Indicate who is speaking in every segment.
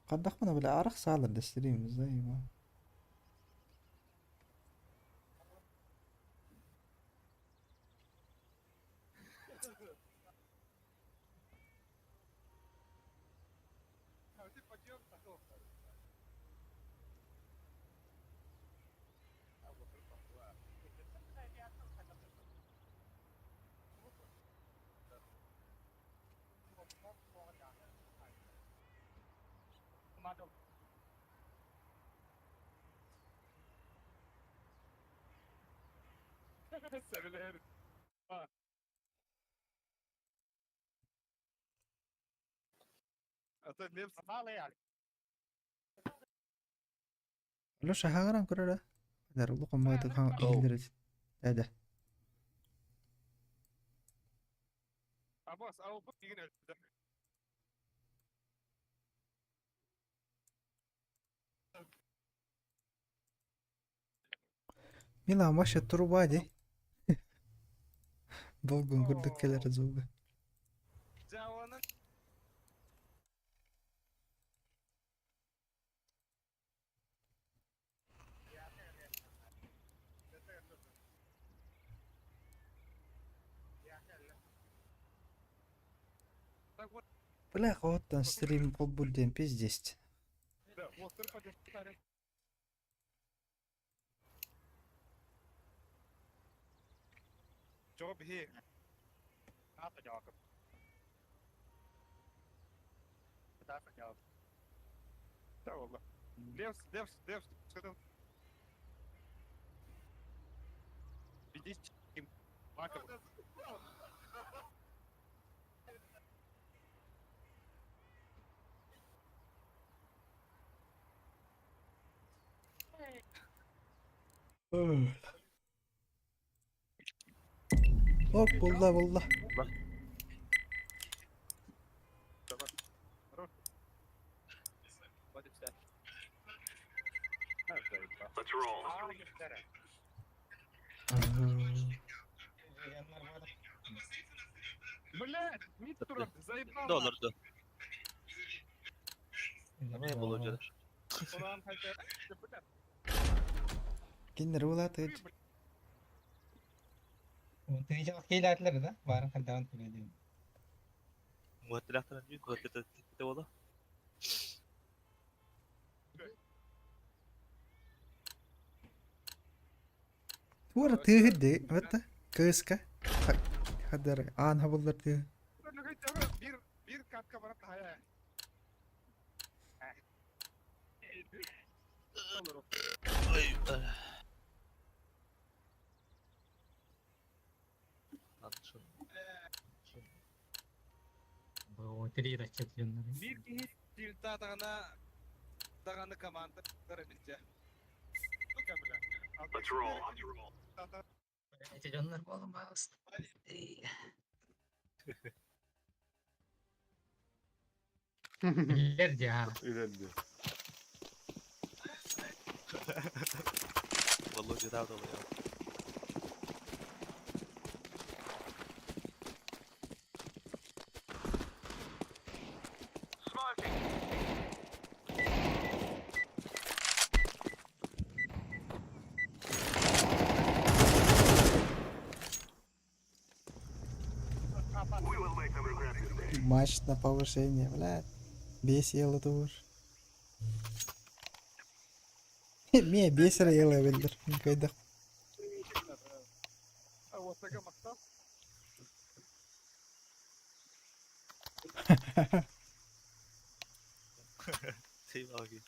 Speaker 1: Kardak bana böyle arak sağlar destireyimiz dayım.
Speaker 2: Sevilir. Ha. Ata nem sala yani.
Speaker 1: Lo şahagaram kurara. Der lu qamada kan
Speaker 3: Oh.
Speaker 1: ildirit. Hadi.
Speaker 2: Abas au bu yine.
Speaker 1: Milan başa turu badi. Bolgun kurduk kelere zoga.
Speaker 2: Cavanın
Speaker 1: Bla qawattan stream qabbul den pizdest.
Speaker 2: da otur pa tare. Job he. Apa jawab? Apa jawab? Da valla. Devs. Sıra. Bir diş kim? Bakın.
Speaker 1: Hop wallah wallah.
Speaker 2: Let's roll. Блядь, Митро, заебал.
Speaker 3: Долlardı. Ne bulacağız?
Speaker 2: Ulan haydi.
Speaker 1: Kinder wala tëj.
Speaker 4: Tëjaq keelaatlari da baaran kadaan tuleedin.
Speaker 3: Muhattiraktan önce muhattirakta ola.
Speaker 1: Tuwara tëhidde wata kıska. Hadar aan haballar tëh.
Speaker 2: Bir katka bana kaya.
Speaker 3: Ay. Anlaşıldı.
Speaker 4: Bu tiri raçet yönleri.
Speaker 2: Bir kişi tilta dağını kamanda karabilce. Let's roll.
Speaker 4: Raçet yönler bu oğlum bağlasın. Bilirce ha.
Speaker 2: İlerliyor.
Speaker 3: Vallahi ceza da oluyor.
Speaker 1: Матч на повышение, блядь. Бесило тур. Мне бесило ела билdir. Kayda.
Speaker 2: Ortaga maktab.
Speaker 3: Şey abi.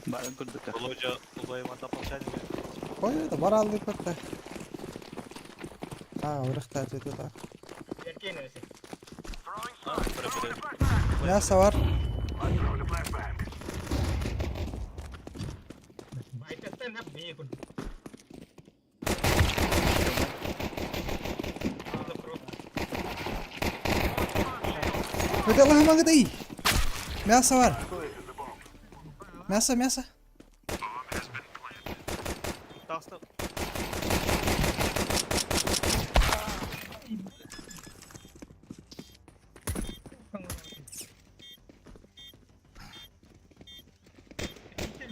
Speaker 5: Barang kurduk.
Speaker 3: Olaca olayı mantap başlaydı mı?
Speaker 1: Koy da bara aldık hatta. Ha, uğraştı atıyor da.
Speaker 3: Ha, bırak.
Speaker 1: Мясо var.
Speaker 4: Baytaktan hep bir kun.
Speaker 1: Hadi Allah'ım hadi iyi. Мясо var. Мясо.
Speaker 3: Dasta.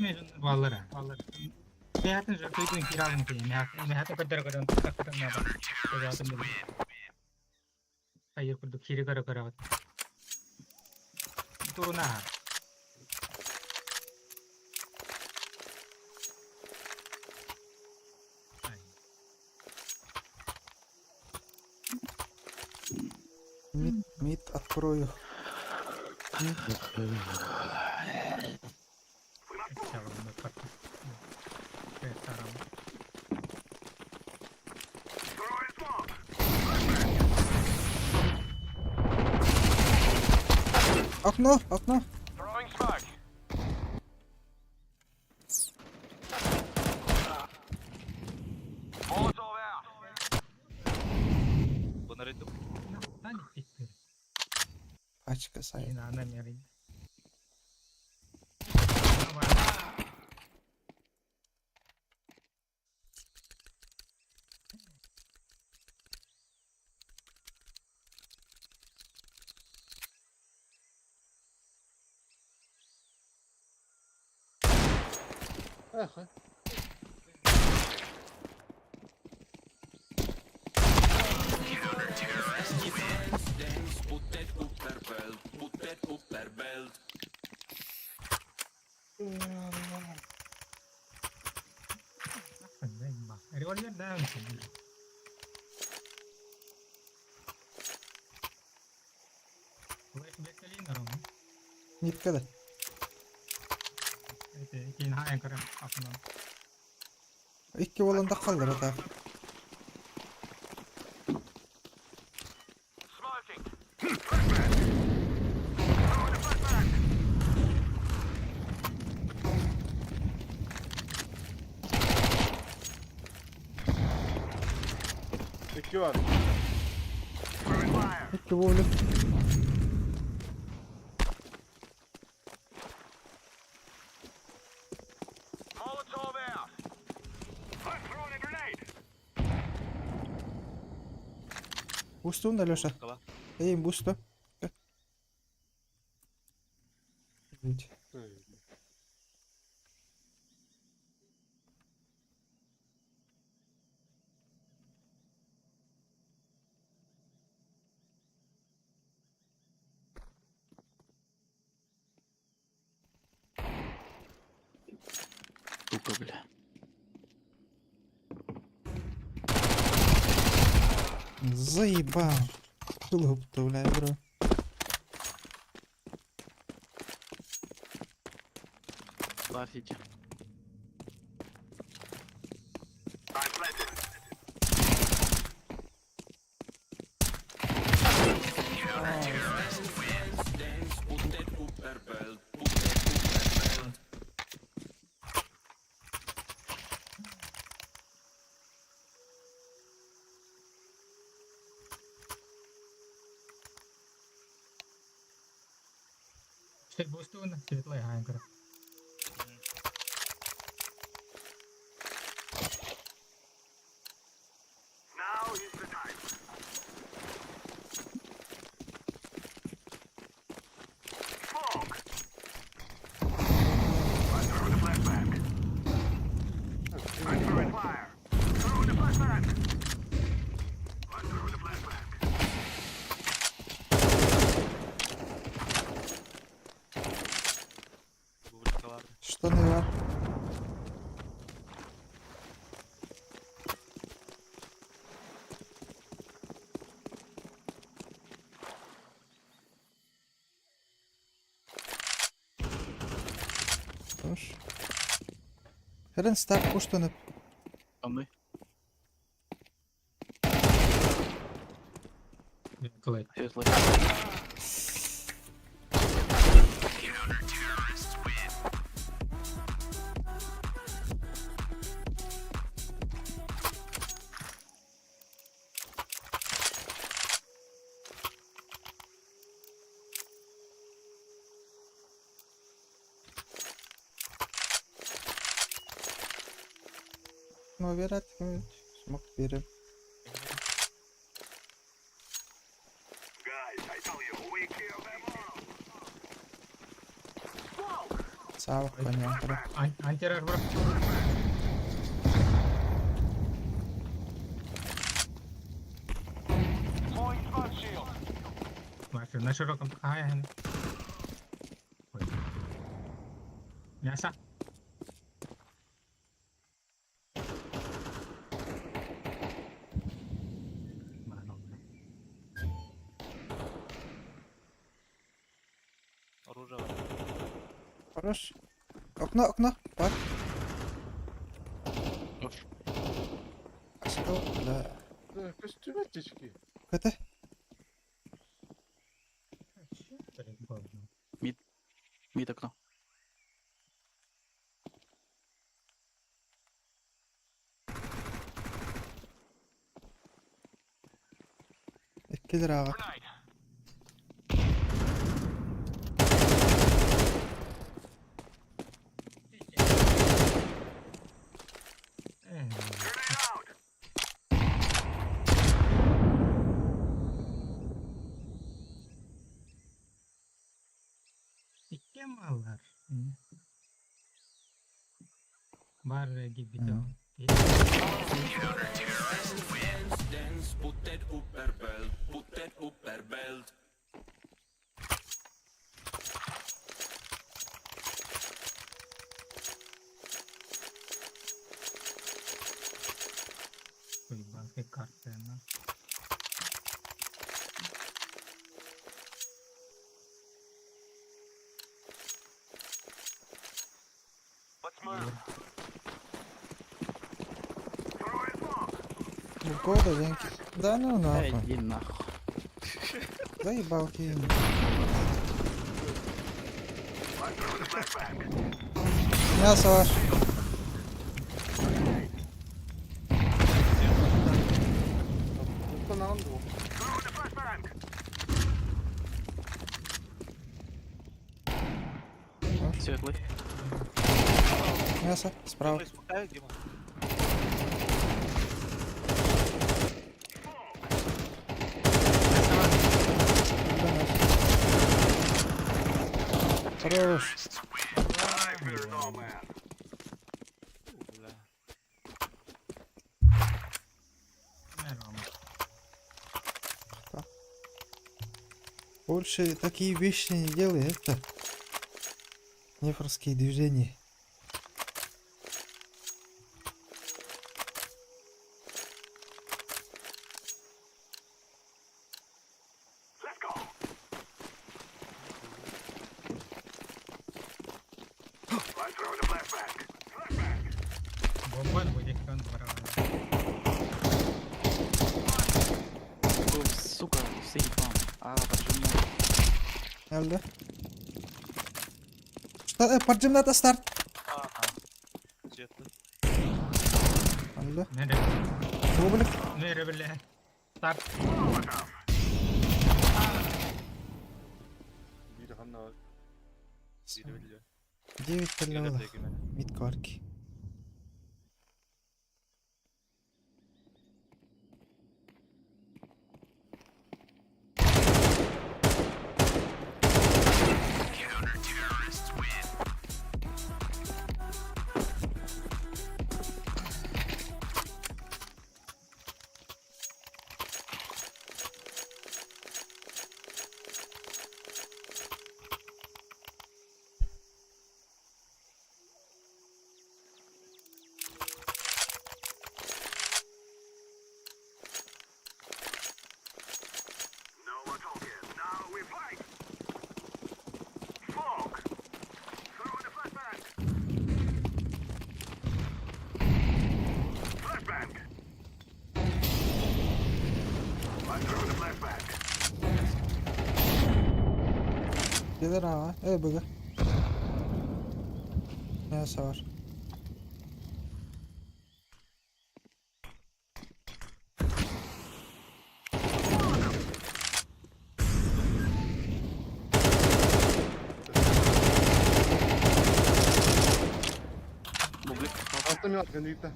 Speaker 4: Meşhur ballara. Hayatın zırhıydı kiralım ki. Hayatı kadar kadar kadar ne var? Hayatın dedi. Hayır kurdu kiri kara kara. Turuna.
Speaker 1: Мид открою.
Speaker 4: Çavrımda kapı. Evet tamam.
Speaker 1: Окно, окно.
Speaker 3: Bunları ettim.
Speaker 4: Hani bitti.
Speaker 1: Пачка сайт.
Speaker 4: Yine annem yarayın. Revolver daha mı? Bekleyin de onu.
Speaker 1: Мид kada.
Speaker 4: Evet, yine hayan kara aklımdan.
Speaker 1: Ikki bolanda kaldır ata.
Speaker 2: İki var.
Speaker 1: Ikki bolu. Бустун да, Лёша?
Speaker 3: Kala.
Speaker 1: Эй, бусту. Извините.
Speaker 5: Сука, бля.
Speaker 1: Заебал. Глупо, бля, бро.
Speaker 5: Лафите.
Speaker 4: Şey boştu onda. Svetla ya hayan kara.
Speaker 3: Bu vuruşta vardı.
Speaker 1: Штаны var. Hoş. Heren start kuştanıp.
Speaker 5: Со мной.
Speaker 4: Kılay.
Speaker 5: Светлый.
Speaker 1: Ну, вероятно, смог перед. Sağ koyuyorum bura.
Speaker 4: Антирар bro. Masih na широком kaya hen. Biasa. Mana?
Speaker 3: Оружие var.
Speaker 1: Хорош. Окно, окно. Бар.
Speaker 5: Оф.
Speaker 1: Что? Да.
Speaker 6: Да, костюм птички.
Speaker 1: Это?
Speaker 5: Мид окно.
Speaker 1: İkidir ağa.
Speaker 4: İki mallar. Var gibi de.
Speaker 7: Dance, put that upper belt, put that upper belt.
Speaker 4: कोई बात के करते हैं ना.
Speaker 1: Года, Женьки. Да ну нахуй.
Speaker 5: Иди нахуй.
Speaker 1: Заебал кинь. Мясо ваш.
Speaker 6: Кто на ангу?
Speaker 5: Светлый.
Speaker 1: Мясо. Справа.
Speaker 3: Дима, испускай, Дима.
Speaker 1: Хорош.
Speaker 3: Бля.
Speaker 1: Больше такие вещи не делай, это. Нефорские движения.
Speaker 4: Бомба будет он барабан.
Speaker 5: О, сука, заебал. Почему?
Speaker 1: Geldi. Parçamda start.
Speaker 3: Жетті.
Speaker 1: Geldi.
Speaker 4: Nerede?
Speaker 1: Бублик.
Speaker 4: Nerede bile? Start.
Speaker 6: Biri Hanna.
Speaker 3: Бері білді.
Speaker 1: 9
Speaker 3: Келеді
Speaker 1: піллі.
Speaker 3: екен.
Speaker 1: Мид карки. Gelir ağa. Bıgı. Neyse var.
Speaker 5: Бублик.
Speaker 6: Автомат, Генрикта.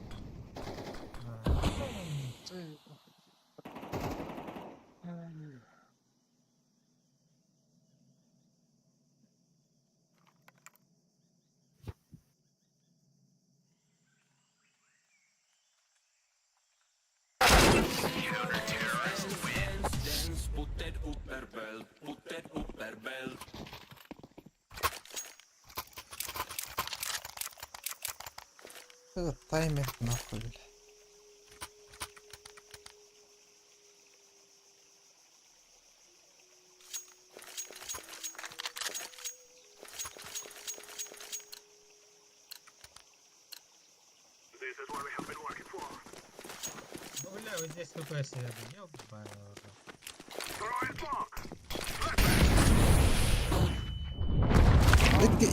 Speaker 1: таймер нахуй, бля.
Speaker 4: Ну, бля, вот здесь тупо сидят. Ёбаный в рот.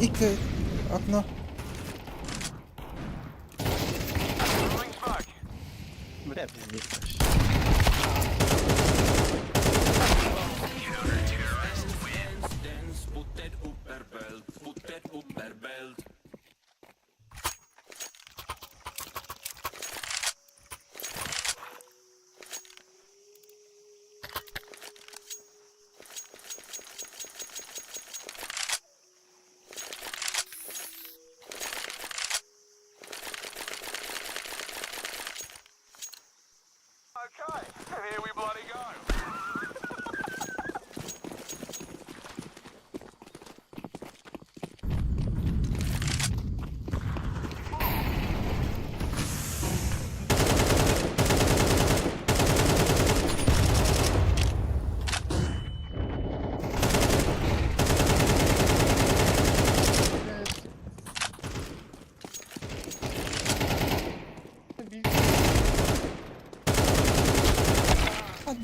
Speaker 1: İki okno.
Speaker 5: Бля, пиздец.
Speaker 7: Dance, put it upper belt, put it upper belt.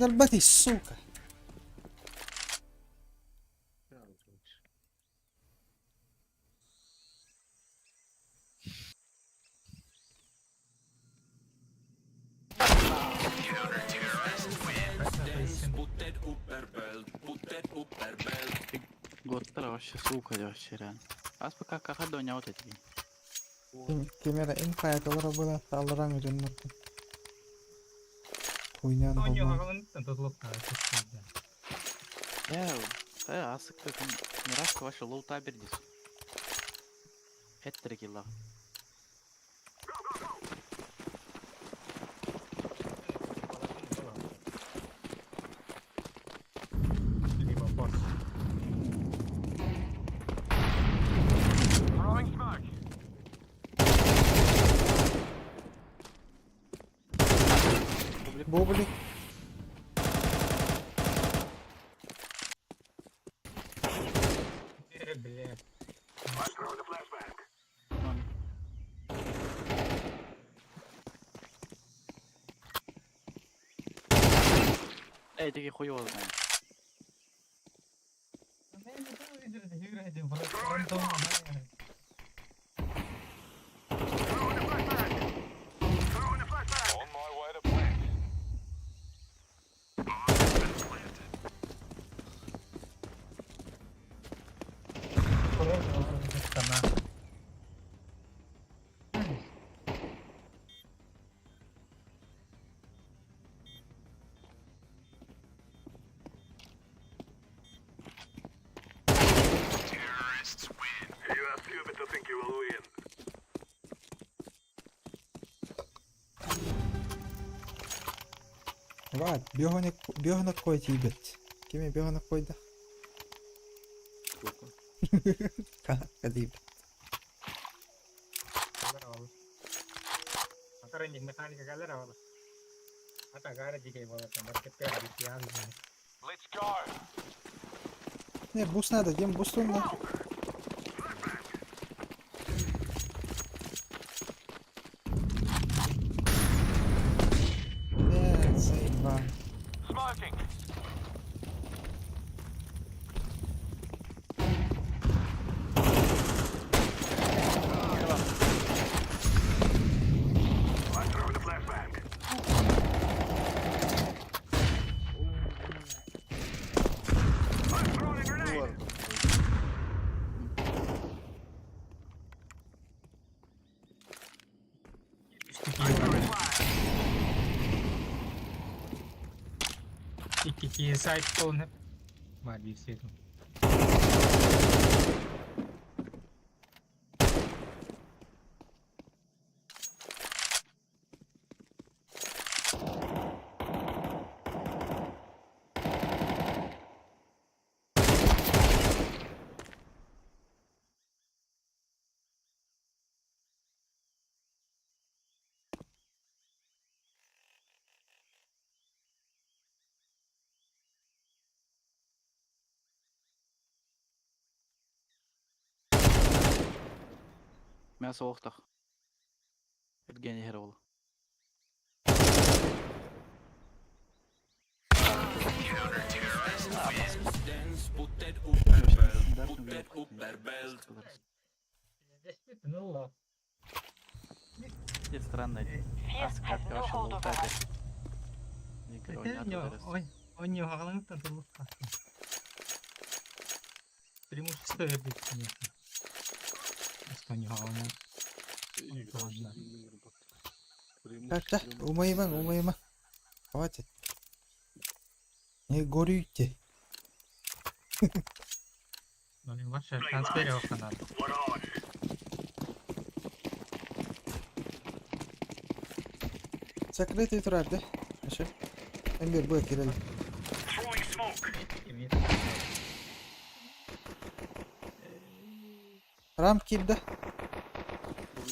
Speaker 1: Долбатый, сука.
Speaker 7: Dance, put it upper belt, put it upper belt.
Speaker 5: Готтера вообще, сука, вообще реально. Аспека как доня вот эти.
Speaker 1: Кемера инфа колора была, талран жөннөк. Хуйнян
Speaker 4: Ну, не
Speaker 1: болмон.
Speaker 4: могу, тут лопна.
Speaker 5: Асык как мирашка ваша лоу табер дис. Эттер килла.
Speaker 4: Либо босс.
Speaker 1: Бублик.
Speaker 4: Бля.
Speaker 5: Эй, такие хуёво знаю.
Speaker 1: Vay, biyogana koy tibet. Kime biyogana koydu? Kanka değil.
Speaker 4: Ranking mekanika galera wala. Ata garage ke bola tambar kete abi siya.
Speaker 1: Ne boost надо, дем бустун на. Не, заебал.
Speaker 4: İki side phone hep var bir şey.
Speaker 5: Men soğuktak. Evgeniy Heroğlu.
Speaker 7: Dance, put that upperbelt, put that upperbelt.
Speaker 4: Здесь ну ладно.
Speaker 5: Где странно. Аскатка вообще лутать. Никого не отударится.
Speaker 4: Он не уголовник, там был как-то. Преимущество вердикт, конечно. Что не уголовник.
Speaker 6: 이거
Speaker 4: ладно.
Speaker 1: Так, да, умоема. Хватит. Не горюйте.
Speaker 4: Ну, не вообще трансферировка надо.
Speaker 1: Закрытый turardı. Aşağı. Emir buraya girelim. Рам кидді.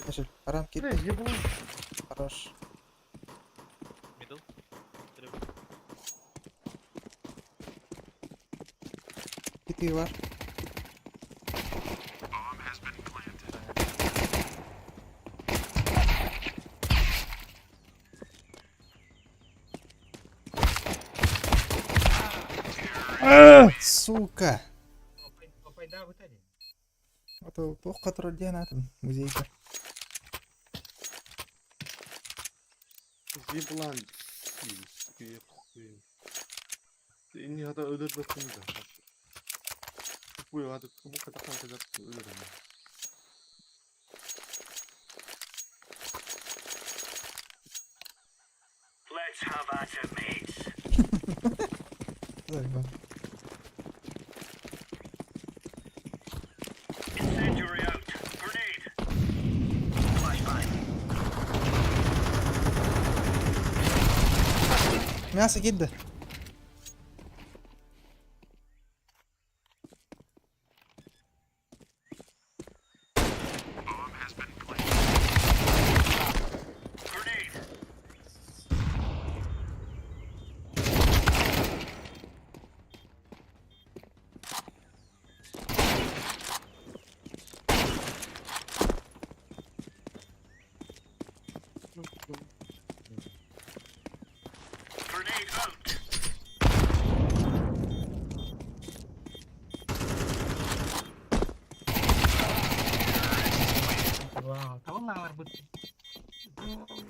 Speaker 1: Aşağı. Рам
Speaker 6: 그래
Speaker 1: кидді.
Speaker 6: 얘 뭐.
Speaker 1: Хорош.
Speaker 3: Middle. Trip.
Speaker 1: Kiti var. Сука!
Speaker 4: Попайда в Италии.
Speaker 1: Это плохо, который день на этом музейке.
Speaker 6: Ziblan. İnni hada öder bakımda. Bu ya hada bu kadar kadar öder ama.
Speaker 7: Let's have at it, mates.
Speaker 1: Zajba.
Speaker 7: Incendiary out. Grenade. Flashbang.
Speaker 1: Мясо кидді.
Speaker 7: Grenade. Grenade out.
Speaker 4: Вау, кого лавр будет?
Speaker 7: We're on.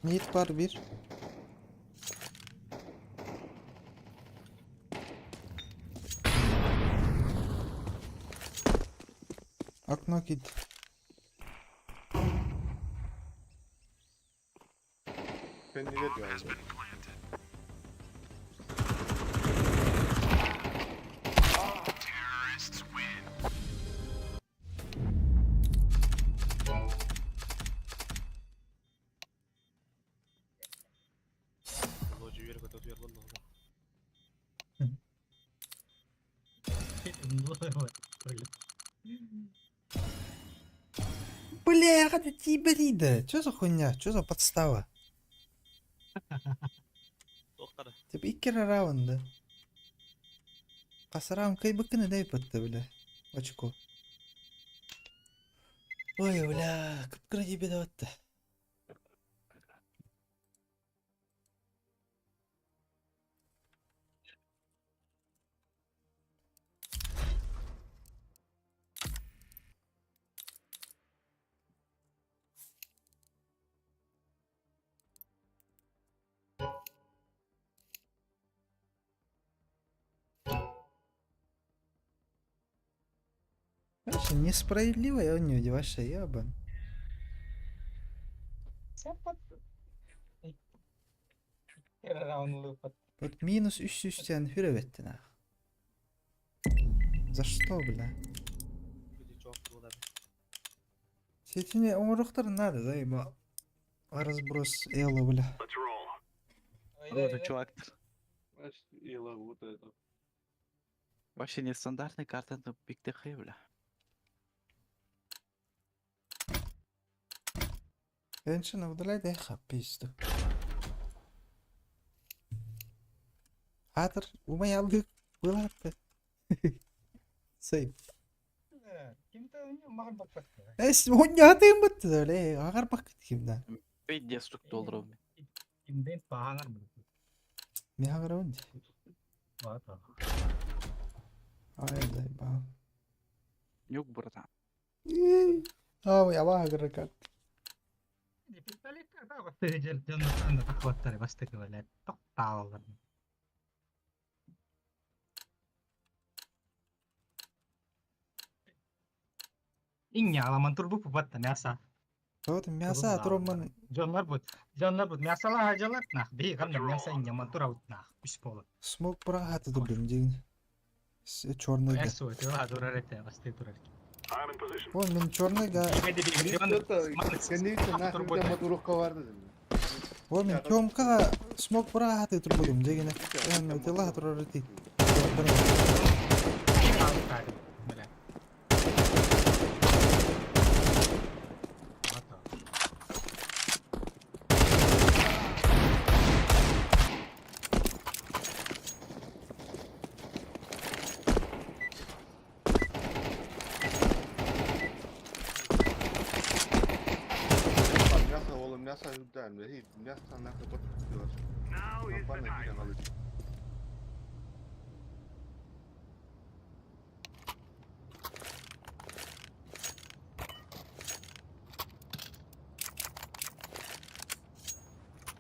Speaker 1: Meat var bir. Akma kid.
Speaker 6: Kendine diyor.
Speaker 3: Лоджи вверх, это вверх много.
Speaker 1: Бля, я хотел тибрида. Чё за хуйня? Чё за подстава?
Speaker 3: Тоқтады.
Speaker 1: Типа 2 раунда. Қасы раунд кайбыкыны да епатты, бля. Очко. Ой, бля, кыпкыры тебе даватты. Вообще несправедливо, я не вообще ябан.
Speaker 4: Sempat. Round lupat.
Speaker 1: Вот минус üst üstten hürevettin ha. За что, бля?
Speaker 3: Люди çok olabilir.
Speaker 1: Сетине оңырықтар надо, да, има разброс эло, бля.
Speaker 8: Тоже чувак-то.
Speaker 6: Значит, Ила, вот это.
Speaker 8: Вообще нестандартный карта, но пик-тх, бля.
Speaker 1: Эншина удаляй, да, хаписту. Хатыр, умай алды, булатты. Сейп.
Speaker 4: Kimde mahal bakmak.
Speaker 1: Эс, он не атым бітті, бля, ағар бақыт кимда.
Speaker 8: 5 дестрuk dolduruyorum.
Speaker 4: Kimden pahangar mı?
Speaker 1: Не ағар онды.
Speaker 4: Vata.
Speaker 1: Ай, дай, ба.
Speaker 8: Yok burada.
Speaker 1: Ау, я ағар кат.
Speaker 4: Pistolet kada basta canlı takvatları basta ki böyle tok dağılır. İnya alaman turbu pupatta nasa.
Speaker 1: Вот мясо, атроман.
Speaker 4: Jonlar bu мясала hajalar nah bir kan мясо inya man turawut nah pis polo.
Speaker 1: Смог брахаты дублин, дигн. Чёрный га.
Speaker 4: Eso te va a durar este basta durar.
Speaker 1: Вон, мен чёрный га.
Speaker 6: Это, конечно, нахуй где мотурухка vardı dedim.
Speaker 1: Вон, мен тёмкага смог брахаты дублин, дигн. Эн, тела турарыты.
Speaker 6: Мясо, oğlum мясо yüzden de hiç мясо nahı bak diyor. Kampanya giren alır.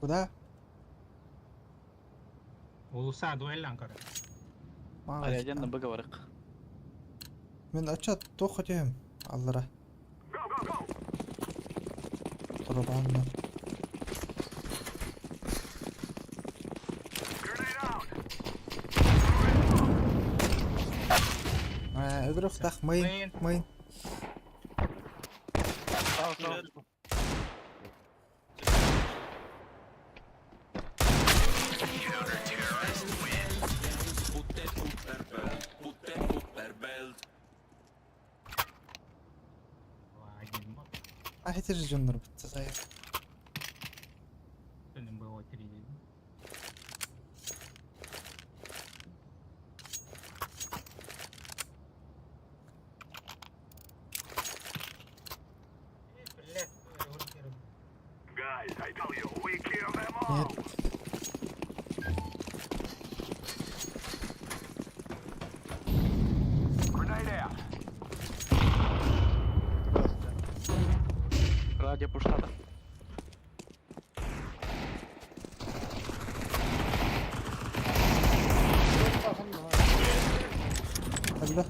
Speaker 1: Куда?
Speaker 4: Ulusa duel Ankara.
Speaker 8: Arayacağım da bıga varık.
Speaker 1: Мен ачат тохотем, аллара. Турбанна. Ödürük tak, mayın, mayın.
Speaker 8: Sağ sağ.
Speaker 7: Putten upperbelt.
Speaker 4: Wah, gini mah.
Speaker 1: Ahiter jönler bitti zayıf.
Speaker 4: Benim bu oteli.
Speaker 1: Нет.
Speaker 8: Radyo puşladı.
Speaker 1: Hadi be.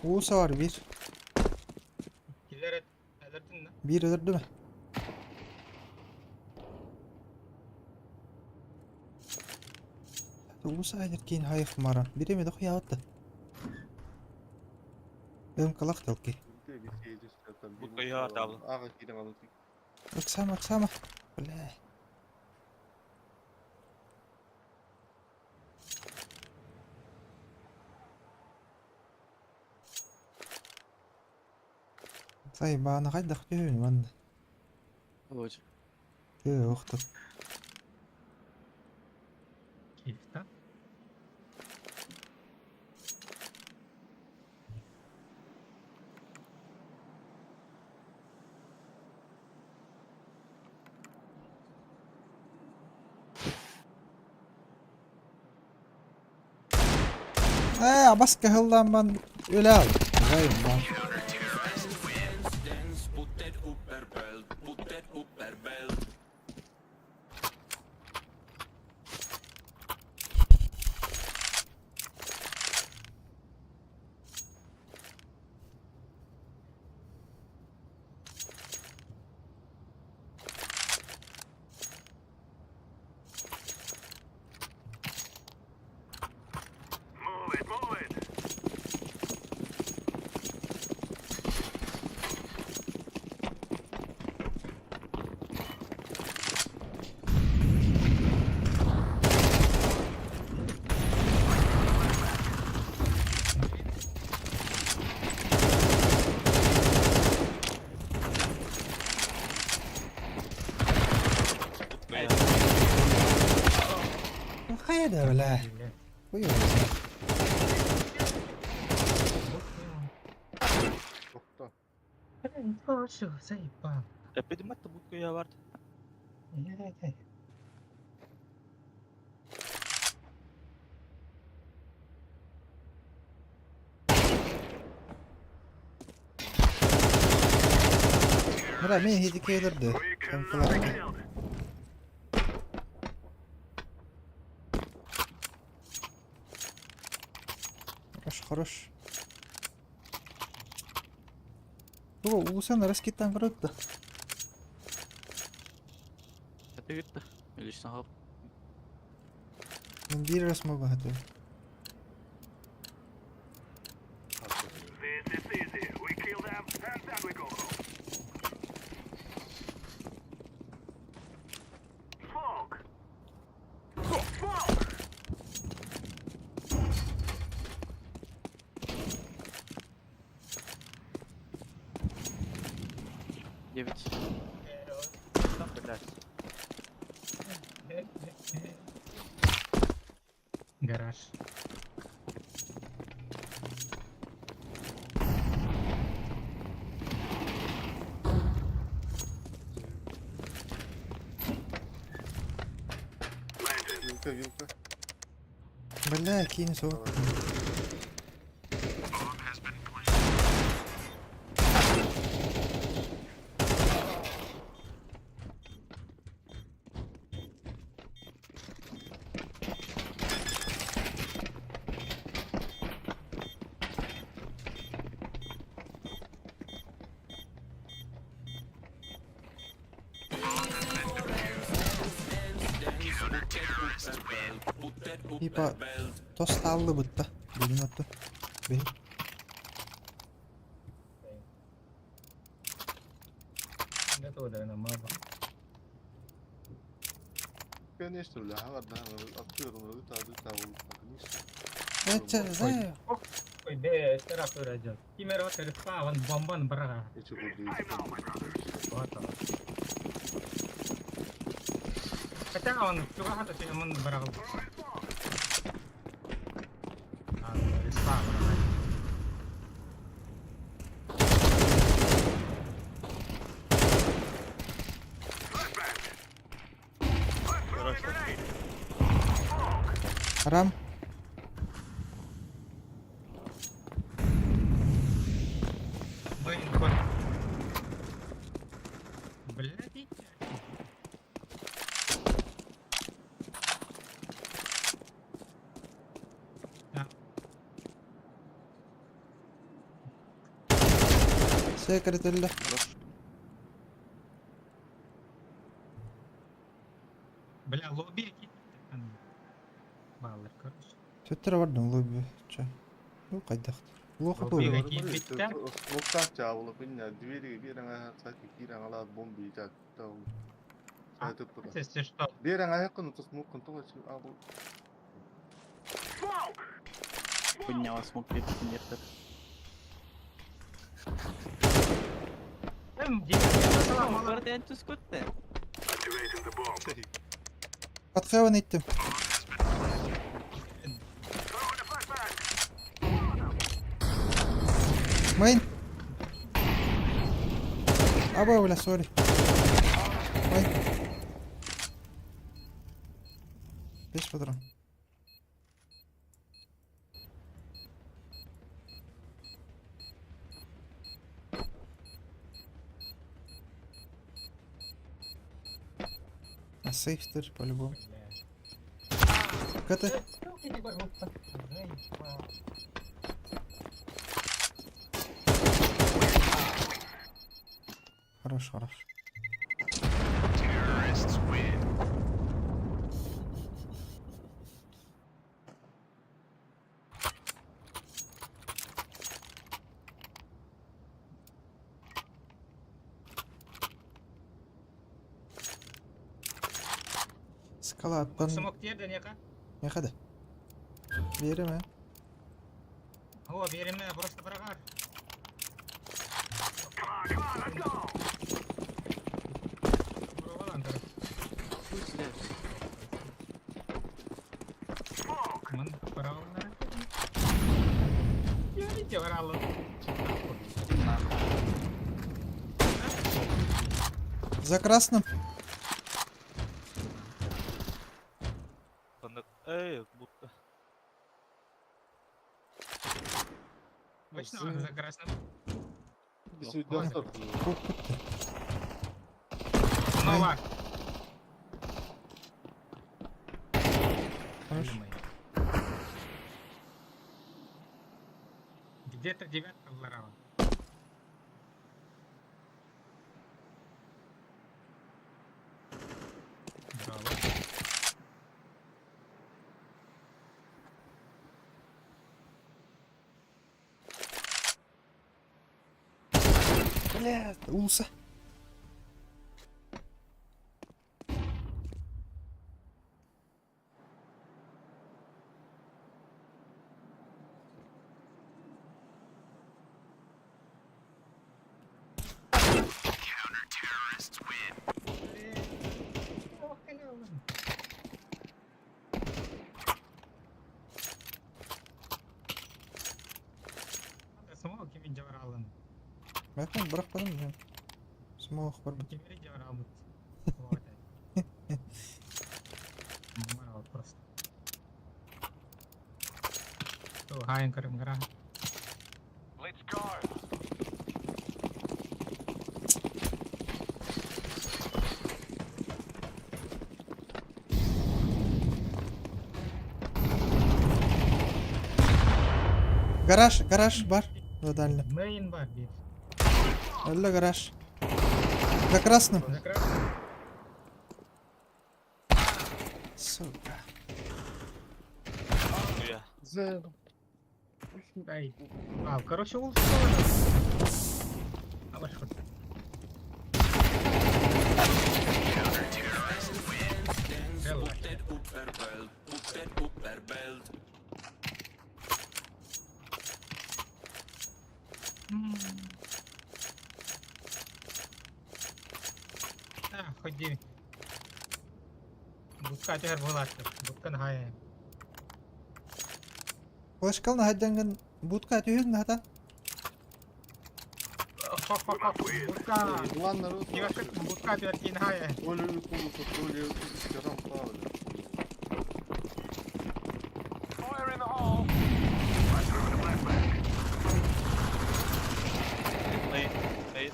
Speaker 1: Uğusa var bir.
Speaker 4: Killer alertin lan.
Speaker 1: Bir öldürdü mü? Uğusa ayırken hayık maran. Biri mi de attı. Benim kalak telki.
Speaker 3: Bu kıyar da abla.
Speaker 6: Ağa giren alır.
Speaker 1: Aksama aksama. Bля. Say bana kaydak düğün lan.
Speaker 8: Olacak.
Speaker 1: Yoktu.
Speaker 4: Kifta.
Speaker 1: Bas kahıldan ben öyle al. Zayım lan.
Speaker 7: Dance, putten upperbelt. Putten upperbelt.
Speaker 1: Öyle.
Speaker 4: Или-
Speaker 1: Buyur.
Speaker 6: Tokta.
Speaker 4: Хорошо, заебал.
Speaker 8: Tapi di mata buku ya var.
Speaker 4: Я
Speaker 1: Mira, men hidi kedirdi. Kamkalar. Хорош. О, Усан раскитан кырытты.
Speaker 8: Tapi gitu. Milih sahab.
Speaker 1: Мен бир раз могу хату.
Speaker 8: Девять. Там, блядь.
Speaker 4: Гараж.
Speaker 6: Вилка.
Speaker 1: Бля, кинь сок. Типа, то сталлы бытта. Билин отту. Бил.
Speaker 4: Это удар на маба.
Speaker 6: Конечно, бля, ладно, актёром рыта,
Speaker 1: Это, знаю.
Speaker 4: Ой, бе, тарап радио. Тимер вот это вон бомбан брага.
Speaker 6: Эти годы.
Speaker 4: Вот он. Хотя он чувака-то тебе он брал. А, респа брага.
Speaker 1: Арам.
Speaker 4: Блин, вот. Блядь.
Speaker 1: Секрет эле.
Speaker 4: Бля, лобби кит. Баллар, короче.
Speaker 1: Төттөр бардым лобби. Ча. Ну, кайдактыр. Лоха
Speaker 4: Лобби
Speaker 1: тур.
Speaker 4: какие биттер?
Speaker 6: Смоктан жабылып, мына двери бираңа сати кираңа бомби жактау. Сайтып тура.
Speaker 4: Если что,
Speaker 6: Бираңа якын смоктан тола абыл.
Speaker 8: Подняла смог нектор. Burada en tuz kutte.
Speaker 1: Атхаван иттим. Майн. Аба, бля, сори. Майн. Беш патрон. А сейфтер по-любому. КТ. Хорош. Скала аттан.
Speaker 4: сумок тиеді неқа?
Speaker 1: Не қада? Берем,
Speaker 4: О, береме, просто брага. Бұрываландыр.
Speaker 1: За красным.
Speaker 9: Эй, будто.
Speaker 4: Точно он за красным?
Speaker 6: Сюда остаток.
Speaker 4: Снова.
Speaker 1: Хорошо.
Speaker 4: Где-то девятка Ларава. Браво.
Speaker 1: Бля, уса.
Speaker 4: Смог кемен жабар алдым.
Speaker 1: Бәкім бірақ бадым жан. Смоқ бар бұд.
Speaker 4: Кемери жабар алдым. Вот. Морал просто. То хайын кырым кыра.
Speaker 5: Let's go.
Speaker 1: Гараж бар. Дальний.
Speaker 4: Мейн бар бит.
Speaker 1: Әлі гараж. За красным.
Speaker 4: За красным.
Speaker 1: Сука.
Speaker 9: Я.
Speaker 6: За...
Speaker 4: Ай. А, короче, ул что? А вот что?
Speaker 7: Spotted upperbelt, spotted upperbelt.
Speaker 4: Ходи. Будка тегер булатты. Будкан хая.
Speaker 1: Флешкал на хадянган будка түйін хата.
Speaker 4: Будка.
Speaker 6: Уlan народ.
Speaker 4: Будка тегер тин хая.
Speaker 6: Олю кулуса, олю скарам правильно.
Speaker 5: Fire in the hole.
Speaker 9: Эй, эй.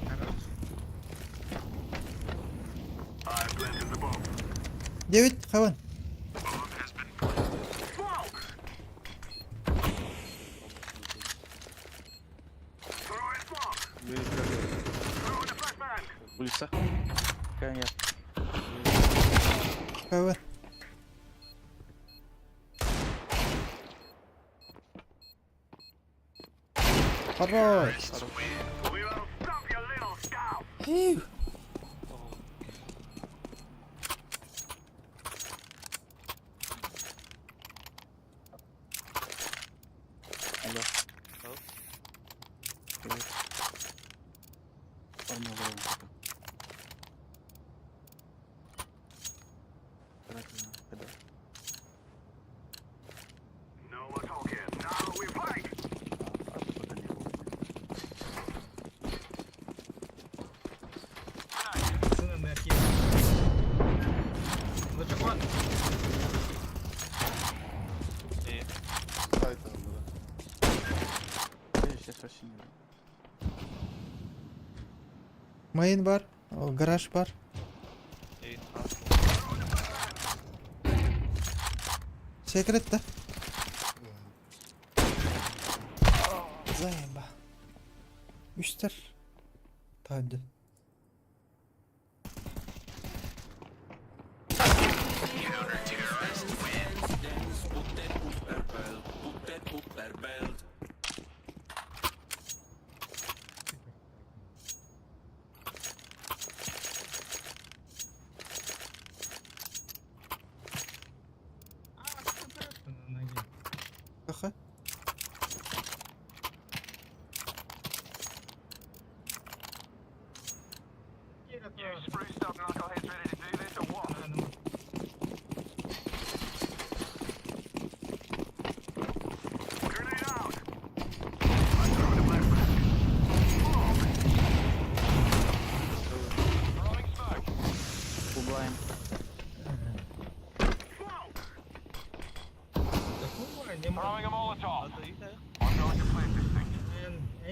Speaker 4: Хорош.
Speaker 1: 9 хаван.
Speaker 8: Улица. Конец.
Speaker 1: Хаван. Хорош. Иу.
Speaker 8: Алло. Привет. Форма воронка. Правильно, когда? Пока не было.
Speaker 4: Сына на архив. Лучше вот.
Speaker 9: Эй.
Speaker 6: Дай там, да.
Speaker 8: Я сейчас вообще не знаю.
Speaker 1: Мейн бар. О, гараж бар.
Speaker 9: Эй,
Speaker 1: Секрет да? Заеба. Үштер. Тады.
Speaker 7: Spotted upperbelt, spotted upperbelt.
Speaker 1: Аха.
Speaker 5: Spruced up knuckleheads ready to do this or what? Grenade out!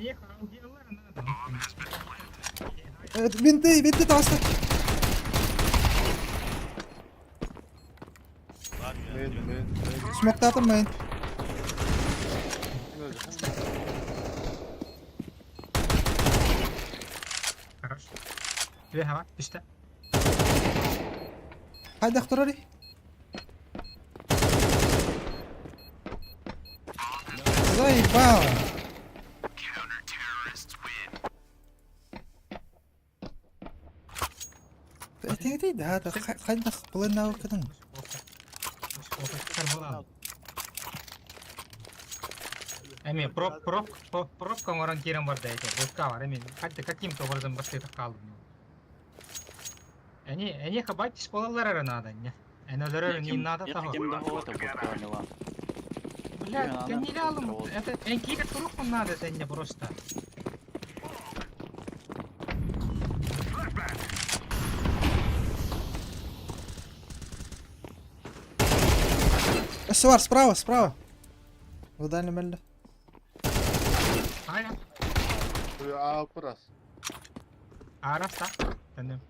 Speaker 4: Эне халдиялар надо.
Speaker 1: Винты таста.
Speaker 9: Var ya.
Speaker 6: Men.
Speaker 1: Smokta atılmayın.
Speaker 4: Хорош. Две хава, пиште.
Speaker 1: Haydi aktorari. Заебал. Тегди да, хайда булана кадын.
Speaker 4: Эми пробка оран кирен бар да эти. Боска бар эми. Хатта каким-то образом басты калды. Эне хабайтиш болалар надо, не. Энелер не надо того.
Speaker 8: Ким дахота будка Милан.
Speaker 4: Блядь, я не реалом. Это энкира труху надо сенне просто.
Speaker 1: Свар, справа. В дальнем мелде.
Speaker 4: Aya.
Speaker 6: Aa burası.
Speaker 4: Arasta. Tanım.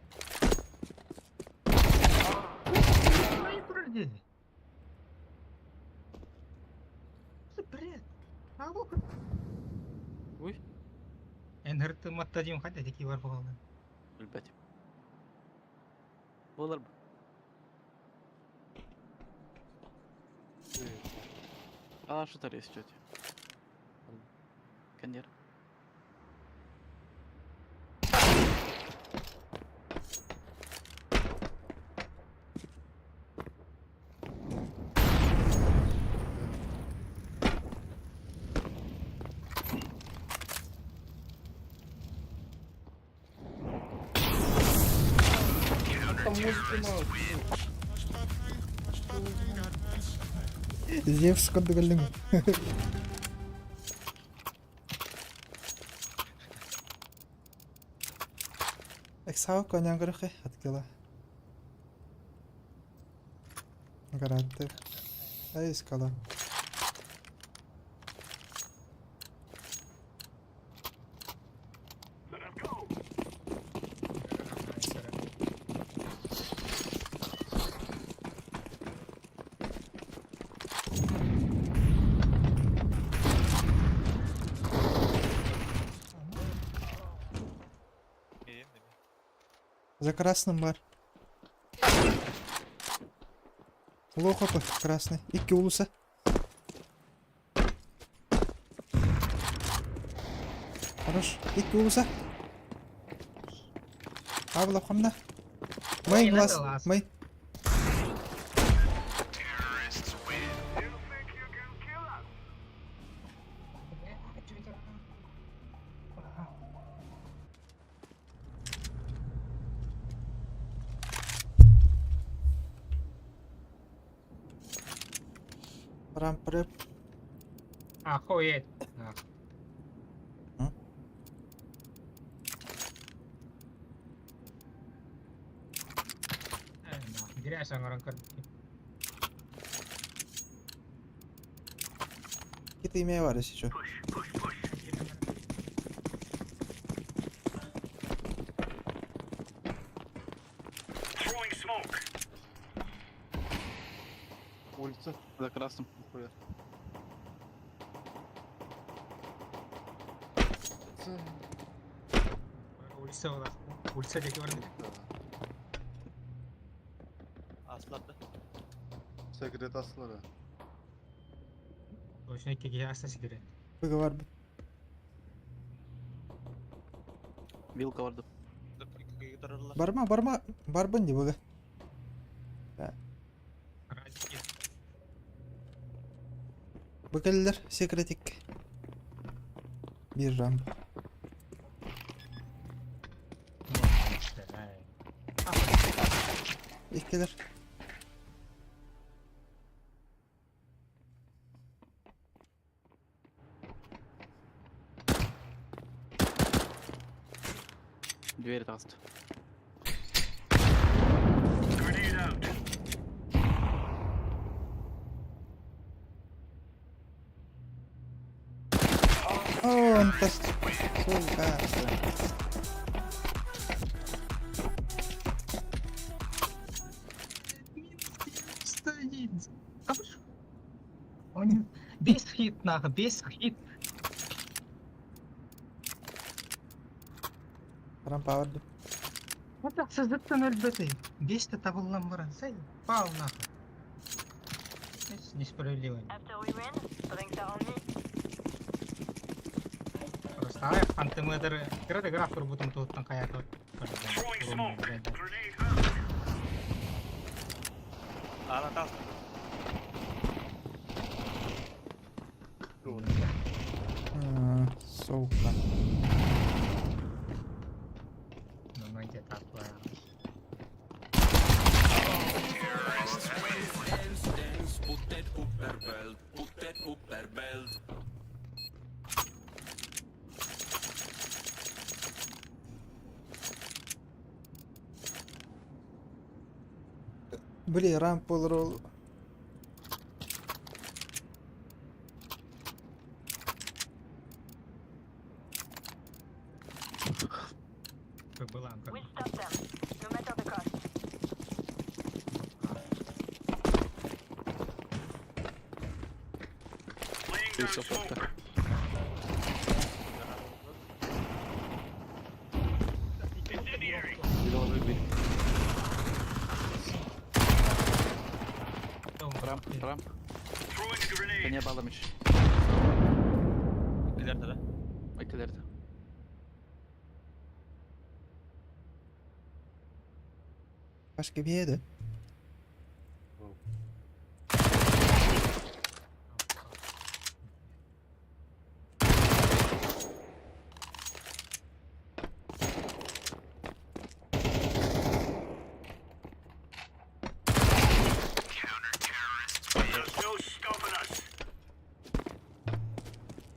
Speaker 4: Ай, подожди. Бред.
Speaker 8: Уй.
Speaker 4: Энерты маттадим хатта теки бар болған.
Speaker 8: Bilbetim. Olur mu? А что-то растет. Конер.
Speaker 1: Зевс коддыгылдың. Эксау конян гырхы аткела. Гаранты. Ай скала.
Speaker 9: İyiyim mi?
Speaker 1: За красным бар. Лохопы красный. Икки улуса. Хорош. Икки улуса. Абла хамна. Мэй глаз. Мэй. Рампреп.
Speaker 4: Охуеть. Грязь orang kerja.
Speaker 1: Kita yemeğe var ya şu.
Speaker 6: Улица.
Speaker 8: За красным.
Speaker 6: Нихуя.
Speaker 4: Улица var. Улица деки var.
Speaker 9: Aslatlı.
Speaker 6: Sekret asları.
Speaker 4: Точно кеги аса сигаret.
Speaker 1: Bıgı var bu.
Speaker 8: Вилка vardı.
Speaker 9: Gitarırlar.
Speaker 1: Barma. Barbın diye bıgı.
Speaker 4: Радики.
Speaker 1: Bıgıller sekretik. Bir ramp. İkiler.
Speaker 8: Дверь таст.
Speaker 1: О, он сука.
Speaker 4: Стоит. Он без хит нахуй, без хит.
Speaker 1: Ram powered.
Speaker 4: Вот так сыздыктан өлбөсөй. 5 табылган баран сай. Пау нахуй. Это несправедливо.
Speaker 5: After we win, drinks are on me.
Speaker 4: Просто ай антимедер кирде граф турбутун туттан каякы.
Speaker 9: Ала тас.
Speaker 1: Сука.
Speaker 4: Ну где такое?
Speaker 7: Dance, dance, put that upper belt, put that upper belt.
Speaker 1: Бли, рамп ролл.
Speaker 4: Была
Speaker 5: We'll stop them, no matter the cost.
Speaker 8: Ты всё фото. Рамп, рамп. Beni bağlamış.
Speaker 9: İleride de.
Speaker 8: İkilerde.
Speaker 1: Başka bir yerde.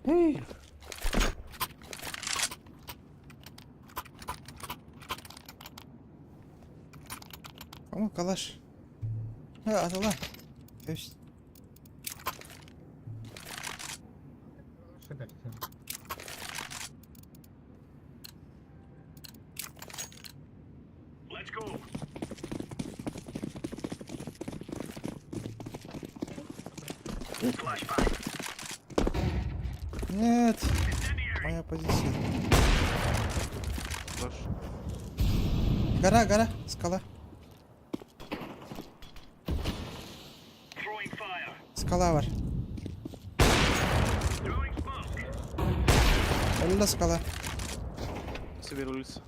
Speaker 1: Hey. Ama kalaş. Ha atala. Öst. Нет. Моя позиция.
Speaker 8: Boş.
Speaker 1: Гора, скала. Скала var. Öyle скала.
Speaker 8: Север улицы.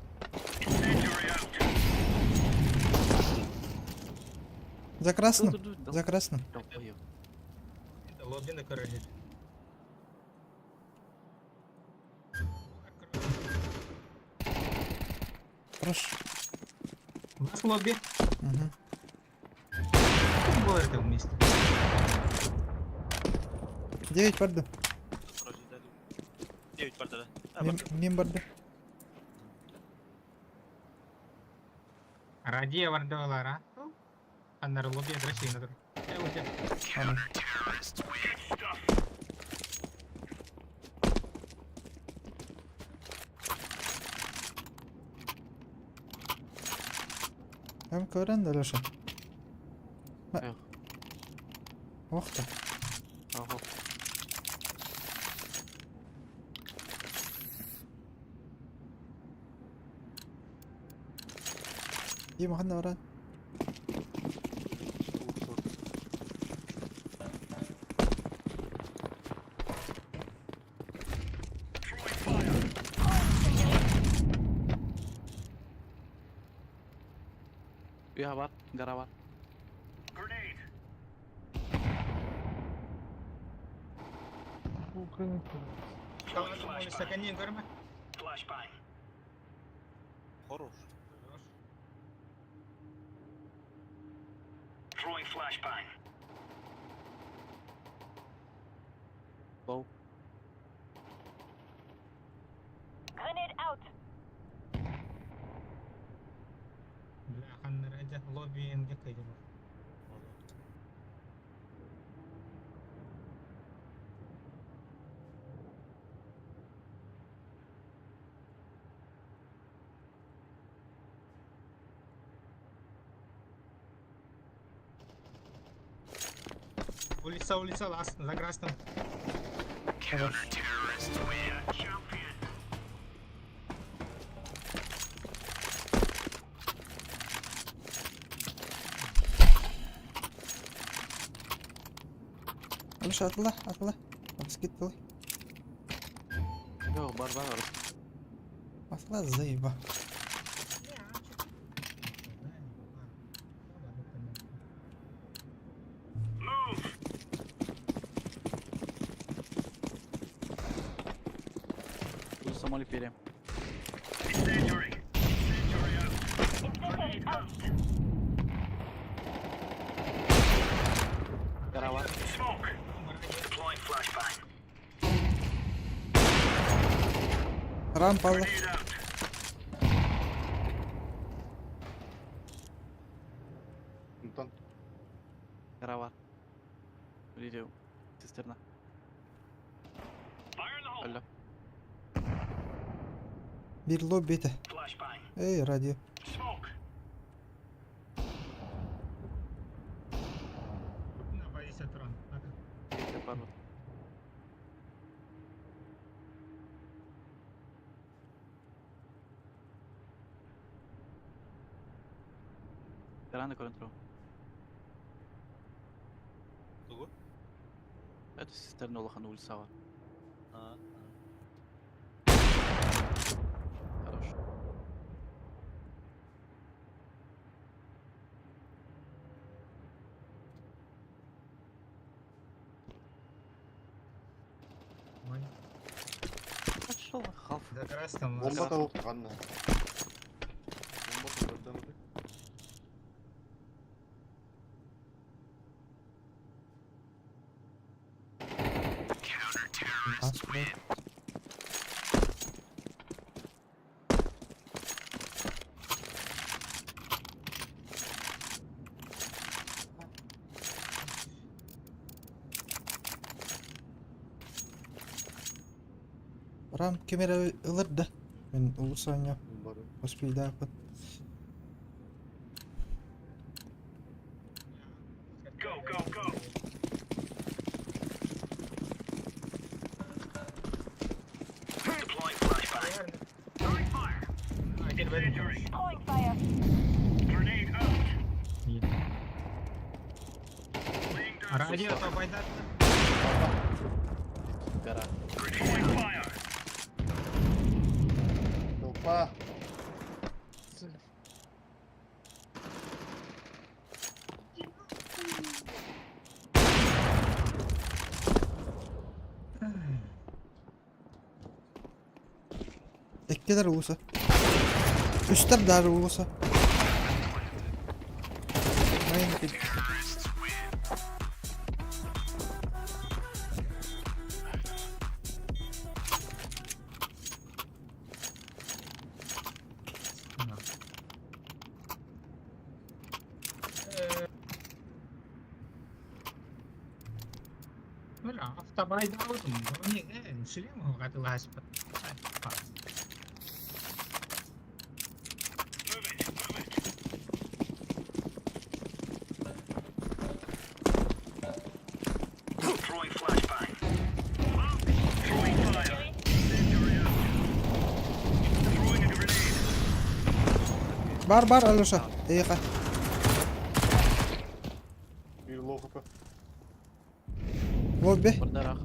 Speaker 1: За красным.
Speaker 8: Dur.
Speaker 1: За красным.
Speaker 8: Долбоёб.
Speaker 4: Лобби на короле.
Speaker 1: Хорош.
Speaker 4: Наш лобби.
Speaker 1: Угу.
Speaker 4: Было это вместе.
Speaker 1: 9 vardı.
Speaker 9: Projede. 9 vardı da. Ha
Speaker 1: Mim,
Speaker 9: bak.
Speaker 1: mim vardı.
Speaker 4: Радия вардалара. Аннар лобби адресинадыр. Лобби.
Speaker 1: Tamam. Hem kören de löşe.
Speaker 8: Yok.
Speaker 1: Vakti.
Speaker 8: Ага.
Speaker 1: İyi makan da var ha.
Speaker 8: Ya var. Gara var.
Speaker 4: Стаканин görme.
Speaker 9: Horror.
Speaker 8: Low.
Speaker 5: Grenade out.
Speaker 4: Бля, ханнар аja лобби инге кайды. Улица, ласт, за красным.
Speaker 1: Alış atla atla. Bas git lan.
Speaker 8: Yok бар бар.
Speaker 1: Atla zayıfa.
Speaker 8: Бұл самолі берем. Караван.
Speaker 1: Ramp aldı.
Speaker 6: Bundan
Speaker 8: Караван. Видео. Цистерна. Алло.
Speaker 1: Bir lobbiydi. Ey radyo.
Speaker 4: На позиция трон.
Speaker 8: Bekle pardon. Grande control.
Speaker 9: Тугу?
Speaker 8: Это цистерна улахан улицава.
Speaker 9: А.
Speaker 8: Хорош. Пошел халф.
Speaker 4: За красным.
Speaker 6: bomba da yok kanka. Bomba da nereden oluyor?
Speaker 1: Bas be. Ram kamera alır da. Ben olursan yap.
Speaker 6: Bomba da.
Speaker 1: Hospital yapın.
Speaker 4: Радио попадает.
Speaker 8: Гора.
Speaker 6: Опа.
Speaker 1: Tekkeler olursa. Üstler dar olursa. Aynen.
Speaker 4: Voilà, автобайда алдым. Брониге Сүлеймов катыласып.
Speaker 1: Бар Алёша. Ейха.
Speaker 6: Bir low kapı.
Speaker 1: Lobby.
Speaker 8: Бірдірақ.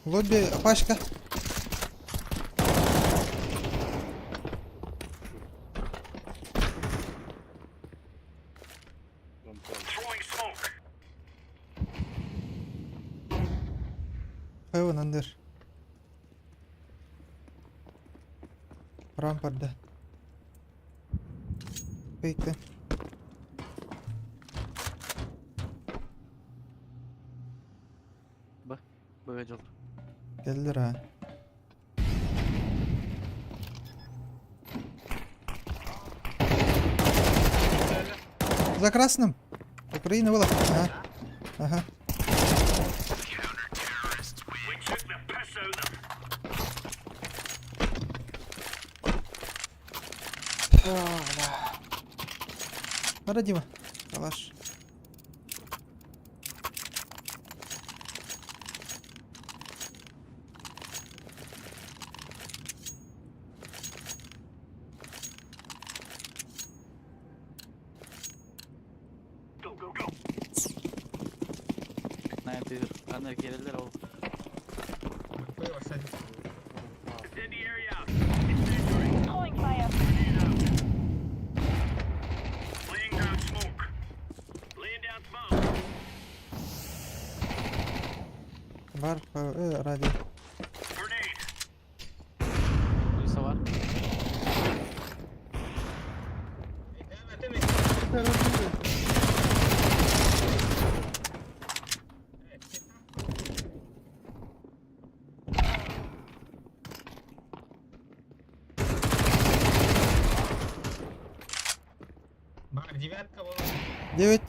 Speaker 1: Lobby Пашка. Heaven under. Ramparda. Bekle.
Speaker 8: Böyle olur.
Speaker 1: Geldiler ha. За красным. Украина была. Ага. Ага. Надо, Дима. Флаш.
Speaker 8: Наверное, ты аны келелер ол.
Speaker 4: Foi başladı.
Speaker 5: Throwing fire.
Speaker 1: Var radyo.
Speaker 8: Uysa var.
Speaker 4: Devam edelim. Бар, девятка была.
Speaker 1: 9.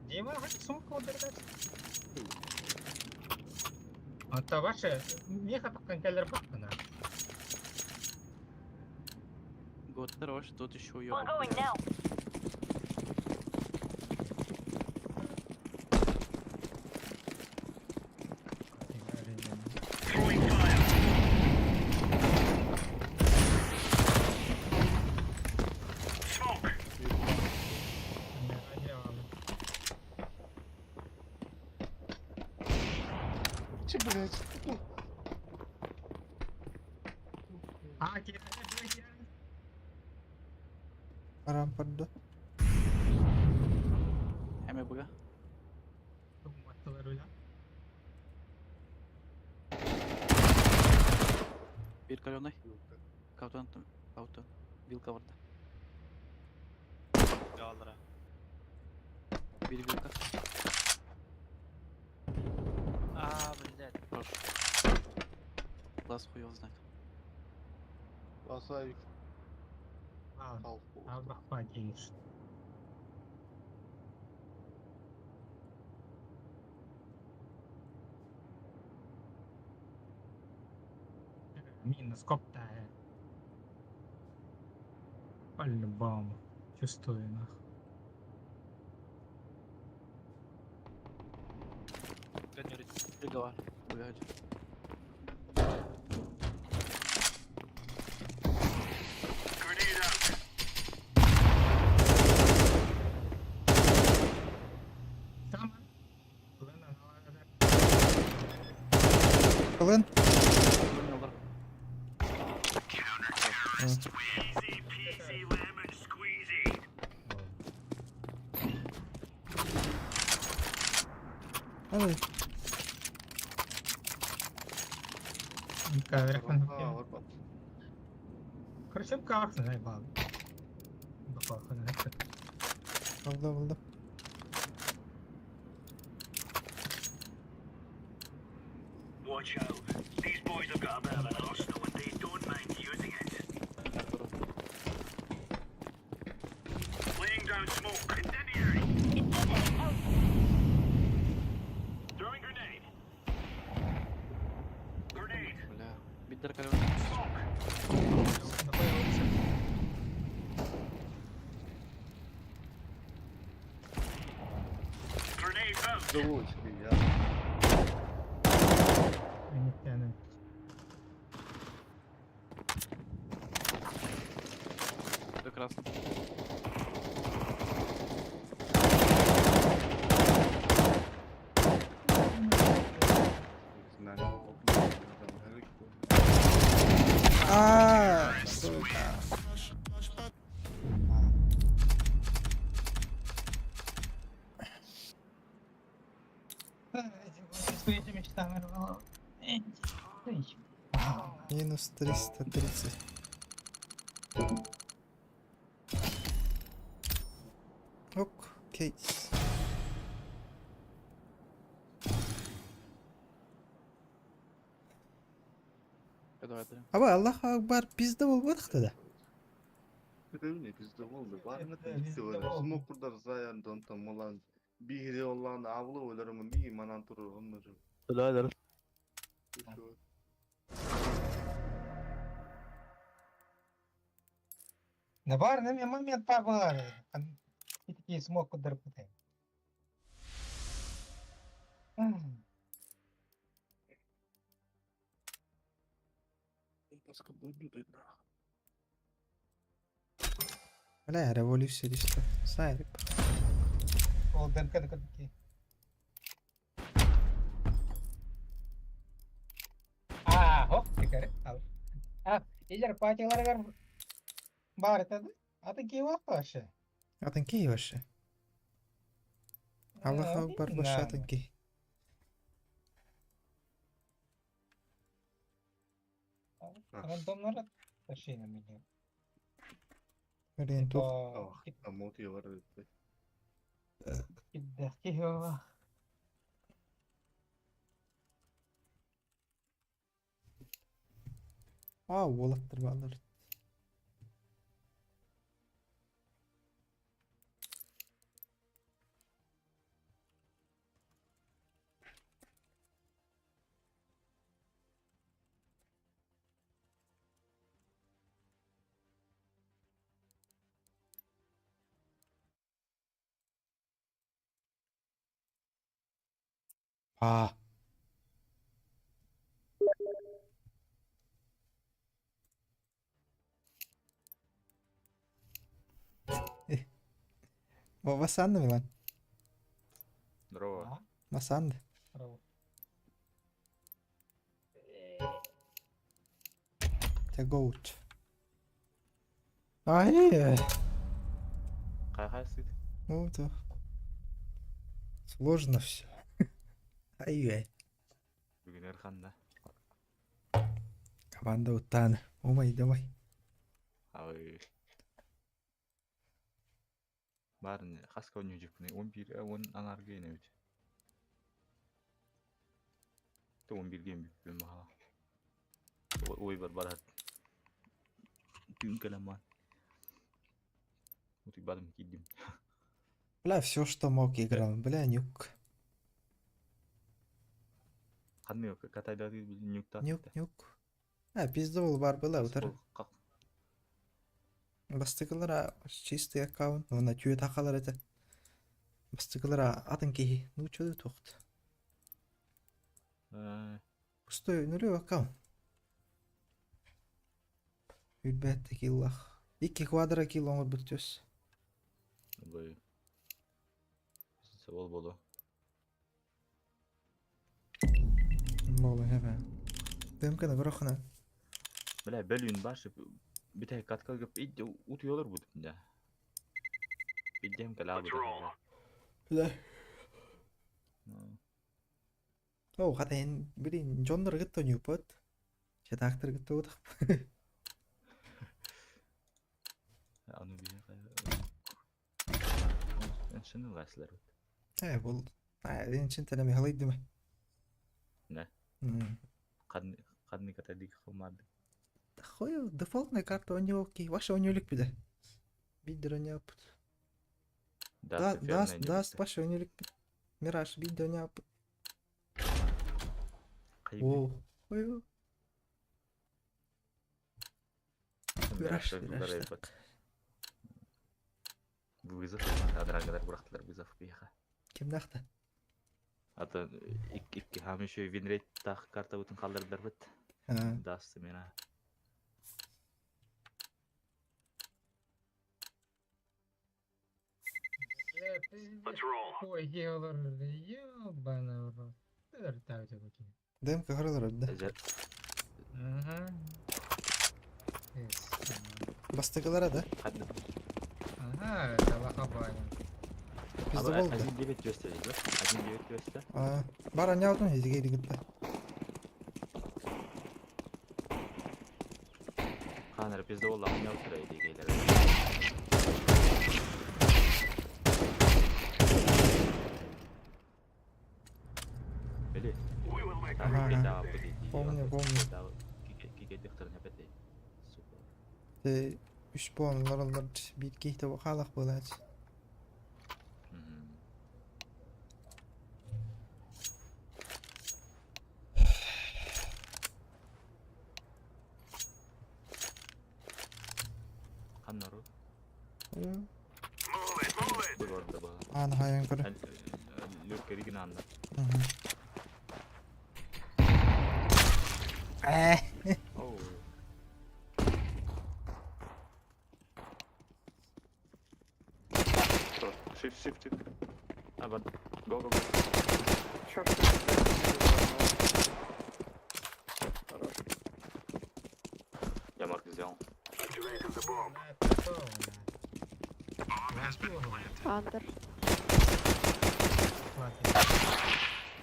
Speaker 4: Дима, сумку удержать. Ата ваши меха такан келер бакына.
Speaker 8: Год хорош, тут еще
Speaker 5: We're
Speaker 8: уёбок.
Speaker 5: going now.
Speaker 6: Че, блядь?
Speaker 4: А, кira dua kira.
Speaker 1: Rampad dah.
Speaker 8: Hemen buga.
Speaker 4: Waktu baru lah.
Speaker 8: Bir каленый. Каутан. Каутан. Вилка варда.
Speaker 9: Yağlara.
Speaker 8: Bir вилка.
Speaker 9: Блядь.
Speaker 8: Хорош. Класс хуй его знает.
Speaker 6: Asayik
Speaker 4: Al,
Speaker 6: kalk.
Speaker 4: al bak pakai. Минус копта. По-любому. Чувствую, нахуй.
Speaker 9: Gönül.
Speaker 8: Вилка var. Buga hadi.
Speaker 4: Tamam. Ulan havalarda.
Speaker 1: Kılın.
Speaker 8: Oynuyorlar.
Speaker 1: Hadi.
Speaker 4: Kadrakan.
Speaker 6: Aa, var bak.
Speaker 4: Короче, кахны, дай бал. Бахахны.
Speaker 1: Buldu.
Speaker 7: Watch out. These boys have got a bit of an arsenal and they don't mind using it. Laying down smoke. Incendiary. Throwing grenade. Grenade.
Speaker 8: Бля. Bitter каленый.
Speaker 7: Grenade out.
Speaker 6: Живой себе, я.
Speaker 4: Нефтяный.
Speaker 8: Прекрасно.
Speaker 6: Знаю.
Speaker 1: Сука.
Speaker 4: Свои мечтами рвало.
Speaker 1: Минус 330. Case. Aba Allahu akbar bizde bolmadık da.
Speaker 6: Öyle bizde oldu. Var mı?
Speaker 4: Bizde
Speaker 6: Bizde
Speaker 4: oldu.
Speaker 6: öyle. Smokkurlar zayandan tam olan. Bir hile olan avlı oylarımın bir imanan durur onları.
Speaker 8: Birader.
Speaker 4: Ne var ne момент var. Bir tek smoke kudurup kutuyor.
Speaker 6: Başka bölümde
Speaker 1: لا revolüsyon işte. Sahip.
Speaker 4: O dırkı dırkı dırkı. Hop dikkat. İler parçalara ver. Bari tadı. Atın ki var aşağı.
Speaker 1: Atın ki var. Allahu akbar boş atın ki.
Speaker 4: Randomlara taşıyın milyon.
Speaker 1: Öyle dur.
Speaker 6: Motiye var.
Speaker 4: Giddak yo.
Speaker 1: Olaktır bağlar. Baba sandı mı lan?
Speaker 3: Здорово.
Speaker 1: Masandı. Te goat. Ay.
Speaker 3: Қай-қайсы?
Speaker 1: Вот. Сложно все. Ай.
Speaker 3: Бүгін Эрханда.
Speaker 1: Команда утаны. Омай, давай.
Speaker 3: Ой. Барын қасқа ойнау жекпіне 11-10 аңар кейіне өте. 11 кейін бүкпен маға. Ой бар барат. Күн кәлеман. Вот и бадым кидим.
Speaker 1: Бля, все, что мог, играл. Бля, нюк.
Speaker 3: Қандай катайдады нюктады.
Speaker 1: Нюк. Пиздовал бар была, утыр. Бастыкалара чистый аккаунт, но на тюет акалар это. Бастыкалара атын ки, ну чё ты тухт. Пустой нулевой аккаунт. Үлбәтті киллах. 2 квадра килл оңыр бүттөс.
Speaker 3: Бой. Ол болу.
Speaker 1: Болу, хеме. Демкені бұрақына.
Speaker 3: Бля, бөлүн башып bir tek katkı yapıp iyice utuyorlar bu dünya. Bir dem kala bu.
Speaker 1: Bля. Хата энэ бидний жоннор гэдэг нь юу бод? Чи доктор гэдэг үү?
Speaker 3: Аны би шин гайслар.
Speaker 1: Бол энэ чин танаа ми халайд юм.
Speaker 3: Не. Кадны катадик хумад.
Speaker 1: Хой дефолтная карта у него окей. Ваша у него лик биде. Бидер не опыт. Даст ваша у него лик. Мираж бидер не опыт. О. Ой. Мираж.
Speaker 3: Вызов. Адрагдар бұрақтылар вызов бейха.
Speaker 1: Кем нақты?
Speaker 3: Ата ikki ham şu winrate taq karta bütün kaldırdılar bit. Dastı mena.
Speaker 4: Ой, геолор, ёбаный в рот. Вертаю тебя какие.
Speaker 1: Демка хоролор да.
Speaker 4: Ага.
Speaker 1: Бастыгалара да?
Speaker 4: Ага, это лохабаня.
Speaker 1: Пиздовал да.
Speaker 3: 1.9 gösteriyor. 1.9 göster.
Speaker 1: Бара не алдым, ezге дигитте.
Speaker 3: Kanır bizde ola ne oturaydı geyler.
Speaker 1: Ага. Помню, помню. Te 3 puan oralar bir kehte halaq bo'ladi.
Speaker 3: Qannaru? Bu orada bana.
Speaker 1: Ana hayal ko'ra.
Speaker 3: Lurkerigini anda. Oh.
Speaker 6: Shift.
Speaker 3: Ah, but go. Я марк взял.
Speaker 5: Андер.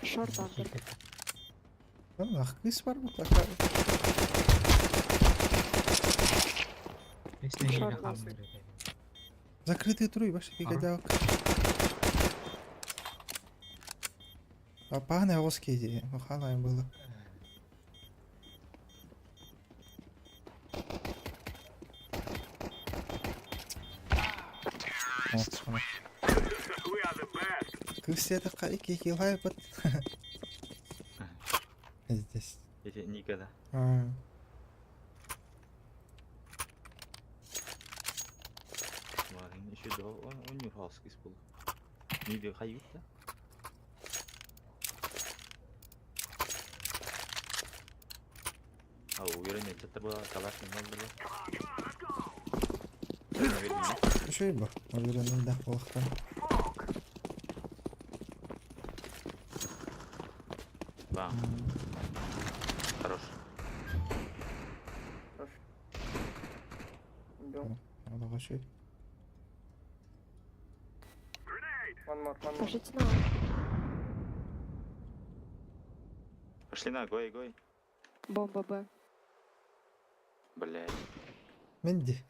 Speaker 5: Шорт андер.
Speaker 1: Lan aklis var mutlaka.
Speaker 4: Бесстыжие хаммер.
Speaker 1: Закрытый труй, башки гадалка. А пане оскиди, халаем было. Кысь это кайки хилай под. Здесь.
Speaker 3: Эти никогда. Ладно, еще да, он не хаски спал. Не де хают, да? А уверен, это было калашный номер.
Speaker 1: Еще и был. Уверен, да, плохо.
Speaker 3: Да. Хорош.
Speaker 1: Надо вообще.
Speaker 5: Пошите на.
Speaker 3: Пошли на, гой.
Speaker 5: Бомба Б.
Speaker 3: Блядь.
Speaker 1: Менди.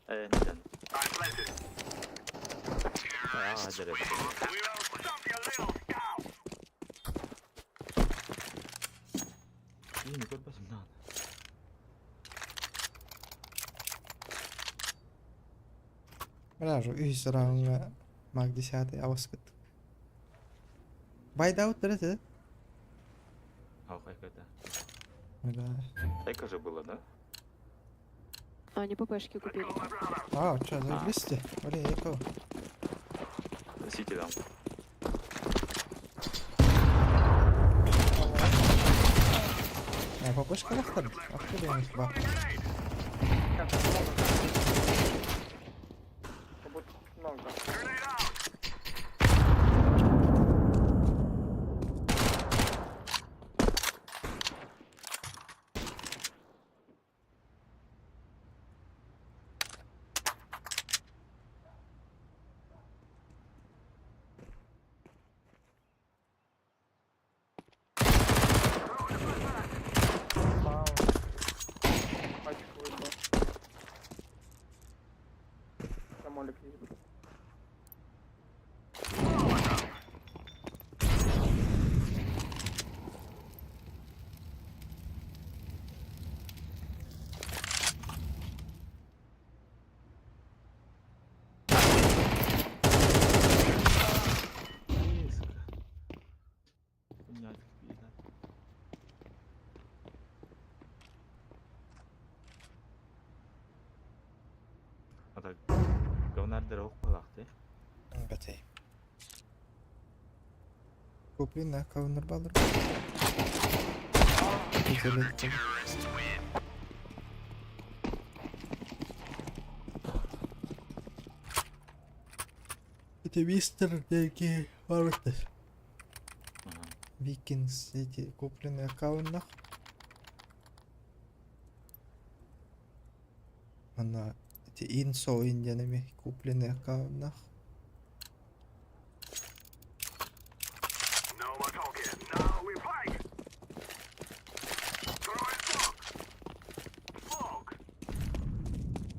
Speaker 3: Не дан. Дерев. Не көрпәсім надо.
Speaker 1: Бражу, үй сұрауыңа маг 10 ауыз кеттік. Байда өттіреді?
Speaker 3: Хайка-то.
Speaker 1: Да.
Speaker 3: Хайка же было, да?
Speaker 5: Они ППшки купили.
Speaker 1: А, что, заебись? Блин, якого?
Speaker 3: Сити там.
Speaker 1: Папушка лахтар. Откуда я их баб?
Speaker 3: Так, говнардер оқпалақты.
Speaker 1: Бәтей. Куплена каунер балыр. Это мистер Деки Вартес. Викингс эти купленные аккаунтах. Она эти инсо индианами купленные аккаунтах.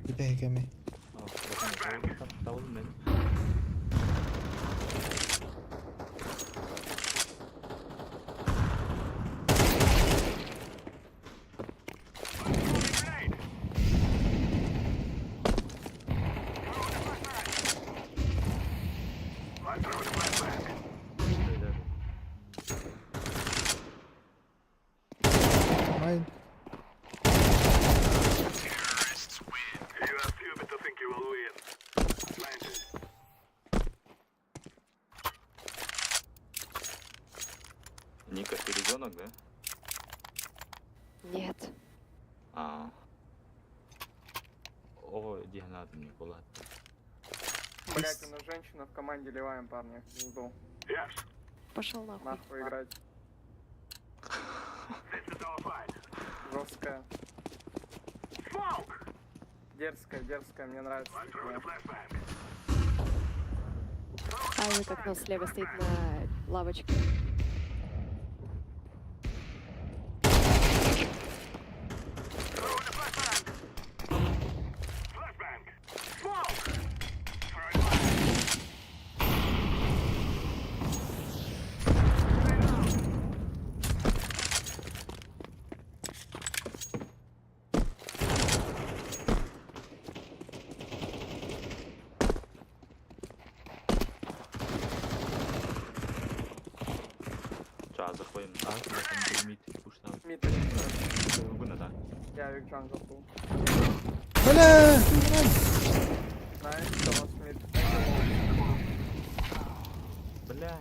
Speaker 1: Где кеми?
Speaker 3: Ника, ты ребенок, да?
Speaker 5: Нет.
Speaker 3: А. О, Диана, мне была.
Speaker 2: Блять, у нас женщина в команде ливаем, парни. Жду.
Speaker 5: Пошел нахуй.
Speaker 2: Нахуй играть. Жесткая. Дерзкая, мне нравится.
Speaker 5: Ай, как нас слева стоит на лавочке.
Speaker 3: Сейчас заходим. А, там лимит. Пушта.
Speaker 2: Мид,
Speaker 3: Гуна, да?
Speaker 2: я вик джангл был.
Speaker 1: Бля!
Speaker 2: Найс, кто у нас мид?
Speaker 3: Бля.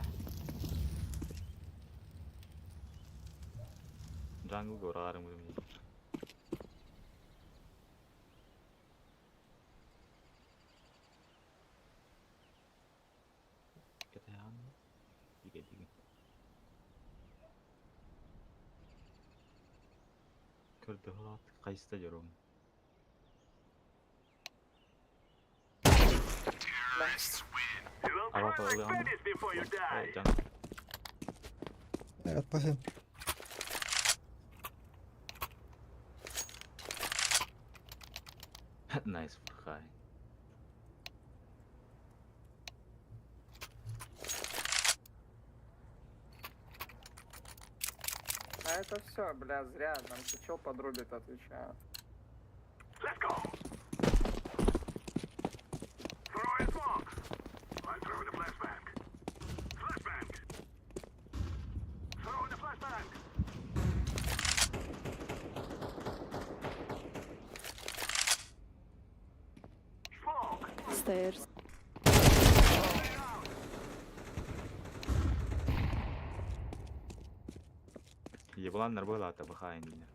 Speaker 3: Джангл говорарым будем. Кетаян. Диге. Көрді ғалат. Қайсыда жүрім? Алапа ылыған. Жан.
Speaker 1: Atmasın.
Speaker 3: Найс, Фурхай.
Speaker 2: А это все, бля, зря. Там чел подрубит, отвечаю.
Speaker 5: Stairs.
Speaker 3: Ебаландар была ата бахайн дейнер.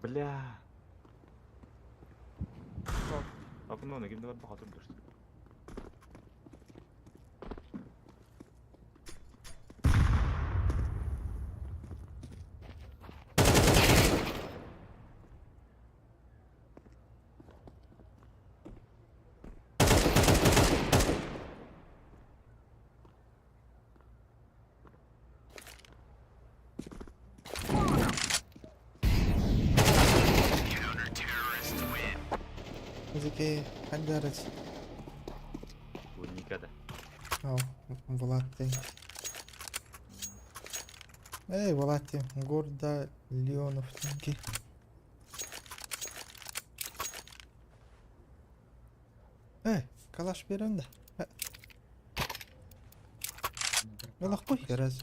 Speaker 3: Бля. Акын оны кимде бар баха турдур.
Speaker 1: Зеки Хандарец.
Speaker 3: Bu Nika'da.
Speaker 1: Ау, Влад. Эй, Влад, горда Леонов. Калаш берем да. Ну лохой раз.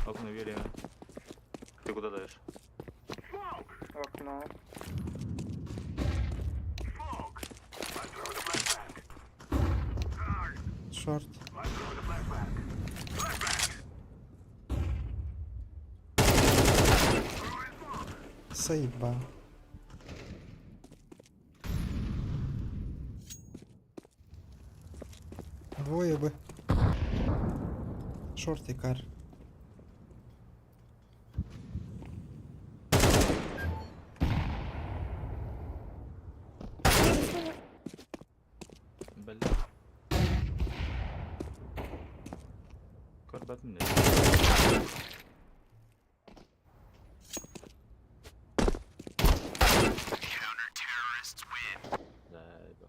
Speaker 3: Окна верим. Ты куда даешь?
Speaker 2: В окно.
Speaker 1: Шорт. Сейба. Двое бы. Шорт и кар.
Speaker 3: Бля. Корбатın ne? Zayba.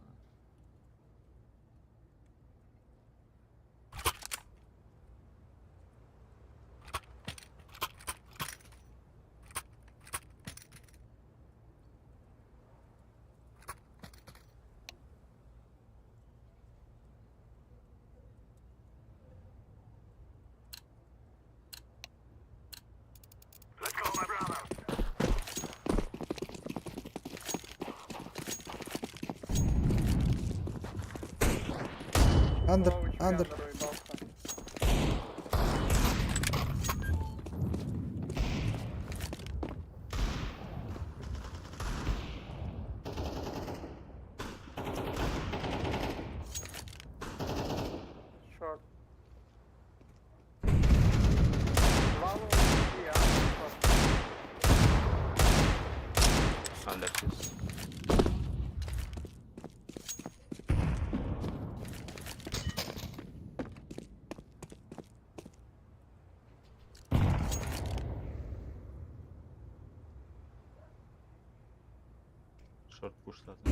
Speaker 1: Under,
Speaker 2: Low HP
Speaker 1: under.
Speaker 2: уебался. Short. Два low HP, а? Short.
Speaker 3: Under fuse. Short push zaten.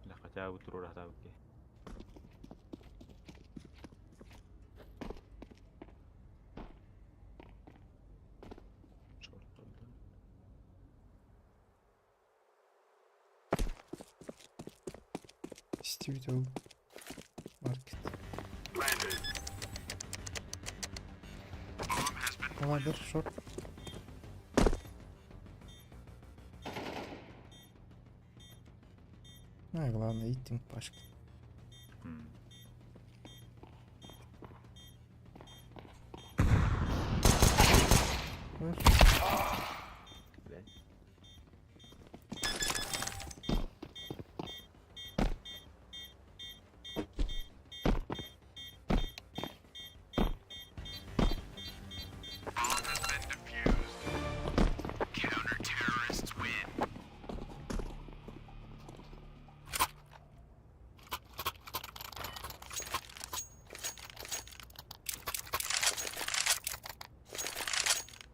Speaker 3: Lah хотя бы туру рахта okey. Short oldu.
Speaker 1: Distributor market. Ладер, шорт. Ну и главное, идти пашка.
Speaker 3: Hmm. Блядь.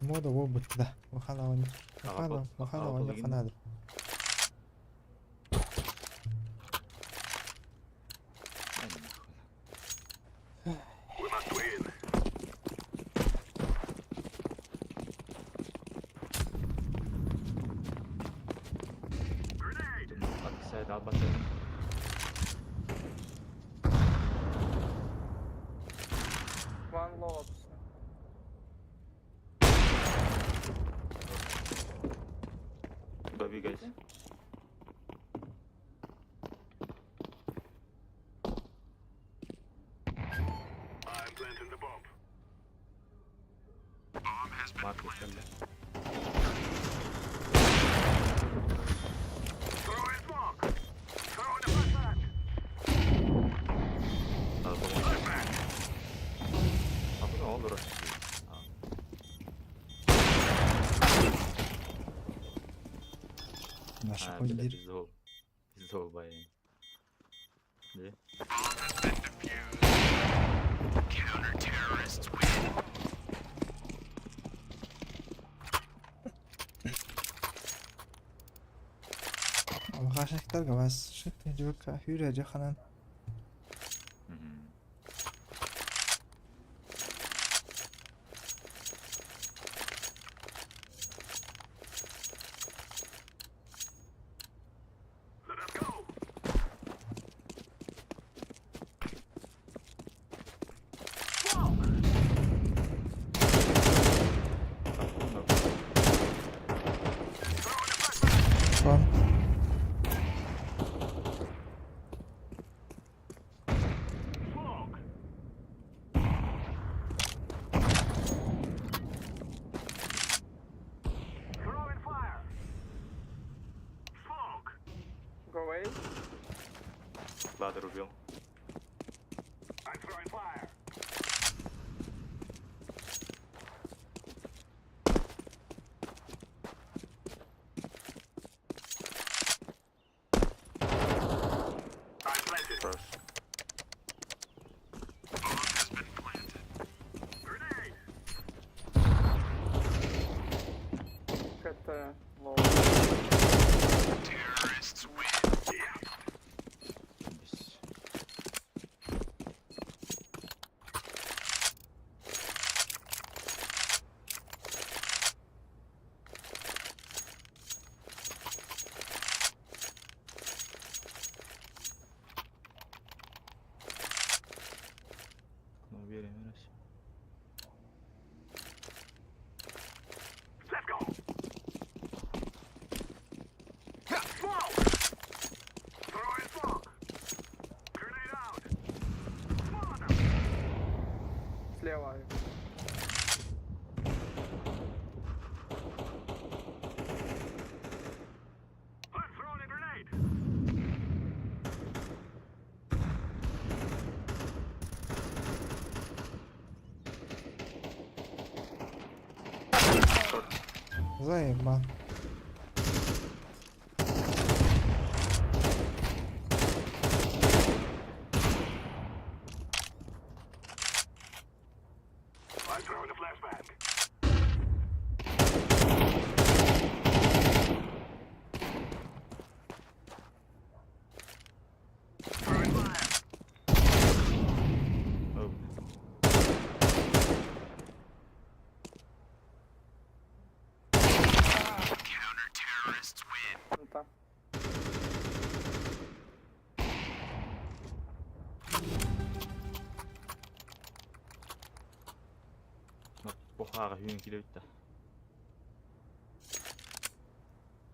Speaker 1: Мода обувь, да. Выхалывание. Выхалывание,
Speaker 3: Алапот.
Speaker 1: фанады.
Speaker 3: Ай, нахуй.
Speaker 7: We must win.
Speaker 3: Arka side al bakalım.
Speaker 2: One low.
Speaker 3: Love you guys.
Speaker 7: I'm planting the bomb.
Speaker 3: Mark üstünde.
Speaker 7: Throwing smoke. Throwing a flashbang.
Speaker 3: Arka var. Abi ne olur orası?
Speaker 1: Наши
Speaker 3: Ha, böyle
Speaker 1: ходили.
Speaker 3: zor. Zor bayağı. Ne?
Speaker 1: Алгашниктарга бас шықты жөкка хүрә жаханан.
Speaker 3: Hı hı.
Speaker 7: Let us go.
Speaker 1: Son.
Speaker 7: Smoke. Throwing fire. Smoke.
Speaker 2: Go away.
Speaker 3: Ладер убил.
Speaker 7: I'm throwing fire. I'm planted.
Speaker 3: First.
Speaker 7: Grenade.
Speaker 2: Get low.
Speaker 1: Заеба.
Speaker 7: I'm throwing a flashbang. Throwing fire.
Speaker 3: Oh.
Speaker 7: Counter-terrorists win.
Speaker 2: Ну так.
Speaker 3: Похуй хүйін келіп та.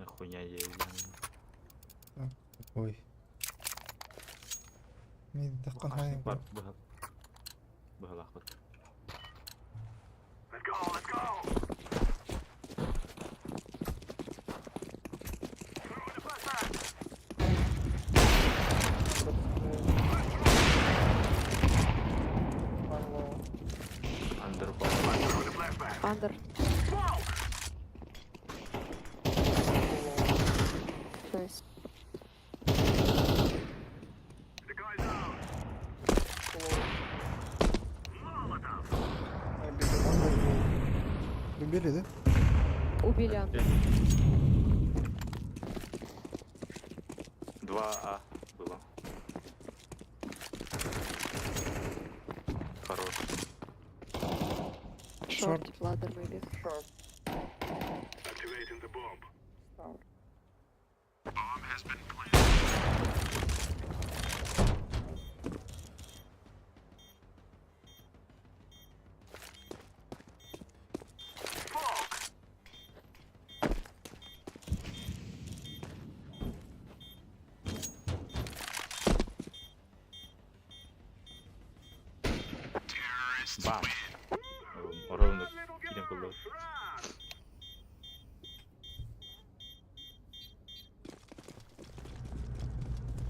Speaker 3: Хуйня езген.
Speaker 1: Ой. Мен таққан хайын.
Speaker 3: Бар бұхал ақпыт.
Speaker 7: Let's go, let's go. Throwing a flashbang.
Speaker 3: Андер
Speaker 7: I'm throwing a flashbang.
Speaker 5: Андер.
Speaker 7: Smoke.
Speaker 5: Найс.
Speaker 7: The guy's out. Molotov.
Speaker 1: Убили, да?
Speaker 5: Убили Андер.
Speaker 3: 2А было. Хорош.
Speaker 5: Шорт. Ладер, maybe.
Speaker 2: Шорт.
Speaker 7: Activating the bomb.
Speaker 2: Ставлю.
Speaker 7: Bomb has been planted. Smoke. Terrorists
Speaker 3: Bam.
Speaker 7: win.
Speaker 3: Оровно килем кылды.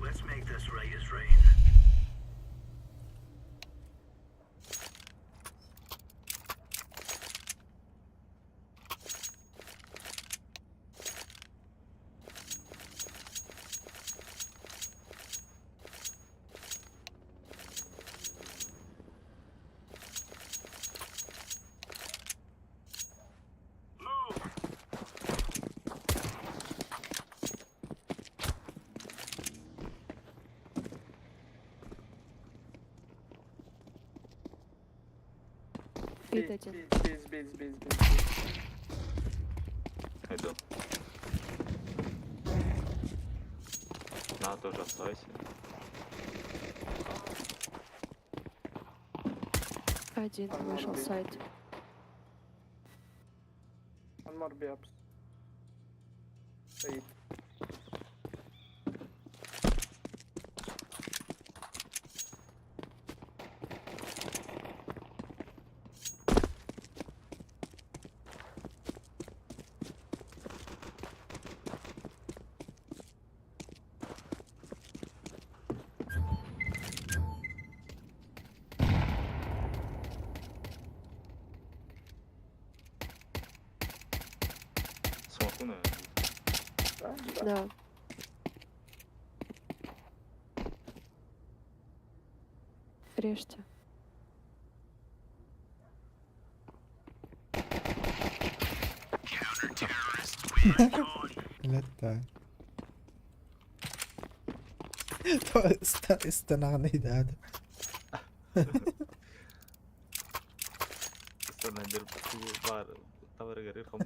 Speaker 7: Let's make this right as rain. Move.
Speaker 5: Бит один.
Speaker 2: Бейс.
Speaker 3: Иду. На, тоже оставайся.
Speaker 5: Один вышел сайт.
Speaker 2: One more B ups. Стоит.
Speaker 3: Смоку, наверное.
Speaker 2: Да?
Speaker 5: Да. Режьте.
Speaker 1: Летай. استنى هذا.
Speaker 3: استنى ندير بار طور غير خمس.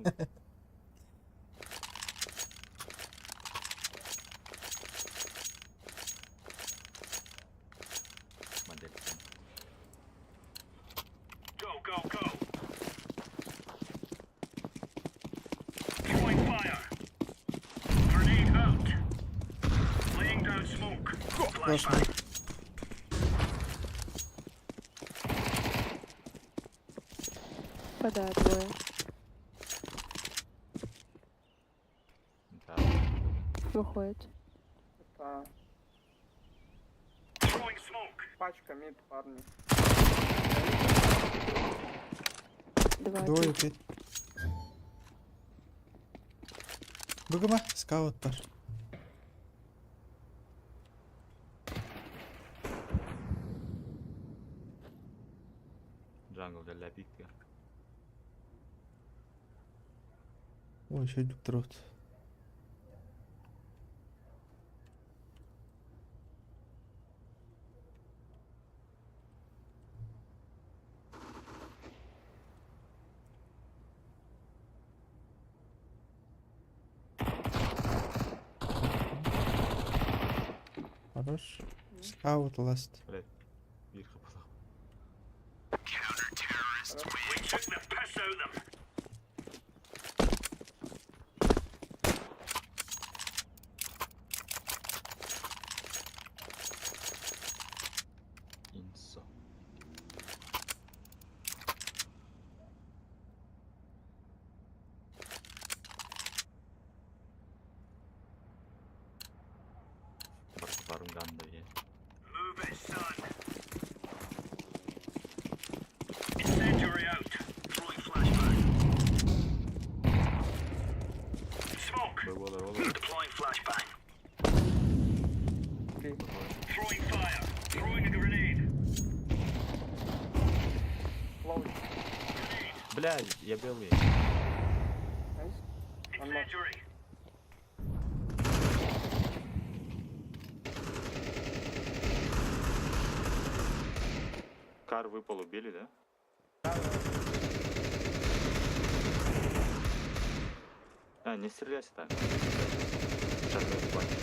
Speaker 3: ما ادري.
Speaker 7: Go. Throwing fire. Grenade out. Laying down smoke. Flashbang.
Speaker 5: Попадают двое.
Speaker 3: Да.
Speaker 5: Выходит.
Speaker 2: Это
Speaker 7: Throwing smoke.
Speaker 2: пачка мид, парни.
Speaker 5: Два.
Speaker 1: Двое, пять. Bugün scout var.
Speaker 3: Jungle del picca.
Speaker 1: Ой, еще идут трот. Хорош. Скаут ласт.
Speaker 3: Bir kapıda.
Speaker 7: We took the piss out of them.
Speaker 3: Inso. Barın gandı ya.
Speaker 7: Move it, son. Incendiary out. Throwing flashbang. Smoke.
Speaker 3: Böyle olur.
Speaker 7: Deploying flashbang.
Speaker 2: Okay.
Speaker 7: Throwing fire. Throwing a grenade.
Speaker 2: Low.
Speaker 3: Блядь, я белый.
Speaker 2: Nice.
Speaker 7: Incendiary.
Speaker 3: Кар выпал, убили, да? А, не стреляйся так. Сейчас я хватит.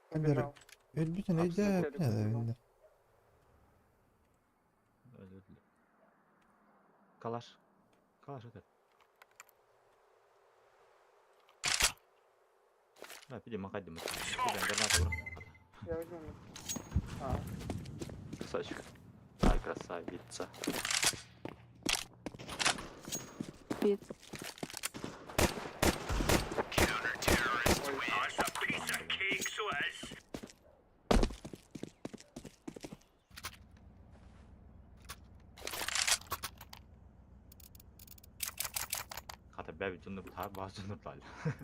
Speaker 1: Побежал. Bütün
Speaker 3: Hapse
Speaker 1: evde
Speaker 2: girdik
Speaker 1: ne
Speaker 2: o zaman.
Speaker 1: evinde.
Speaker 3: Özür dilerim. Kalaş. Kalaş öter. Да, пиди, макать дымы. Гранату бро.
Speaker 2: Я возьму.
Speaker 3: Красавчик. Ай, красавица.
Speaker 7: Oh, it's a piece of cake, so it is.
Speaker 3: Хотя бәбі жүнді бұтар, баз жүнді бұтар.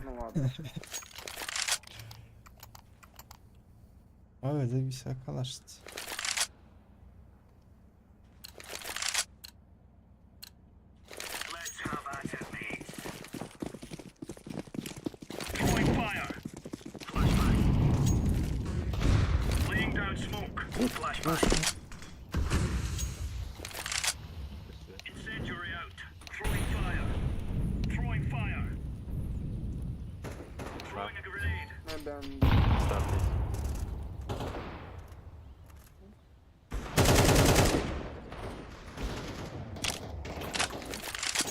Speaker 2: Ну ладно.
Speaker 1: Ой, завис акалашт.
Speaker 7: Let's have at it, mates. Throwing fire. Flashbang. Laying down smoke. Flashbang. Incendiary out. Throwing fire. Throwing fire. Throwing a grenade.
Speaker 2: Ну да.
Speaker 3: Старт.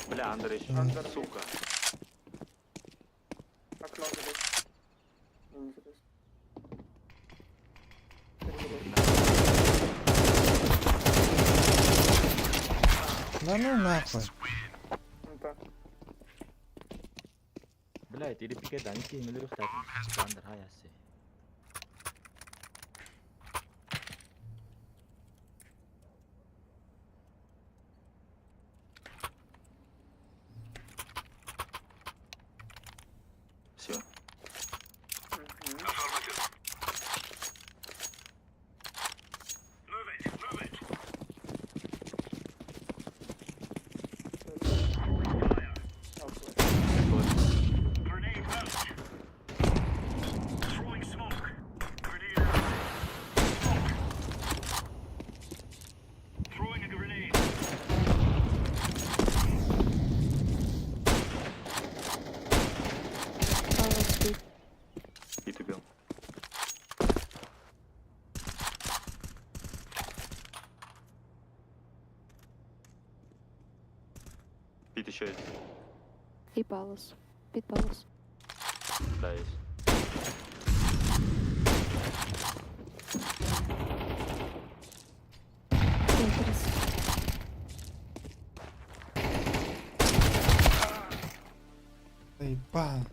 Speaker 3: Бля, Андрей,
Speaker 2: Андер.
Speaker 3: сука.
Speaker 2: Окно залез. Интересно.
Speaker 1: Да ну нахуй.
Speaker 2: Ну так.
Speaker 3: Блядь, или пикет, они тебе не любят так. Андер, хай, яси. Все.
Speaker 7: Affirmative. Move it. Move it. Fire. Grenade out. Throwing smoke. Grenade out. Smoke. Throwing a grenade.
Speaker 3: Hit убил. Пит еще есть.
Speaker 10: И Палос. Пит Палос.
Speaker 3: Да, есть.
Speaker 10: Интерес.
Speaker 1: Заеба.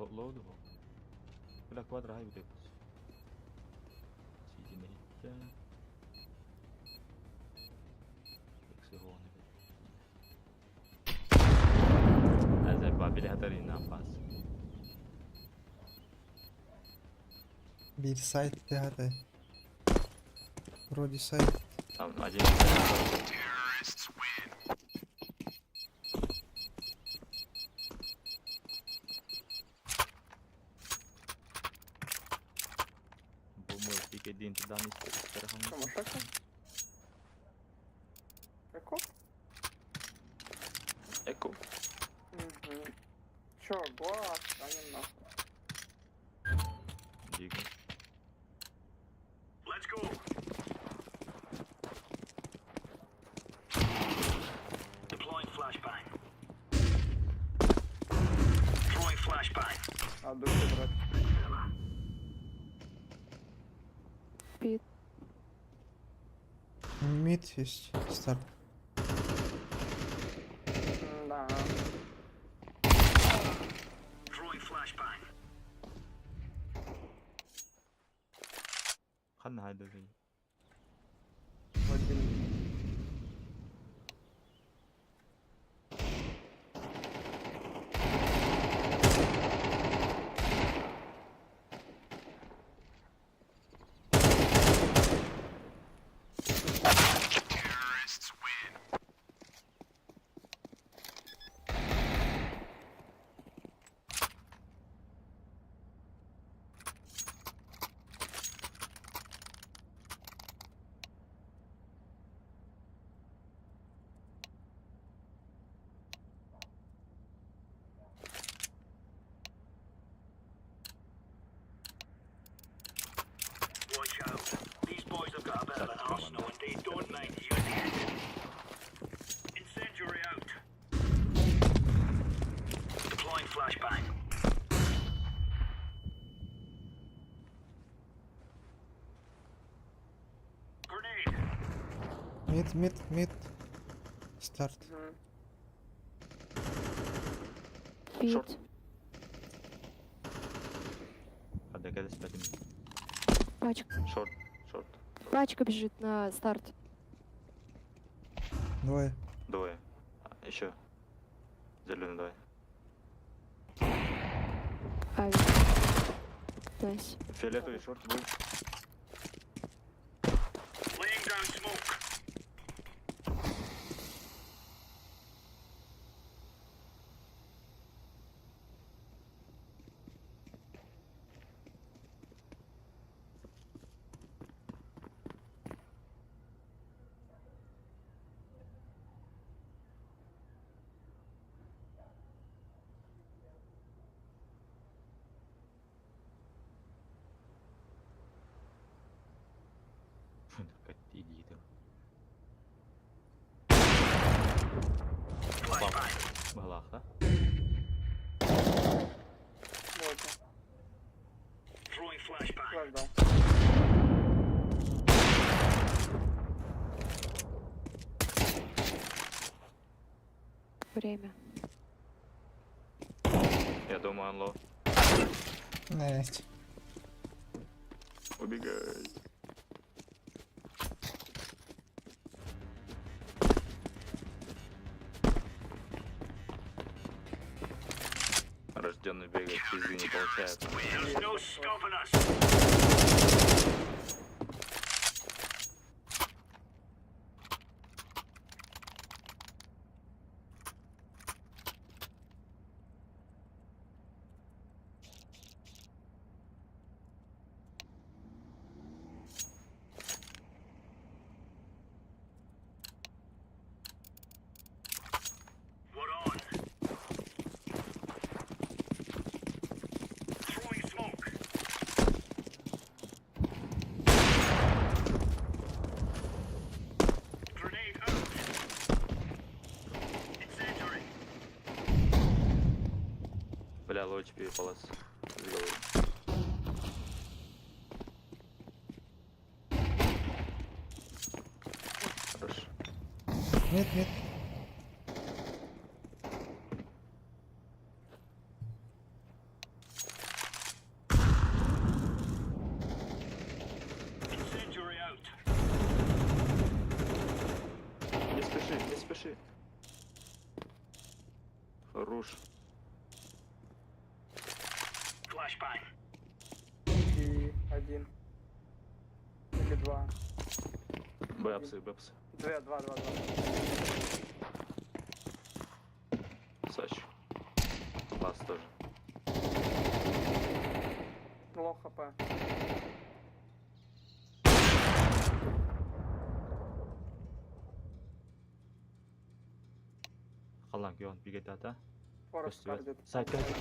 Speaker 3: Low the ball. Bela quadra high with it. CG Media. As Babil hatar inam pas.
Speaker 1: Bir site hadi. Brody site.
Speaker 3: Tamam acele. Bu multi ke din dan istirahat.
Speaker 2: Что, Машака? Эко?
Speaker 3: Echo.
Speaker 2: Угу. Чё, глаз, а не нахуй.
Speaker 3: Дига.
Speaker 7: Let's go. Deploying flashbang. Throwing flashbang.
Speaker 2: А духи, брат.
Speaker 10: Пит.
Speaker 1: Mid есть. Старт.
Speaker 2: Да.
Speaker 7: Throwing flashbang.
Speaker 3: Ханна хайда зай.
Speaker 2: Один.
Speaker 7: Watch out. These boys have got a bit of an arsenal and they don't mind using it. Incendiary out. Deploying flashbang. Grenade.
Speaker 1: Mid. Старт.
Speaker 2: Мгм.
Speaker 10: Пит.
Speaker 3: Hadi kada спадим.
Speaker 10: Пачка.
Speaker 3: Short.
Speaker 10: Пачка бежит на старт.
Speaker 1: Двое.
Speaker 3: Двое. Еще. Зеленый давай.
Speaker 10: Ави. Найс.
Speaker 3: Фиолетовый шорт будет.
Speaker 7: Laying down smoke.
Speaker 3: Как иди ты.
Speaker 7: Flashbang.
Speaker 3: Балах, да?
Speaker 2: Вот.
Speaker 7: Throwing flashbang.
Speaker 2: Флэш дал.
Speaker 10: Время.
Speaker 3: Я думаю, он лоу.
Speaker 1: Есть.
Speaker 3: Убегай. Рожденный бегает, пизды не получается.
Speaker 7: There's no stopping us. We're on. Throwing smoke. Grenade out. Incendiary.
Speaker 3: Бля, лоу тебе полос. С головы. Хорош.
Speaker 1: Мид.
Speaker 3: Руш.
Speaker 7: Flashbang.
Speaker 2: И один. Или два.
Speaker 3: Бэпсы, бэпсы.
Speaker 2: Два.
Speaker 3: Сач. Лас тоже.
Speaker 2: Лох хп.
Speaker 3: Қалан күйон бигет ата.
Speaker 2: Форест кардит.
Speaker 3: Сайт кардит.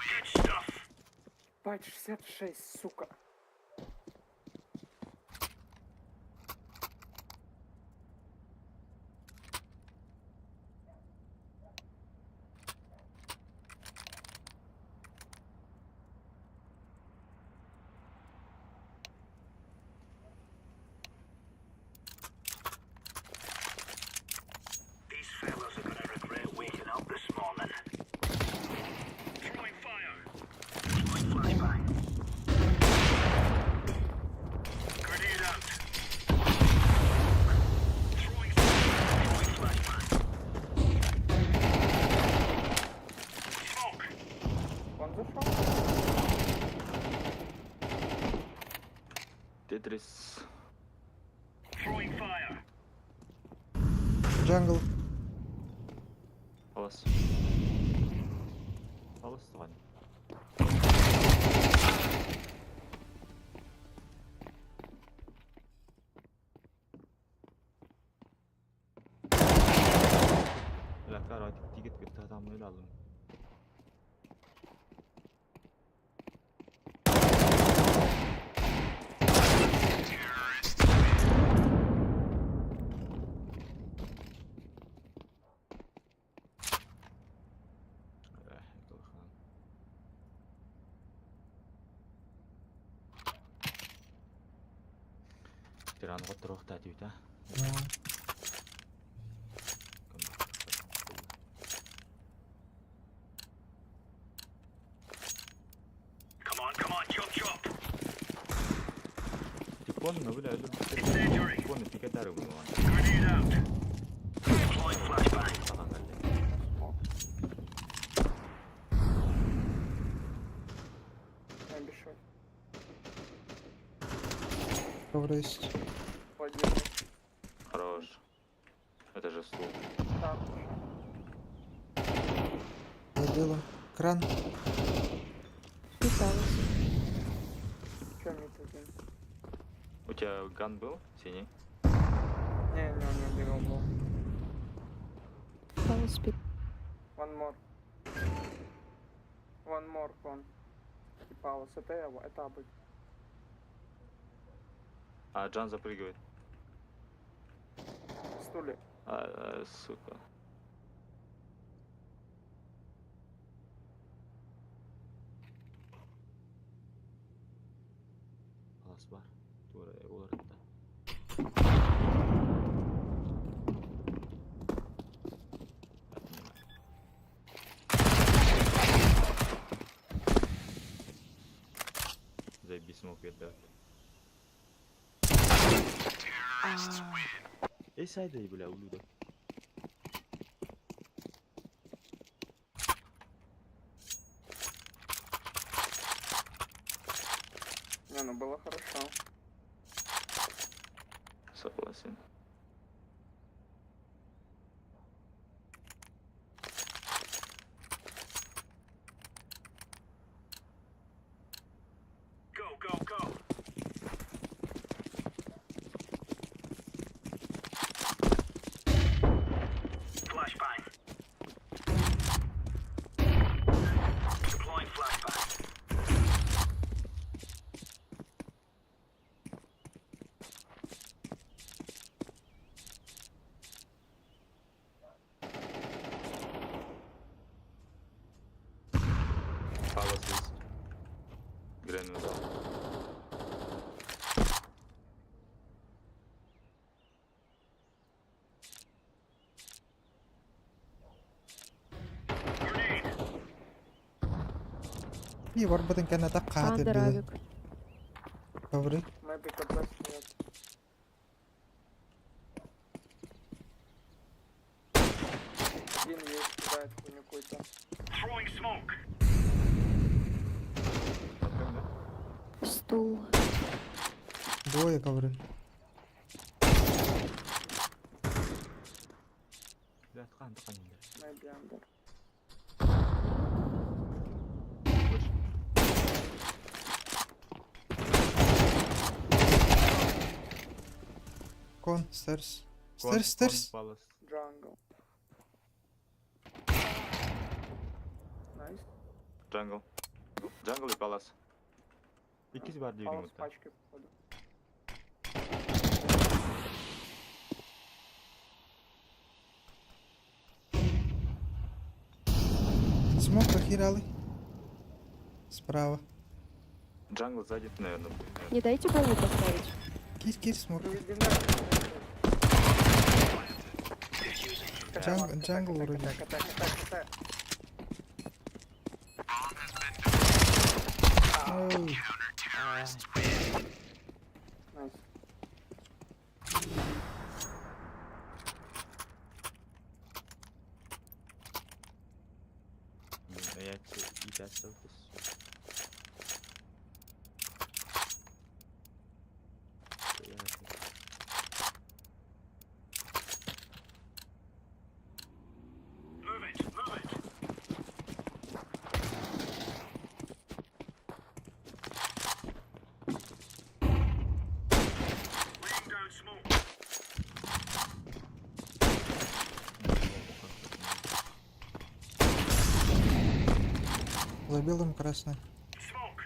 Speaker 7: Good stuff.
Speaker 2: Бать, 66, сука.
Speaker 7: These fellas are gonna regret waking up this morning. Throwing fire. Throwing flashbang. Grenade out. Throwing flashbang. Smoke.
Speaker 2: Он зашел?
Speaker 3: Тетрис.
Speaker 7: Throwing fire.
Speaker 1: Джангл.
Speaker 3: Алас. Алас туған. Лакар айтып тигет кетті адам өлі алым. Тиран ғоттыр оқта дейбіт, а?
Speaker 7: Come on, chop.
Speaker 3: Тиконны бөлі өлі
Speaker 7: Incendiary.
Speaker 3: Тиконны тикеттәрі бұл оған.
Speaker 7: Grenade out. Deploying flashbang.
Speaker 3: Саған әлі.
Speaker 2: Обещай.
Speaker 1: Ковры есть.
Speaker 2: Владимир.
Speaker 3: Хорош. Это же стул.
Speaker 2: Там.
Speaker 1: Забила. Кран.
Speaker 10: Питалась.
Speaker 2: Че мид один?
Speaker 3: У тебя ган был? Синий?
Speaker 2: Не, у него бегал был.
Speaker 10: Питалась спит.
Speaker 2: One more, one. И паус. Это его, это абы.
Speaker 3: А, Джан запрыгивает.
Speaker 2: В стуле.
Speaker 3: Сука. Алас бар. Тура олар да. Заебись смог вердать. Эй, сайда, бля, улюда.
Speaker 2: Не, ну было хорошо.
Speaker 3: Согласен.
Speaker 7: Go. Flashbang. Deploying flashbang.
Speaker 3: Palace есть. Гренвилл.
Speaker 7: Grenade.
Speaker 1: И وربطن كان دقة هاتي
Speaker 10: Андер
Speaker 1: البداية.
Speaker 10: авик.
Speaker 1: Ковры.
Speaker 2: Мэпи КП стоят. Один есть,
Speaker 7: smoke.
Speaker 3: Bakıyorum da.
Speaker 10: Стул.
Speaker 1: Двоє коври.
Speaker 3: Biraz kan indi.
Speaker 2: Maybe under.
Speaker 3: Vur.
Speaker 1: Кон, стерс.
Speaker 3: Kon,
Speaker 1: Стерс, стерс.
Speaker 3: kon, balas.
Speaker 2: Jungle. Nice.
Speaker 3: Jungle. Jungle и balas. İkisi var diyor
Speaker 2: Паус
Speaker 3: yumurta.
Speaker 2: пачкой, походу.
Speaker 1: Смок прохирали. Справа.
Speaker 3: Jungle сзади, наверное, будет.
Speaker 10: Не дайте голову поставить.
Speaker 1: Кирь, смок.
Speaker 2: Ну, легендарный.
Speaker 1: Джангл вроде.
Speaker 2: Катай.
Speaker 1: Оу.
Speaker 2: Найс.
Speaker 3: Я тебе и 5 ссылки.
Speaker 7: Move it, move it. Laying down smoke.
Speaker 1: Забил им красный.
Speaker 7: Smoke.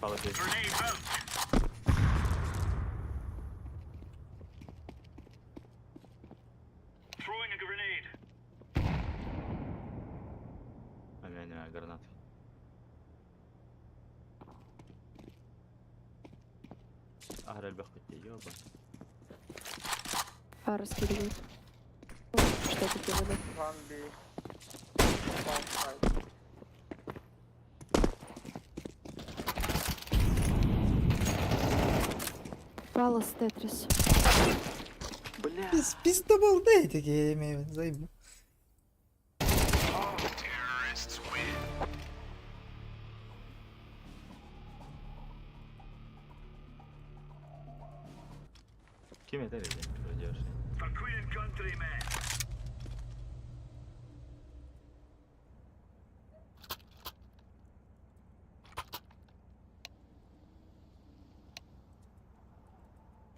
Speaker 3: Balas есть.
Speaker 7: Grenade out. Throwing a grenade.
Speaker 3: У меня не гранат. Агрель бахпетти, ёба.
Speaker 10: А, раскидывают. Что это делали?
Speaker 2: 1B. Pulse side.
Speaker 10: Палас Тетрис.
Speaker 3: Бля.
Speaker 1: Пиздобол, дайте, я имею в виду, заебу.
Speaker 3: Kim yeter ya? Böyle diyor şey.
Speaker 7: For Queen and Country, man.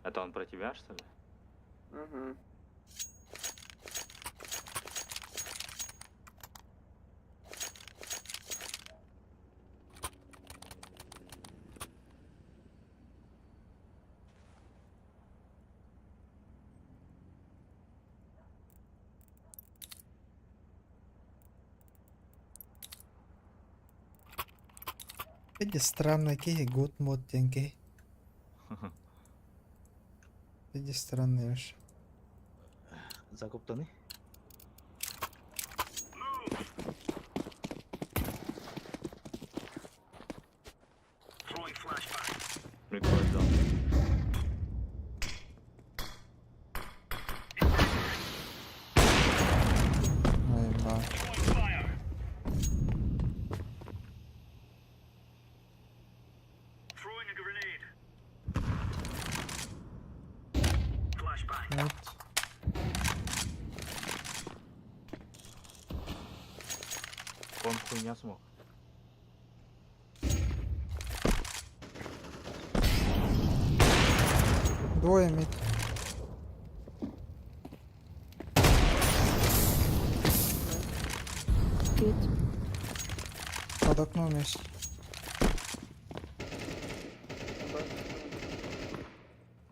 Speaker 3: Это он про тебя, что ли?
Speaker 2: Угу.
Speaker 1: Видите, странно, какие год мод тенький. Видите, странный аж.
Speaker 3: Закоптаны?
Speaker 7: Throwing flashbang.
Speaker 3: Прикольно.
Speaker 1: Ой, ба.
Speaker 7: Throwing fire. Throwing a grenade. Flashbang.
Speaker 1: Вот.
Speaker 3: Он хуйня смог.
Speaker 1: Двое мид.
Speaker 10: Пит.
Speaker 1: Под окном есть.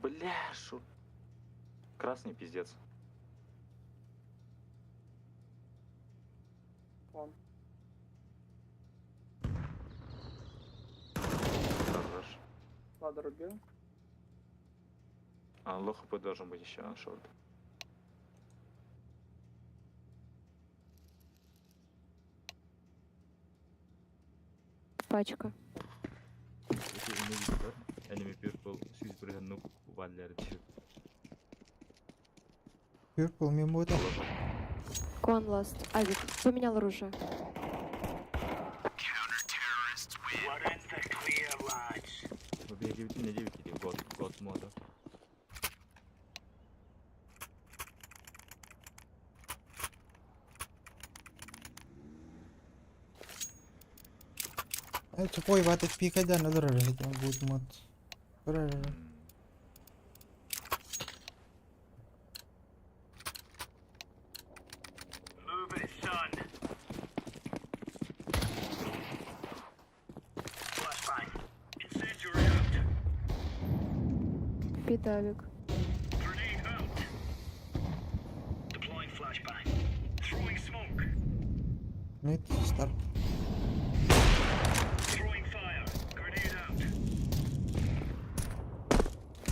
Speaker 3: Бля, шо? Красный пиздец.
Speaker 2: Вон.
Speaker 3: Хорош.
Speaker 2: Ладер убил.
Speaker 3: А, лох хп должен быть еще на шорт.
Speaker 10: Пачка.
Speaker 3: Эти enemy var. Enemy purple 100% noob valleri düşür.
Speaker 1: Purple мимо это.
Speaker 10: One last. Авик, поменял оружие.
Speaker 7: What ends the clear, lads?
Speaker 3: Bu bir gibi ne diyor ki God modu.
Speaker 1: Тупой ваты в пикадян öldürür. Будет мод.
Speaker 7: Move it, son. Flashbang. Incendiary out.
Speaker 10: Пит Авик.
Speaker 7: Grenade out. Deploying flashbang. Throwing smoke.
Speaker 1: Mid, start.
Speaker 7: Throwing fire. Grenade out.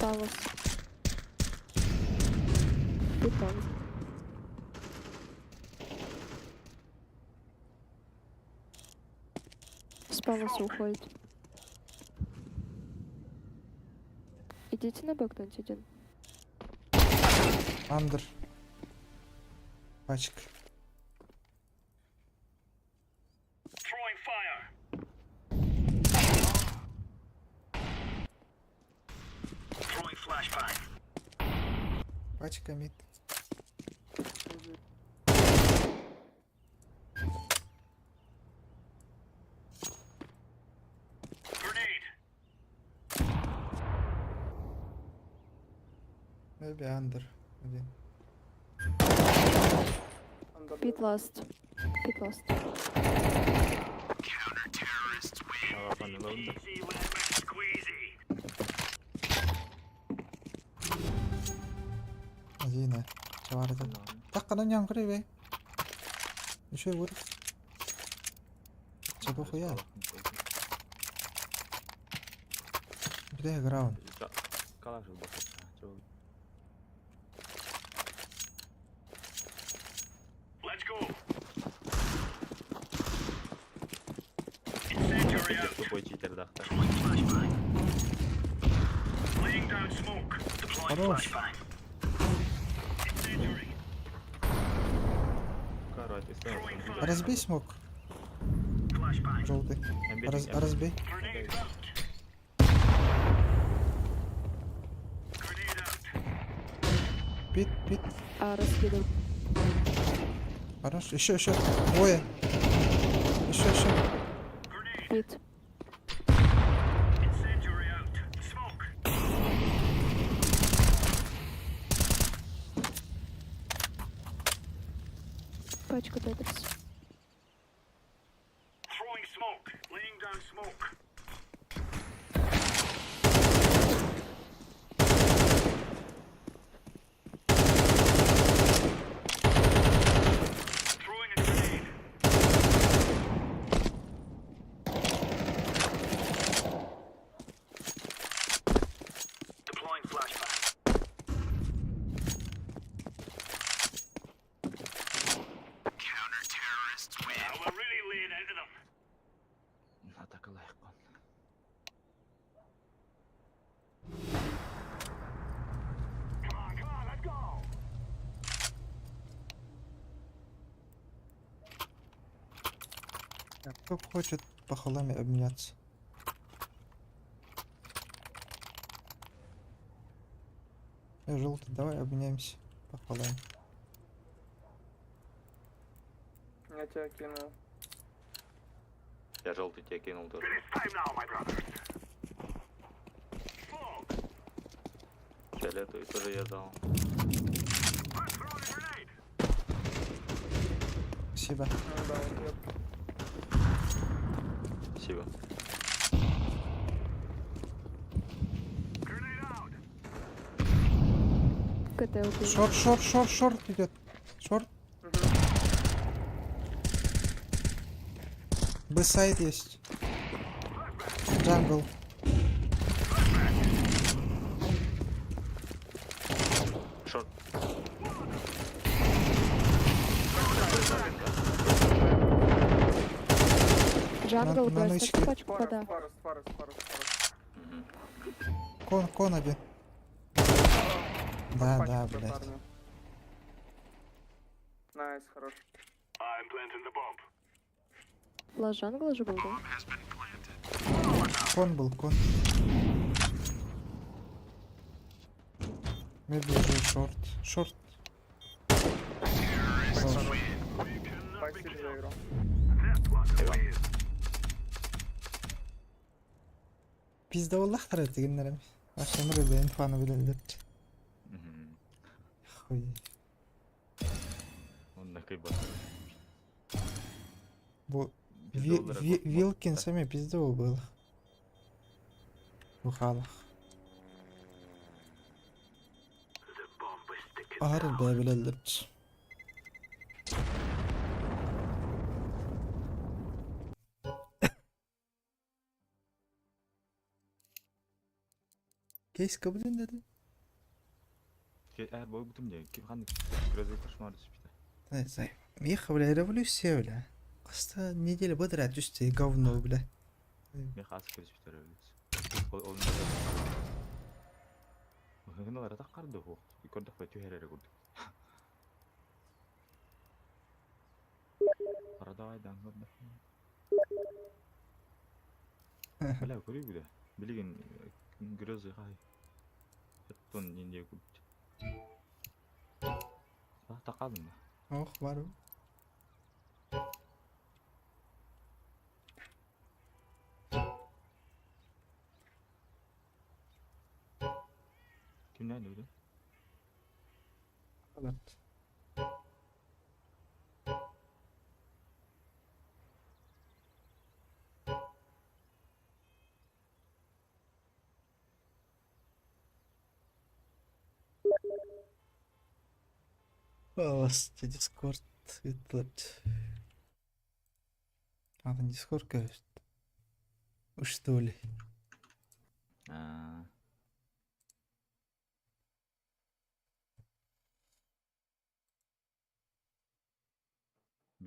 Speaker 10: Палас. Пит Авик. С Паласа уходит. Идите на бэк, кто-нибудь один.
Speaker 1: Андер. Пачка.
Speaker 7: Throwing fire. Throwing flashbang.
Speaker 1: Пачка мид.
Speaker 7: Grenade.
Speaker 1: Maybe андер. Один.
Speaker 10: Пит ласт. Пит ласт.
Speaker 3: Havadan ne oldu?
Speaker 7: Easy lemon squeezy.
Speaker 1: Один. Çavardı. Takkadan yankırıyor be. Еще и вырос. Что хуя? Где граун?
Speaker 3: Kalaşır bakın. Çok
Speaker 7: Let's go. Incendiary out.
Speaker 3: tupой читер дахта.
Speaker 7: Throwing flashbang. Laying down smoke. Deploying
Speaker 1: Хорош.
Speaker 7: flashbang. Incendiary.
Speaker 3: Короче,
Speaker 7: Throwing
Speaker 3: стоит.
Speaker 7: fire.
Speaker 1: Разбей смог.
Speaker 7: Flashbang.
Speaker 1: Желтый. Разбей.
Speaker 7: Grenade out. Grenade out.
Speaker 1: Пит, пит.
Speaker 10: А, раскидывай.
Speaker 1: Хорош. Еще. Двое. Еще.
Speaker 7: Grenade.
Speaker 10: Пит.
Speaker 7: Incendiary out. Smoke.
Speaker 10: Пачка Тетрис.
Speaker 7: Throwing smoke. Laying down smoke. Throwing a grenade. Deploying flashbang. Counter-terrorists win. We're really laying into them.
Speaker 3: Атакалайық бол.
Speaker 7: Come on, let's go.
Speaker 1: Кто хочет похолами обменяться? Желтый, давай обменяемся похолами.
Speaker 2: Я тебя кинул.
Speaker 3: Я желтый тебе кинул тоже.
Speaker 7: It's time now, my brothers. Smoke.
Speaker 3: Фиолетовый тоже я дал.
Speaker 7: I'm throwing a grenade.
Speaker 1: Спасибо.
Speaker 2: Ну да, идет.
Speaker 3: Спасибо.
Speaker 7: Grenade out.
Speaker 10: КТ убил.
Speaker 1: Шорт идет. Шорт. Б-сайд есть. Джангл.
Speaker 3: Шорт.
Speaker 10: Джангл,
Speaker 1: на
Speaker 10: брось,
Speaker 1: нычке.
Speaker 10: так пачку пода.
Speaker 2: Форест.
Speaker 1: Кон один. Да,
Speaker 2: Пачка,
Speaker 1: блядь.
Speaker 2: парни. Найс, хорош.
Speaker 7: I'm planting the bomb.
Speaker 10: Флаш джангл же был, да?
Speaker 1: Кон был, кон. Мид был шорт. Шорт.
Speaker 2: Спасибо за игру.
Speaker 1: Bizde vallahi tarafta günlerim. Aşağıda böyle infanı bilirler.
Speaker 3: Мгм.
Speaker 1: Хуй.
Speaker 3: Он на кайбатар.
Speaker 1: Bu
Speaker 3: Bizde olarak
Speaker 1: Wilkins mi bizde o был. Bu halak. Ağır be bilirler. Кейс kabul dedi.
Speaker 3: Әр бой бүтім де, қандай грозовой кошмар түсіп бейді.
Speaker 1: Не знаю. Миха, бля, революция, бля. Кыста неделя подряд үсте говно, бля.
Speaker 3: Мен қасы көрсіп бейді революция. Оны олар атақ қарды ғой. Көрдік бай түйерері көрдік. Арада айдан көрдік. Бля, көрей бүйді. Білеген грозы қай. Жаттон нендегі көрдік. Тақадың ба?
Speaker 1: Oh, var o.
Speaker 3: Kimden öyle?
Speaker 1: Evet. Asti Discord yutlat. Adam Discord göst. Что ли?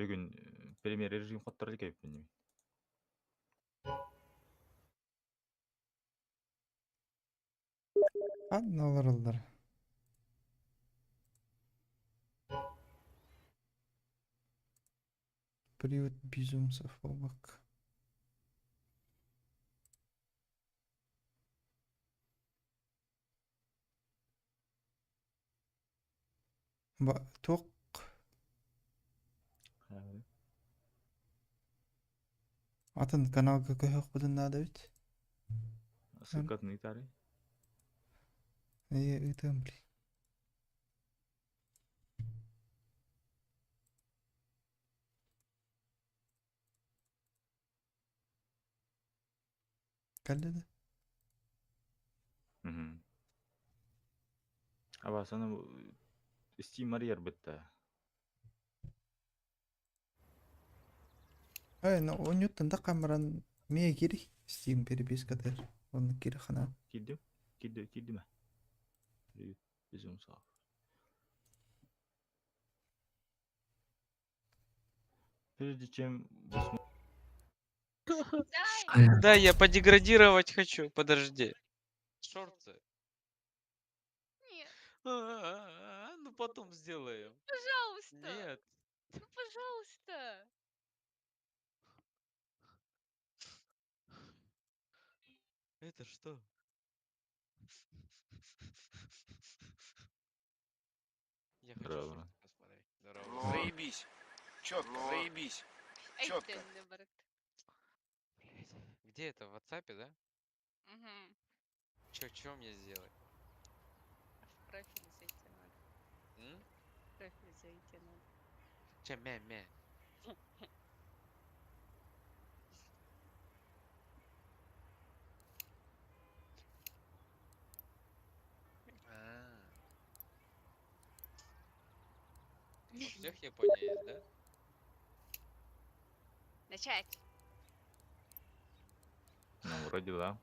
Speaker 3: Бүгін премьер режим қоттырды кеп мен.
Speaker 1: Annalar alır. Привет, безумцев, бабак. Тоқ. Атын каналға көйек бұдын надо бит.
Speaker 3: Ссылкасын итары.
Speaker 1: Итем, блин. Кәлді.
Speaker 3: Аба, саны Steam Marier бітті.
Speaker 1: Ну, он ютында камеран меге керек. Steam перепискатар. Оны кері қана.
Speaker 3: Келді ме? Привет, безумцев. Прежде чем
Speaker 9: Да, я подеградировать хочу. Подожди. Шорты.
Speaker 5: Нет,
Speaker 9: Ну потом сделаем.
Speaker 5: пожалуйста.
Speaker 9: Нет.
Speaker 5: Ну, пожалуйста.
Speaker 9: Это что? Я хочу
Speaker 3: Здорово.
Speaker 9: шорты посмотреть. Здорово.
Speaker 7: Ну, заебись. Четко, заебись.
Speaker 5: Ай,
Speaker 7: Чётко.
Speaker 5: ты наоборот.
Speaker 9: Блядь. Где это? В WhatsApp, да?
Speaker 5: Мгм.
Speaker 9: Чё мне сделать?
Speaker 5: В профиль зайти надо.
Speaker 9: М?
Speaker 5: В профиль зайти надо.
Speaker 9: Чё, мя-мя? У всех Япония есть, да?
Speaker 5: Начать.
Speaker 3: Ну, вроде да.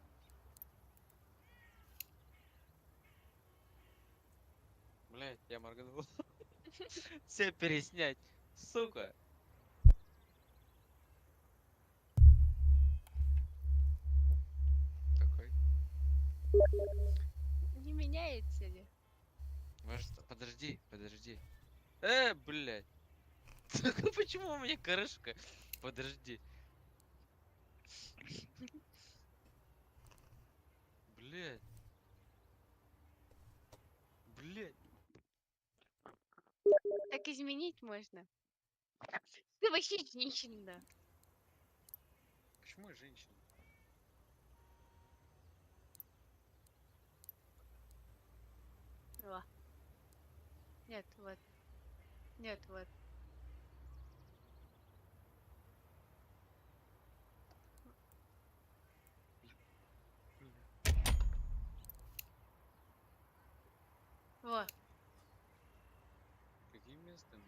Speaker 9: Блять, я морганул. Все переснять. Сука. Какой?
Speaker 5: Не меняется ли?
Speaker 9: Может, подожди. Блять. Почему у меня крышка? Подожди. Блядь. Блядь.
Speaker 5: Так изменить можно. Ты вообще женщина.
Speaker 9: Почему я женщина?
Speaker 5: Во. Нет, вот. Нет, вот. Во.
Speaker 9: Какие места?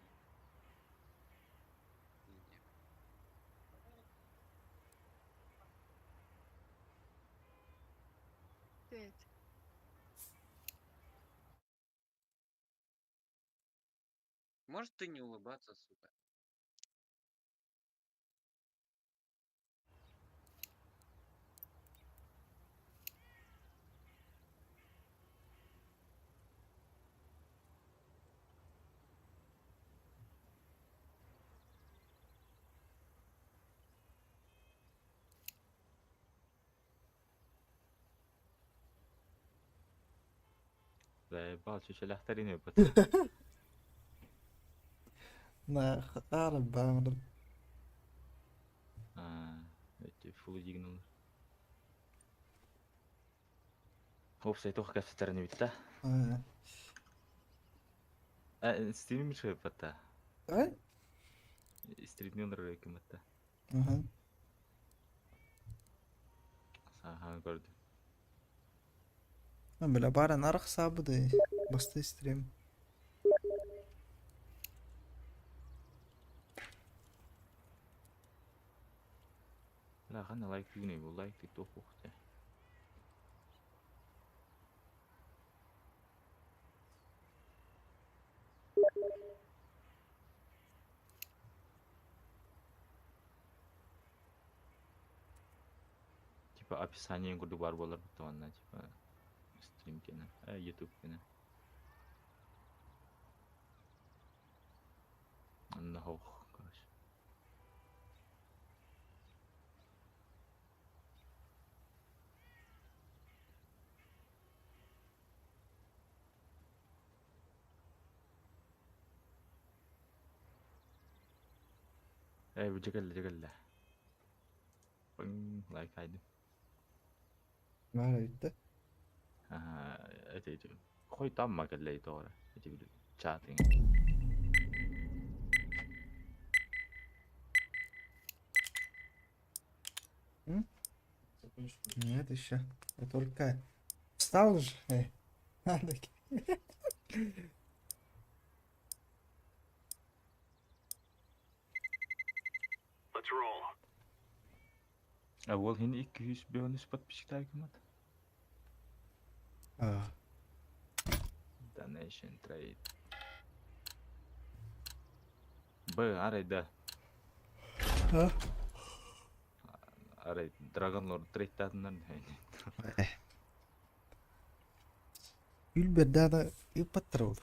Speaker 5: Ты.
Speaker 9: Может ты не улыбаться, сука?
Speaker 3: Заебал, чуть ляхтарин ёпат.
Speaker 1: На арып бағырып.
Speaker 3: Эти фулл дигнул. Опсай тох кафетерни битта. Стримим что ёпатта?
Speaker 1: Ай?
Speaker 3: Стримнер рекоматта.
Speaker 1: Ага.
Speaker 3: Ага, gördüm.
Speaker 1: Мен біле барын арық сабыды. Басты стрим.
Speaker 3: لا خلنا لايك فيني واللايك تكتوك وقته. Типа описание курдук бар болар бутуанна типа стрим кена, YouTube кена. Нахуй, короче. Бujagalla. Лайк айды.
Speaker 1: Мара битті.
Speaker 3: Это хой там макаллай тоора. Это чатинг.
Speaker 1: Нет, еще. Я только встал же. Надо.
Speaker 7: Let's roll.
Speaker 3: Awal ini 200 bonus подписчиков кемат. Donation trade. Арайда. Арай Dragon Lord trade тадынан.
Speaker 1: Ülber daha da ipatır oldu.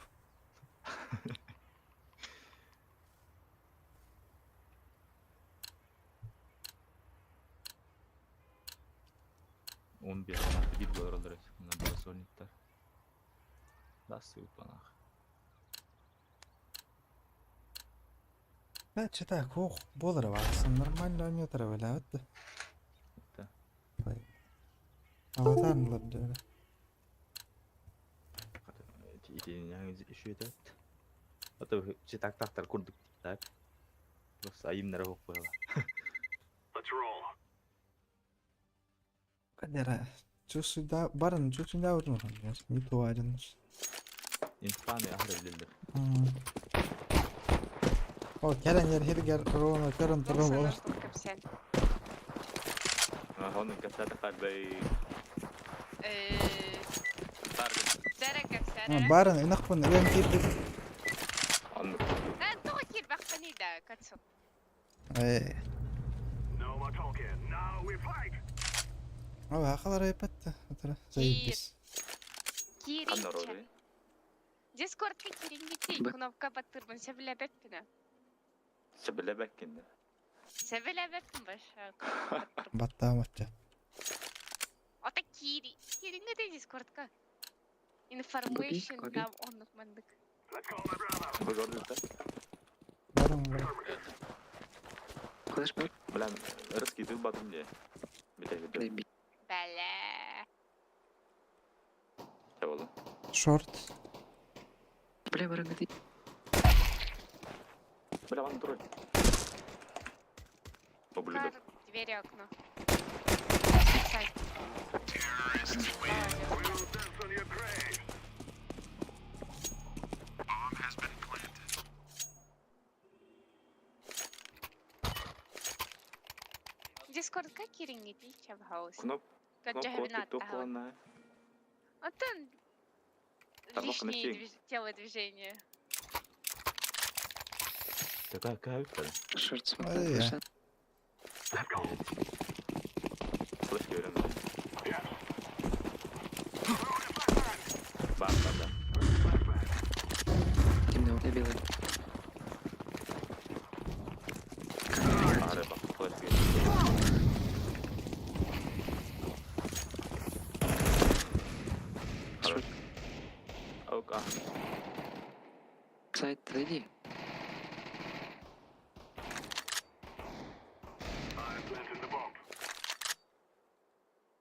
Speaker 3: Он без на гид говорил, на басониттар. Да, сылпанах.
Speaker 1: Да, что-то кох болар ваксы нормально ойнотор öyle öttü.
Speaker 3: Да.
Speaker 1: Avatarlar öyle.
Speaker 3: Yang isu itu. Atau cetak-tak kurduk tak. Terus ayam narok apa?
Speaker 7: Let's roll.
Speaker 1: Kadera. Çusuda barın çusunda vurun. Mito ayrılmış.
Speaker 3: İnsan ya harbiden.
Speaker 1: O keren yer hirger korona körün
Speaker 5: Ну,
Speaker 1: tarım olur.
Speaker 5: только все.
Speaker 3: Он касается как бы
Speaker 5: Сарaka сара.
Speaker 1: Barın inakpın elen kirdi.
Speaker 3: он
Speaker 5: Тохир бахтани да, кацу.
Speaker 7: No more talking. Now we fight.
Speaker 1: Ama hakalar yapıttı. Zaydis.
Speaker 5: Киринча.
Speaker 3: народы.
Speaker 5: Дискордка кирингити, кнопка батырбын сөбіле беппіні.
Speaker 3: Sebele bekkende.
Speaker 5: Sebele bakın başa.
Speaker 1: Баттаа матча.
Speaker 5: Ата Кири. Кири не дай дискордка. Information нам он мандык.
Speaker 3: Bu gördün sen.
Speaker 1: Барың.
Speaker 8: Флешбэк.
Speaker 3: Bilen ırız gidiyor batım diye. Bir tek bir
Speaker 8: Maybe.
Speaker 5: Бля.
Speaker 3: şey oldu.
Speaker 1: Шорт.
Speaker 8: Бля, барангати.
Speaker 3: Bile bana dur. O
Speaker 5: Кар,
Speaker 3: blüdür.
Speaker 5: двери, окно. Сайт.
Speaker 7: Well done on your grave. Bomb has been planted.
Speaker 5: Дискордка Кири не пича в хаус.
Speaker 3: Knop.
Speaker 5: Как
Speaker 3: Knop
Speaker 5: джахвина
Speaker 3: kod TikTok kullanma.
Speaker 5: Атын
Speaker 3: Там
Speaker 5: лишние
Speaker 3: охотник.
Speaker 5: телодвижения.
Speaker 3: Такая кайф.
Speaker 8: Шорт смог.
Speaker 1: Ай, я.
Speaker 3: Flash göremiyorum. Bak bak.
Speaker 8: Темно, я белый.
Speaker 3: Araya bak. Flash görüyorum.
Speaker 8: Шорт.
Speaker 3: Oka.
Speaker 8: Сайт, зайди.
Speaker 7: I planted the bomb.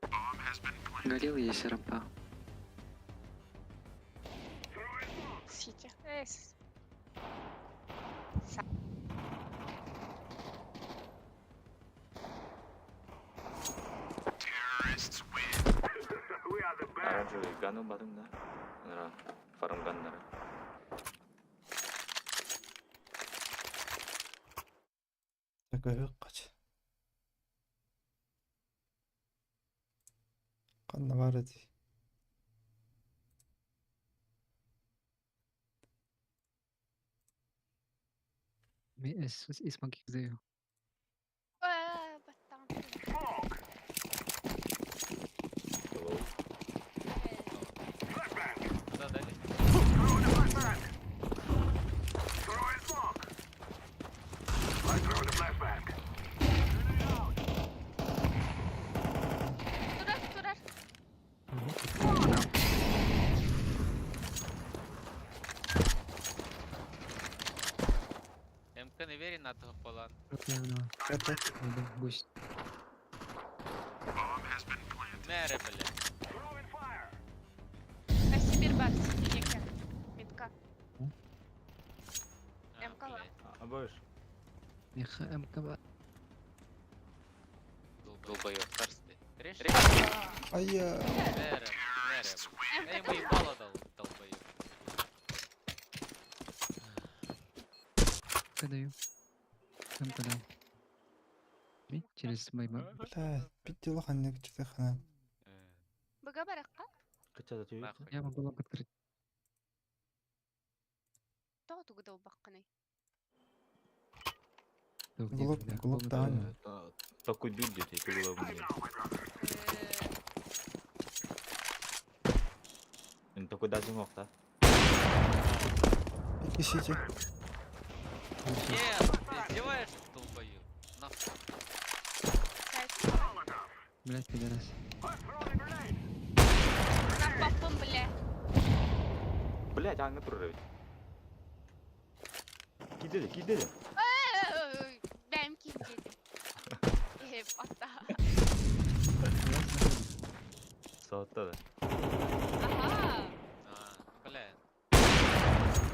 Speaker 7: Bomb has been planted.
Speaker 8: Горел есть рампа.
Speaker 5: Сити.
Speaker 7: Terrorists win. We are the best.
Speaker 3: Aranjı ganı badım da. Nara. Farım ganları.
Speaker 1: Такой кач. Канна бар эди.
Speaker 8: Смог их сдаю.
Speaker 5: Баттан.
Speaker 3: Hello.
Speaker 9: Куда дали?
Speaker 7: Throwing a flashbang. Throwing smoke. I throw the flashbang.
Speaker 5: Турар.
Speaker 9: МК не вери на того falan.
Speaker 1: Это
Speaker 8: Гусь.
Speaker 7: Bomb has been planted.
Speaker 9: Nere bile.
Speaker 7: Throwing fire.
Speaker 5: Сибир бар. Сибирека. Метка.
Speaker 9: Ha,
Speaker 5: МК var.
Speaker 9: блядь.
Speaker 3: Boş.
Speaker 8: МК.
Speaker 9: Долбоёб, старстый. Реши.
Speaker 1: Ай-я.
Speaker 9: Нere. Я ему ебало дал, долбоёб.
Speaker 8: Даю. МК дал. Через мой
Speaker 1: Бля, пиздила ханник читахана.
Speaker 5: Бага баракка.
Speaker 3: Kaçada tüy.
Speaker 9: Нахуй.
Speaker 8: Я могу лог открыть.
Speaker 5: Тоо тугдал бакканы.
Speaker 1: Глок даан.
Speaker 3: Такой бюджет, и ты было мне. Он такой даже мог, да?
Speaker 1: Пишите.
Speaker 9: Нет, ты издеваешься, долбоёб? Нахуй.
Speaker 8: Блять, пидорас.
Speaker 5: На попом, бля.
Speaker 3: Блять, аңы тұрыр өт. Кидеді.
Speaker 5: Бәм ким деді. Ата.
Speaker 3: Сауытта да.
Speaker 5: Ага.
Speaker 9: Бля.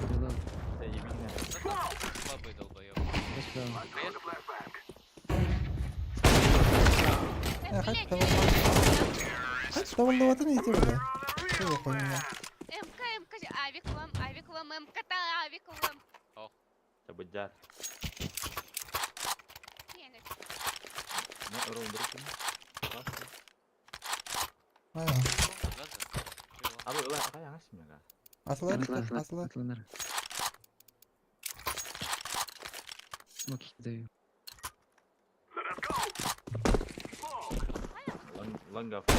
Speaker 8: Релог.
Speaker 3: Да ебейна.
Speaker 9: Слабый долбоёб.
Speaker 8: Справа.
Speaker 7: Throw the flashbang.
Speaker 1: Хоть tavallavatın iyiydi bile. Şöyle koyayım ya.
Speaker 5: МК, авиклам, МК-та, авиклам.
Speaker 3: Cabıcar.
Speaker 5: Yine.
Speaker 3: Ne örüm durursun?
Speaker 1: Aynen.
Speaker 9: Газы.
Speaker 3: Abi ulan kayan açmıyor ga.
Speaker 1: Asılar.
Speaker 8: Атланар. Смоки даю.
Speaker 7: Let us go.
Speaker 3: Lan gaf.
Speaker 7: I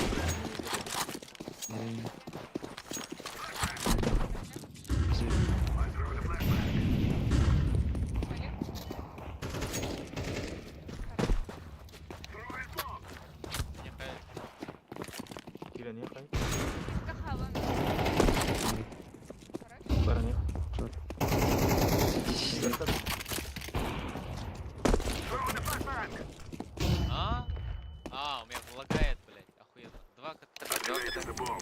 Speaker 7: throw the flashbang. Planted the bomb.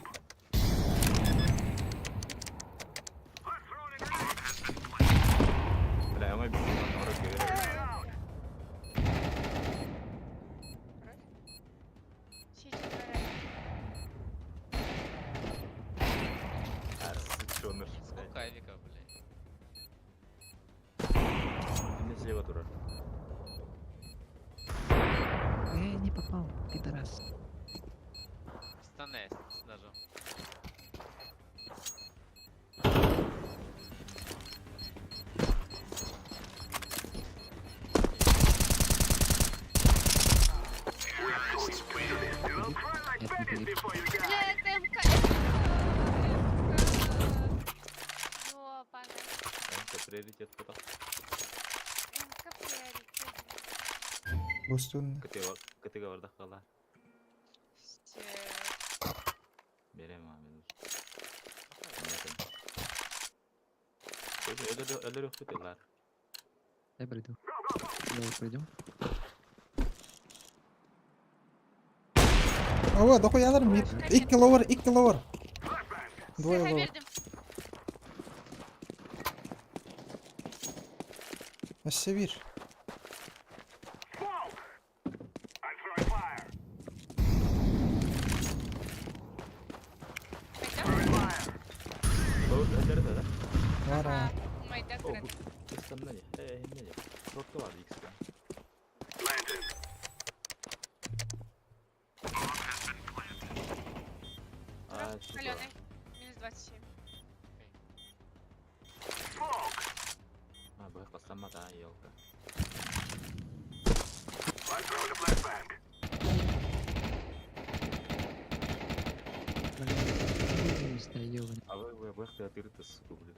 Speaker 3: Бля, мы бегем на руки.
Speaker 5: Сейчас
Speaker 3: Сучёныш.
Speaker 9: Сколько авика, блядь?
Speaker 3: Не слева тура.
Speaker 8: Не попал, пидорас.
Speaker 9: Стане даже.
Speaker 8: Я не поверю.
Speaker 5: Блядь, МК. Ёбаный.
Speaker 3: Это приоритет потом.
Speaker 5: МК приоритет.
Speaker 1: Бостун.
Speaker 3: Кытыга бардак кала.
Speaker 5: Все.
Speaker 3: Берем abi dur. Öyle yok tutuyorlar.
Speaker 8: Я приду. Давай пройдем.
Speaker 1: Ава, да koyalım. 2 lower, 2 lower. Двое
Speaker 5: Size
Speaker 1: lower.
Speaker 5: verdim.
Speaker 1: Nasıl bir?
Speaker 3: Öyle de.
Speaker 1: Var ha.
Speaker 5: Майда
Speaker 3: O
Speaker 5: крат.
Speaker 3: bu sistemde ne? Ne? Çok var X'te.
Speaker 5: Калёный. Минус 27.
Speaker 3: Ha bu kaslanmadı ha yolda.
Speaker 8: Да, ёбаный.
Speaker 3: А вы их ты сука, блин.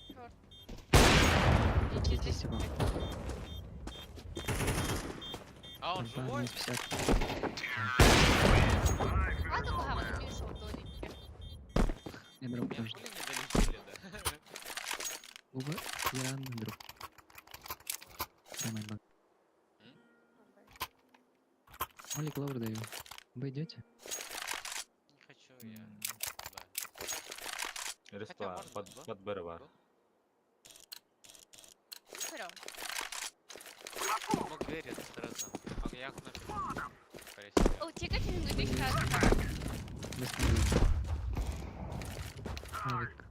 Speaker 5: Иди
Speaker 8: Иди
Speaker 5: здесь.
Speaker 8: сюда.
Speaker 9: А он
Speaker 8: Альфа
Speaker 9: живой?
Speaker 8: минус 50.
Speaker 5: А ну кого ты минус удобнее.
Speaker 8: Я дроп
Speaker 9: Меня
Speaker 8: тоже.
Speaker 9: пули не долетели, да?
Speaker 8: Оба. Я рано дроп. Самый баг. Олик лавр даю. Вы идете?
Speaker 9: Не хочу я. Да.
Speaker 3: Респа
Speaker 9: можно, да?
Speaker 3: под Б var.
Speaker 5: Вперед.
Speaker 9: Мог двери сразу. А я нафиг. Скорее всего.
Speaker 5: О, тебе как минут 10 раз.
Speaker 8: Восстановлю. Авик.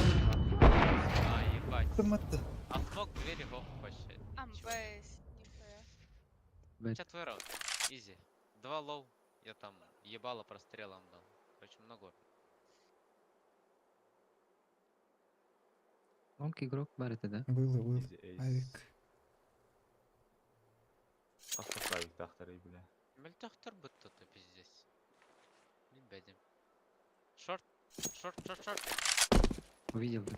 Speaker 9: А, ебать.
Speaker 1: Tırmattı.
Speaker 9: А смог двери в оф вообще.
Speaker 5: Амбэс. Нихуя.
Speaker 8: Бэт.
Speaker 9: Четвой раунд. Изи. 2 лоу. Я там ебало прострелом дал. Короче, много.
Speaker 8: Лонг игрок барыты, да?
Speaker 1: Был.
Speaker 3: Easy ace.
Speaker 1: Avik.
Speaker 3: Автоправик дахтары, бля.
Speaker 9: Мельтахтер бы тут-то пиздец. Не бедим. Шорт. Шорт.
Speaker 8: Увидел, да?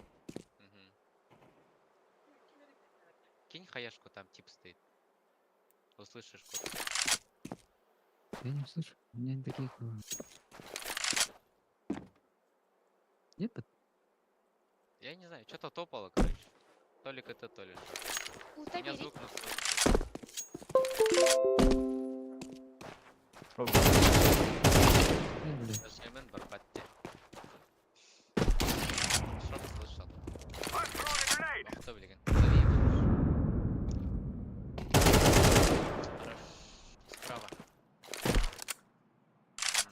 Speaker 9: Мгм. Кинь хаешку, там тип стоит. Услышишь код.
Speaker 8: Я не слышу. У меня не таких было. Нет?
Speaker 9: Я не знаю, что-то топало, короче. Толик это то ли. У меня
Speaker 5: Утомили.
Speaker 9: звук на 100.
Speaker 8: Блин.
Speaker 9: Даже Эмен Барбатти. Шорт слышал. Кто, блин? Лови его. Хорош. Справа.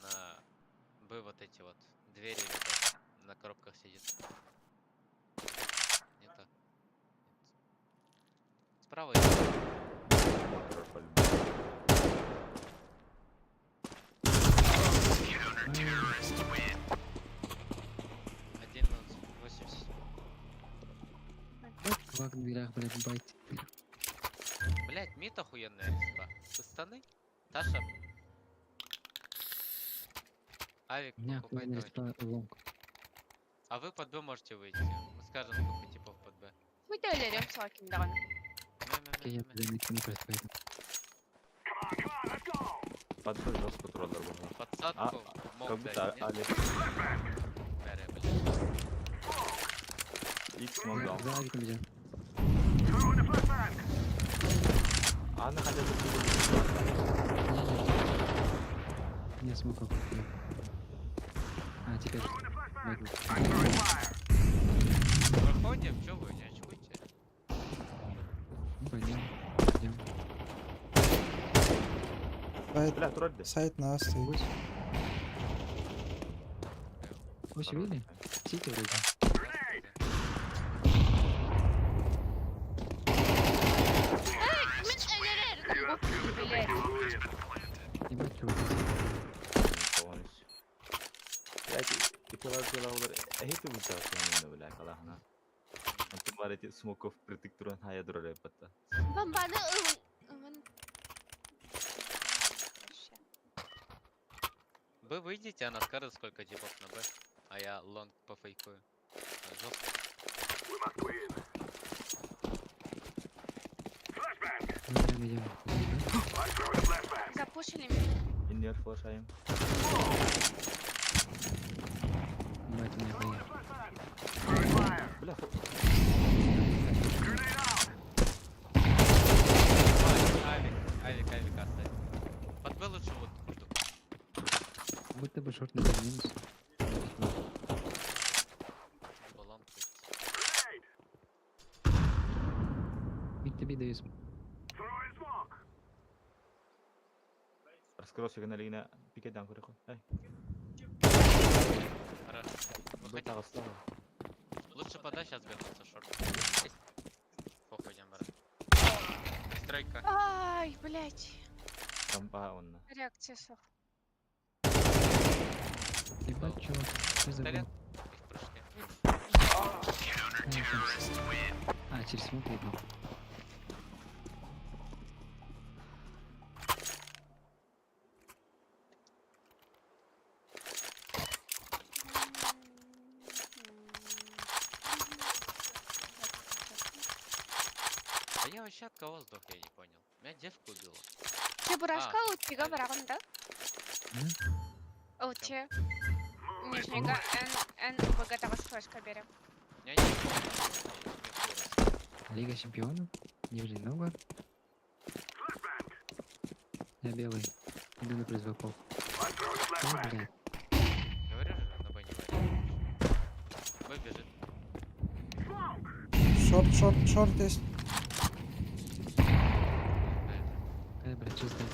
Speaker 9: На Б вот эти вот двери видать, на коробках сидит. Не так. Нет. Справа один на 80.
Speaker 8: Квак в дверях, блядь, байт.
Speaker 9: Блять, мид охуенная респа. Пацаны? Таша. Авик,
Speaker 8: У меня
Speaker 9: покупай
Speaker 8: охуенный
Speaker 9: давай.
Speaker 8: респа лонг.
Speaker 9: А вы под Б можете выйти. Мы скажем, сколько типов под Б.
Speaker 5: Мы делали всяким, да.
Speaker 8: Окей, я туда не пойду.
Speaker 3: Под Б жестко троллер был.
Speaker 9: Подсадку мог
Speaker 3: Как будто
Speaker 9: дать, нет?
Speaker 3: Али
Speaker 9: Бэре, блядь.
Speaker 3: X мог дал.
Speaker 8: За авиком идем.
Speaker 3: А Аны қандай бір
Speaker 8: Не смог. А, теперь.
Speaker 9: Выходим, чё вы, не очкуйте.
Speaker 8: Пойдем. Идем.
Speaker 1: Сайт,
Speaker 3: Бля, тұрады.
Speaker 1: сайт на А стоит.
Speaker 8: Ось видели? Сити вроде.
Speaker 5: Мен өлерерdim, блядь.
Speaker 8: Ебать, круто.
Speaker 3: Блядь, пила олар әйті бұлча өтуені, бля, қалағына. Антын бар еті смоков притик тұран хая дұрар епатта.
Speaker 5: Бомбаны ымын.
Speaker 9: Вы выйдете, она скажет, сколько типов на Б, а я лонг пофейкую. Жёстко.
Speaker 8: Мы прям идем.
Speaker 5: Запушили меня.
Speaker 3: Иннер флаш айым.
Speaker 8: Ебать, у меня хуя.
Speaker 3: Бля,
Speaker 9: Авик оставь. Под Б лучше вот курту.
Speaker 8: Будто бы шорт не был минус.
Speaker 9: Балам.
Speaker 8: Ведь тебе даю см-
Speaker 3: раскрылся ганалина пикетдан көрі қой. Ай,
Speaker 9: Хорошо.
Speaker 3: бұл
Speaker 9: Выходи.
Speaker 3: тағы става.
Speaker 9: Лучше подай, сейчас вернуться шорт. Похуй, идем, брат. Стройка.
Speaker 5: Ай, блядь.
Speaker 3: Рампа онна.
Speaker 5: Реакция сох.
Speaker 8: Ебать, чувак. Ты забыл.
Speaker 9: Пистолет. Их прыжки.
Speaker 8: А, через смог выйду.
Speaker 9: А я вообще от кого сдох, я не понял. Меня девка убила.
Speaker 5: Чебурашка утига барагында. Ути. Нижнего Н богатого флешка берем.
Speaker 9: Я не понял.
Speaker 8: Лига чемпионов. Нижний Новгород. Я белый. Иду на призваков. Ой, блядь.
Speaker 9: Говорю же, на Б не варить. Б бежит.
Speaker 1: Шорт есть.
Speaker 8: Блядь, чисто.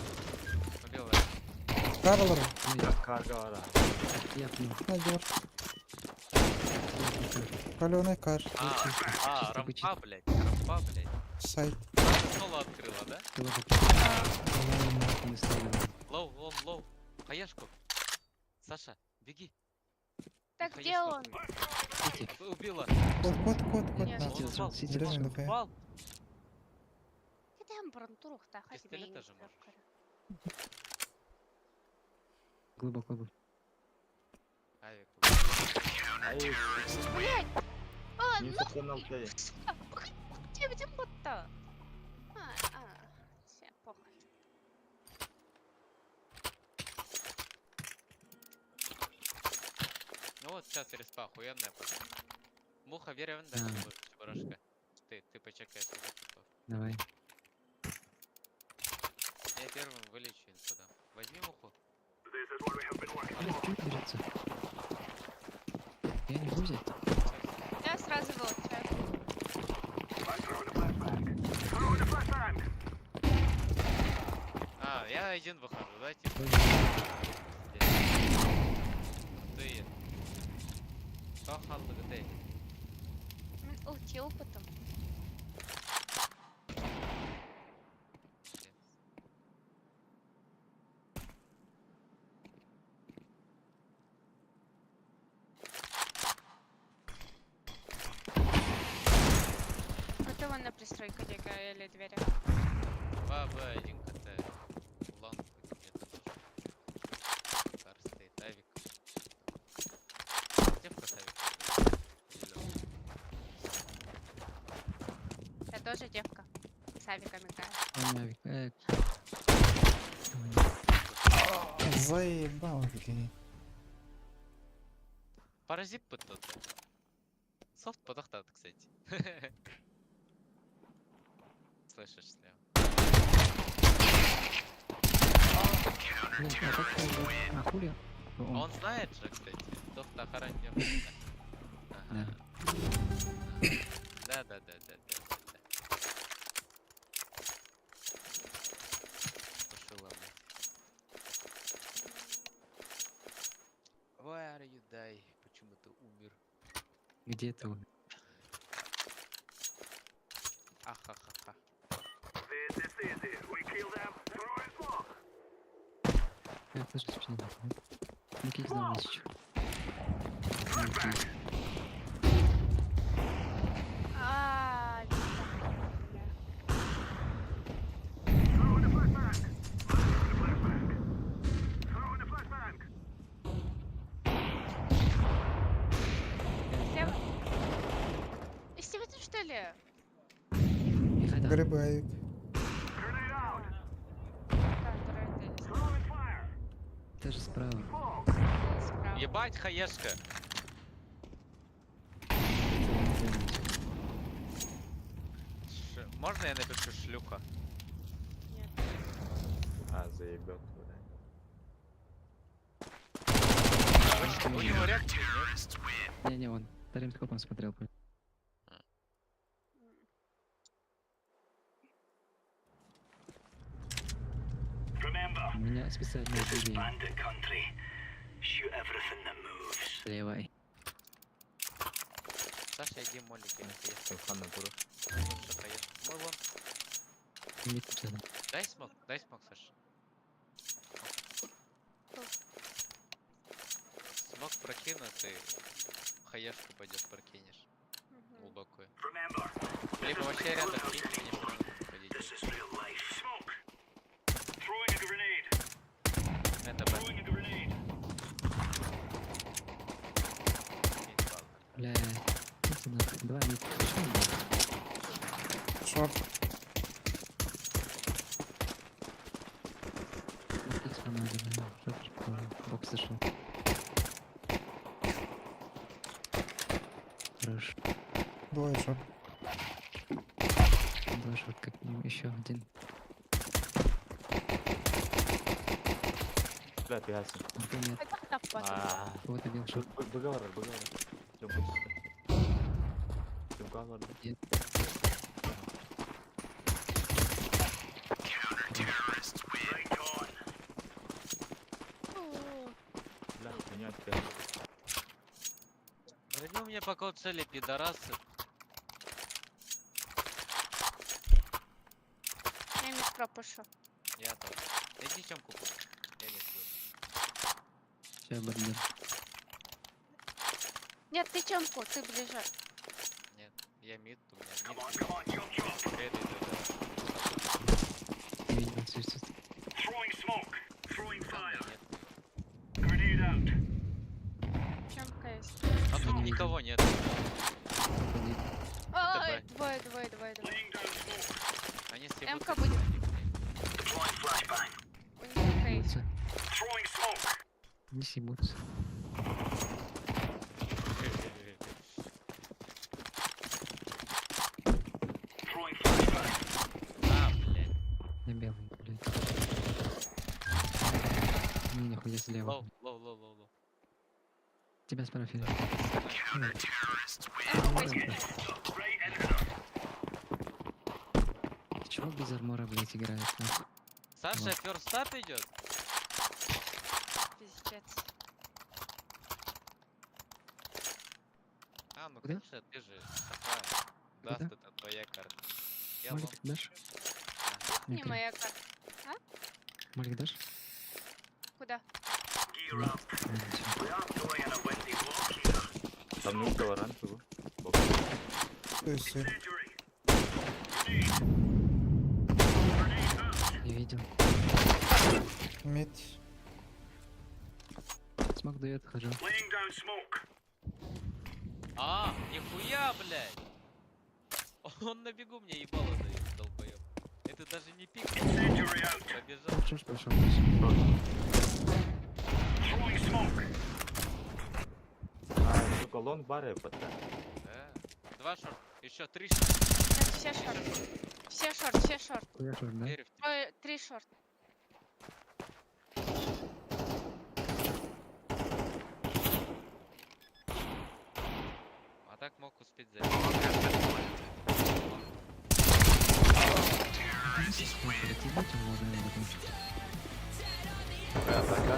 Speaker 9: Побел.
Speaker 1: Карлор.
Speaker 3: Karga var ha.
Speaker 8: Я пью.
Speaker 1: Надер. Каленый кар.
Speaker 9: Рампа, блядь. Рампа, блядь.
Speaker 1: Сайт.
Speaker 9: Соло открыла, да?
Speaker 8: Ты вот не ставил.
Speaker 9: Лоу, он лоу. Хаешку. Саша, беги.
Speaker 5: Так
Speaker 9: Хаешку
Speaker 5: где он?
Speaker 9: открыла. Убила.
Speaker 1: Кот
Speaker 5: Нет.
Speaker 1: на.
Speaker 8: Сити зашел, Сити
Speaker 1: Зеленый
Speaker 8: зашел.
Speaker 1: ДФ.
Speaker 9: Упал.
Speaker 5: Кетем бұрын тұрықта,
Speaker 9: Пистолет даже можешь.
Speaker 8: Глубоко был.
Speaker 9: Авик.
Speaker 3: Ай,
Speaker 5: Блядь! А,
Speaker 3: не
Speaker 5: ну,
Speaker 3: сатанал ты.
Speaker 5: сука, где бот-то? Все, похуй.
Speaker 9: Ну вот сейчас респа охуенная пошла. Муха веревен, да,
Speaker 8: Да.
Speaker 9: чебурашка. Ты почекай себя типа.
Speaker 8: Давай.
Speaker 9: Я первым вылечу инфу дам. Возьми муху.
Speaker 8: Блядь, чуть берется. Я не могу взять.
Speaker 5: Я сразу вылучаю.
Speaker 9: А, я один выхожу, да, типа? Ты. Кто халды где?
Speaker 5: Мен ulti опытом. Готова на пристройку дега или двери.
Speaker 9: Баба, один КТ. Лонг где-то тоже. Кар стоит, авик. Девка с авиком. Зелёный.
Speaker 5: Я тоже девка. С авиком играю.
Speaker 8: Он авик.
Speaker 1: Заебал, блин.
Speaker 9: Паразит под тот. Софт подохтат, кстати. Слышишь, слева.
Speaker 8: Блядь, а как его? А хули? О,
Speaker 9: Он знает же, кстати. Доктор охранник.
Speaker 8: да.
Speaker 9: Да. Тушила, блядь. Why are you die? Почему ты умер?
Speaker 8: Где ты он?
Speaker 9: Ахахаха.
Speaker 7: This is easy. We kill them. Throwing smoke.
Speaker 8: Я тоже спину. Ну кик за тысячу.
Speaker 5: А, бля.
Speaker 7: Throwing a flashbang. Throwing a flashbang. Throwing a flashbang.
Speaker 5: Слева. Слева ты что ли?
Speaker 8: И хайда.
Speaker 1: Грибають.
Speaker 7: Grenade out.
Speaker 5: Который ты
Speaker 7: Throwing fire.
Speaker 8: Тоже справа.
Speaker 5: справа.
Speaker 9: Ебать, хаешка. Можно я напишу шлюха?
Speaker 5: Нет.
Speaker 3: А, заебет, блядь.
Speaker 9: У него реакции нет?
Speaker 8: Не, он вторым скопом смотрел.
Speaker 7: Remember,
Speaker 8: У меня специальное
Speaker 7: this is
Speaker 8: движение.
Speaker 7: bandit country. Shoot everything that moves.
Speaker 8: Слева.
Speaker 9: Саша, иди молик, я хаешка.
Speaker 3: Симхан натура.
Speaker 9: Лучше хаешка. Мой вон.
Speaker 8: Не купил.
Speaker 9: Дай смог, Саша. Смог прокинуть и хаешку пойдешь прокинешь. Глубокую.
Speaker 7: Remember,
Speaker 9: Либо вообще рядом кинь, мне чтобы
Speaker 7: this
Speaker 9: ходить.
Speaker 7: is real life. Smoke. Throwing a grenade.
Speaker 9: Это бы.
Speaker 7: Throwing a grenade.
Speaker 8: Бля. Идите нахуй. Два мид.
Speaker 1: Шорт.
Speaker 8: Икс надо, да. Шорт, бокс зашел. Хорош.
Speaker 1: Двоє шорт.
Speaker 8: Два шорт, как минимум. Еще один.
Speaker 3: Бля, ты ясен.
Speaker 8: А нет.
Speaker 5: Это так
Speaker 3: А,
Speaker 8: Вот убил шорт.
Speaker 3: Быгавар. Чем хочешь? Чем кавар?
Speaker 8: Нет.
Speaker 7: Right on.
Speaker 3: Бля, меня опять.
Speaker 9: Верни мне пока цели, пидорасы.
Speaker 5: Я не пропушу.
Speaker 9: Я там. Иди чем купу. Я не слышу.
Speaker 8: Сейчас бандер.
Speaker 5: Нет, ты чемку, ты ближе.
Speaker 9: Нет, я мид, у
Speaker 7: Come
Speaker 9: меня
Speaker 7: on,
Speaker 9: мид.
Speaker 7: come on, jump, jump.
Speaker 8: Не видел отсутствует.
Speaker 7: Throwing smoke. Throwing fire.
Speaker 9: Нет.
Speaker 7: Grenade out.
Speaker 5: Чемка есть.
Speaker 9: А тут никого нет.
Speaker 5: Ой, двое.
Speaker 7: Laying down smoke.
Speaker 9: Они съебутся.
Speaker 5: М-ка будет.
Speaker 7: Deploying flashbang.
Speaker 5: У них МК есть.
Speaker 7: Throwing smoke.
Speaker 8: Не симутся.
Speaker 7: Throwing flashbang.
Speaker 9: А, блядь.
Speaker 8: На белый, блядь. Не, нихуя слева.
Speaker 9: Лоу.
Speaker 8: Тебя справа.
Speaker 7: Right ender.
Speaker 8: Чего без армора, блядь, играет? Нахуй?
Speaker 9: Саша,
Speaker 8: Вот.
Speaker 9: ферстап идет?
Speaker 5: Пиздец.
Speaker 9: А, ну
Speaker 8: Куда?
Speaker 9: конечно, ты же такая. Даст
Speaker 8: Куда?
Speaker 9: это твоя карта. Я лом.
Speaker 8: Малик дашь?
Speaker 5: Не
Speaker 8: Окей.
Speaker 5: моя карта.
Speaker 8: Малик дашь?
Speaker 5: Куда?
Speaker 7: Gear
Speaker 8: Нет.
Speaker 7: up.
Speaker 8: Ладно, всё.
Speaker 7: We aren't going on a windy walk here.
Speaker 3: Там ну оранжевый.
Speaker 1: То есть
Speaker 7: Incendiary. Grenade. Grenade out.
Speaker 8: Не видел.
Speaker 1: мід.
Speaker 8: Смог дает, хожу.
Speaker 7: Laying down smoke.
Speaker 9: А, нихуя, блядь! Он на бегу мне ебало дает, долбоёб. Это даже не пик.
Speaker 7: Incendiary out.
Speaker 9: Побежал.
Speaker 8: Шош пошел.
Speaker 7: Throwing smoke.
Speaker 3: А, сука, лонг бары, пацан.
Speaker 9: Два шорт. Еще три шорт.
Speaker 5: Нет, все шорт. Все шорт.
Speaker 8: Я шош, да?
Speaker 9: Верю в тебя.
Speaker 5: Три шорт.
Speaker 9: так мог успеть забить.
Speaker 8: Полетите, можно в этом.
Speaker 3: Пока.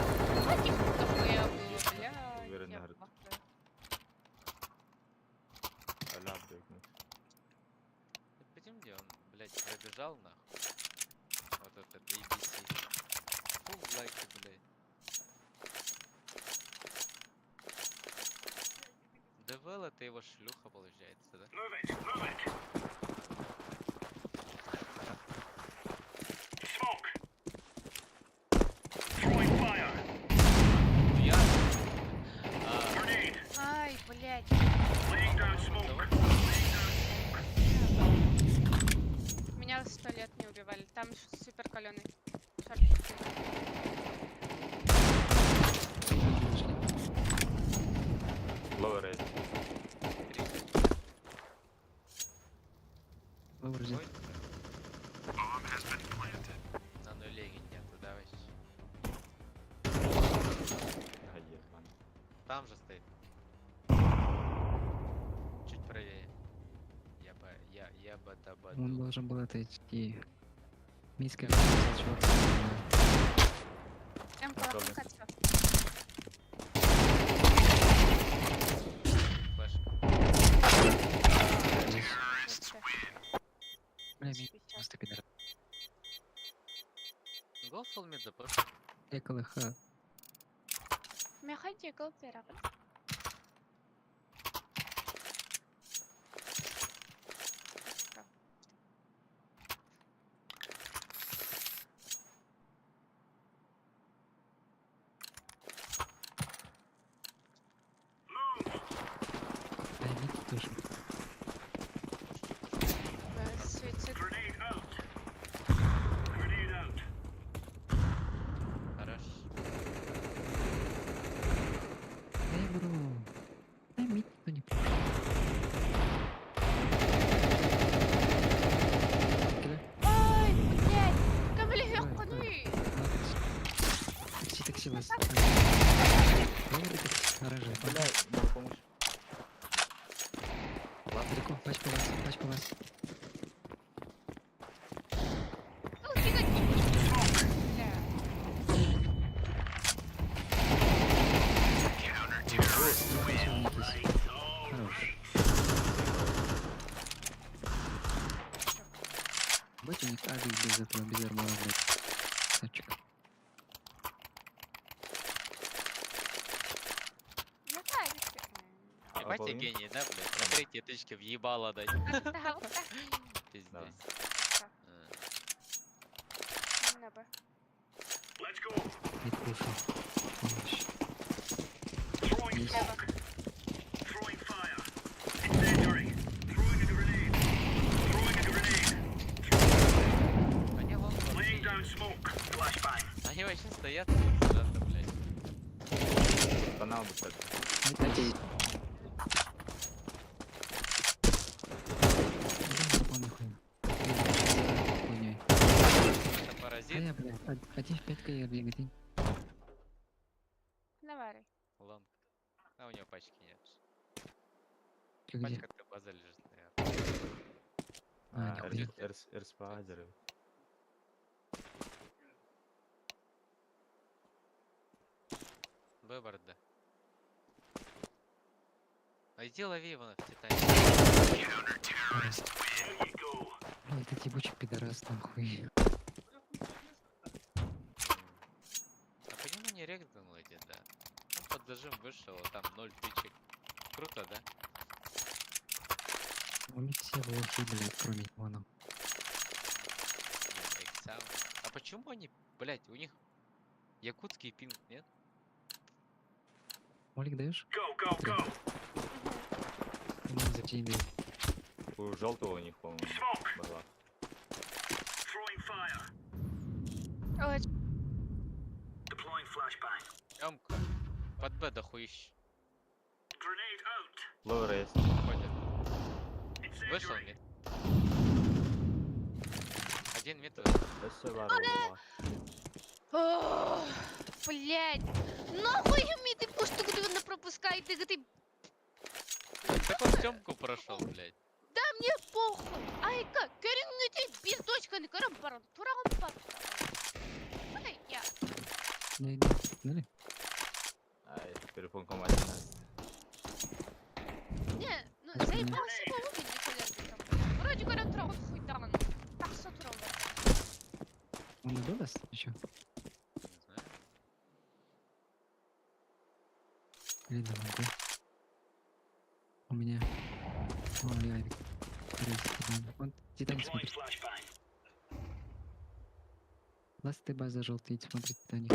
Speaker 5: Такое было, бля.
Speaker 3: Уверен,
Speaker 5: я
Speaker 3: наверное.
Speaker 5: плохая.
Speaker 3: Hala update.
Speaker 9: Пойдем, где он, блядь, пробежал нахуй. Вот этот ABC. Фу, лайки, блядь. ДВЛ это его шлюха получается, да?
Speaker 7: Move it, move it. Smoke. Throwing fire.
Speaker 9: Я?
Speaker 7: Grenade.
Speaker 5: Ай, блядь.
Speaker 7: Laying down smoke.
Speaker 5: Меня 100 лет не убивали. Там супер каленый.
Speaker 3: Lower raise.
Speaker 8: Вроде.
Speaker 9: Ой. На нуле нету, давай.
Speaker 3: Гаєт, man.
Speaker 9: Там же стоит. Чуть правее. Я бы добавил.
Speaker 8: Он должен был это идти. Миска, чувак.
Speaker 5: МК,
Speaker 3: Добре.
Speaker 5: МК, всё.
Speaker 9: Флешка.
Speaker 5: Вообще.
Speaker 8: Бля,
Speaker 5: Сейчас.
Speaker 8: просто пидор.
Speaker 9: Go full mid запуш.
Speaker 8: Я КЛХ.
Speaker 5: Мехайте голпера.
Speaker 8: Да, нет, тоже.
Speaker 5: Суицид.
Speaker 7: Grenade out. Grenade out.
Speaker 9: Хорош.
Speaker 8: Эй, бро. Да, мид никто не пушит. Кидай.
Speaker 5: Ай, блядь. Comme les
Speaker 8: Ouais,
Speaker 5: reconnus.
Speaker 8: Такси, такси вас. Говори, такси, оранжевый.
Speaker 3: Блядь, не помощь.
Speaker 8: Далеко, пачка вас, пачка вас.
Speaker 5: Ну, фига не бля.
Speaker 8: Хорош. Бать, у них авик без этого, без армора, блядь. Сачек.
Speaker 5: Ну да, видите.
Speaker 9: Ебать я
Speaker 3: Обалдеть.
Speaker 9: гений, да, блядь? На третьей точке въебало дать.
Speaker 5: Да, вот так.
Speaker 9: Пиздец.
Speaker 3: Да.
Speaker 5: На Б.
Speaker 7: Let's go.
Speaker 8: Не пушил. Помощь.
Speaker 7: Throwing
Speaker 8: Yes.
Speaker 7: smoke. Throwing fire. Incendiary. Throwing a grenade. Throwing a grenade.
Speaker 9: Они вон
Speaker 7: Laying down smoke. Flashbang.
Speaker 9: Они вообще стоят куда-то, блядь.
Speaker 3: Канал бы так.
Speaker 8: Окей. Хуйней.
Speaker 9: Это паразит.
Speaker 8: Я, блядь, 1.5 я двигатель.
Speaker 5: Давай.
Speaker 9: Лонг. А у него пачки нет.
Speaker 8: Чё, где?
Speaker 9: Пачка для база лежит, наверное.
Speaker 8: А, нихуя.
Speaker 3: Эрспадеры.
Speaker 9: Выбор, да. А иди лови его в Титане.
Speaker 8: Пидорас.
Speaker 7: There you go.
Speaker 8: Ой, это ебучий пидорас, нахуй.
Speaker 9: А по нему не регнул идет, да. Он под зажим вышел, а там 0 тычек. Круто, да?
Speaker 8: У них все лохи, блядь, кроме него, ну.
Speaker 9: Иксау. А почему они, блять, у них якутский пинг, нет?
Speaker 8: Молик даешь?
Speaker 7: Go, go, go.
Speaker 8: Ну, за тебе.
Speaker 3: У желтого у них, по-моему,
Speaker 7: Smoke.
Speaker 3: была.
Speaker 7: Throwing fire.
Speaker 5: Ой,
Speaker 7: Deploying flashbang.
Speaker 9: Эмка. Под Б дохуищ.
Speaker 7: Grenade out.
Speaker 3: Lower raise.
Speaker 9: Ходят. Вышел
Speaker 7: Incendiary.
Speaker 9: мид. Один мид.
Speaker 3: Эссе var oğlum.
Speaker 5: О, блядь. Нахуй міти пушту, куди ви не пропускаєте, ти
Speaker 9: Так он Тёмку прошел, блядь.
Speaker 5: Да мне похуй. Айка, көрүнгүтү бир точканы көрөм барам. Тураган бар. Ай, я.
Speaker 8: Не, не.
Speaker 3: Ай, телефон командина.
Speaker 5: Не, ну
Speaker 8: Это
Speaker 5: заебался болу мен некелерди там. Вроде көрөм тураган хуйтаган. Такса турам бар.
Speaker 8: Он не даст еще?
Speaker 9: Не знаю.
Speaker 8: Или не могу. У меня... Ой, Авик. Он Титаник
Speaker 7: Deploying
Speaker 8: смотрит.
Speaker 7: flashbang.
Speaker 8: Ласт ты база желтый, смотрит Титаник.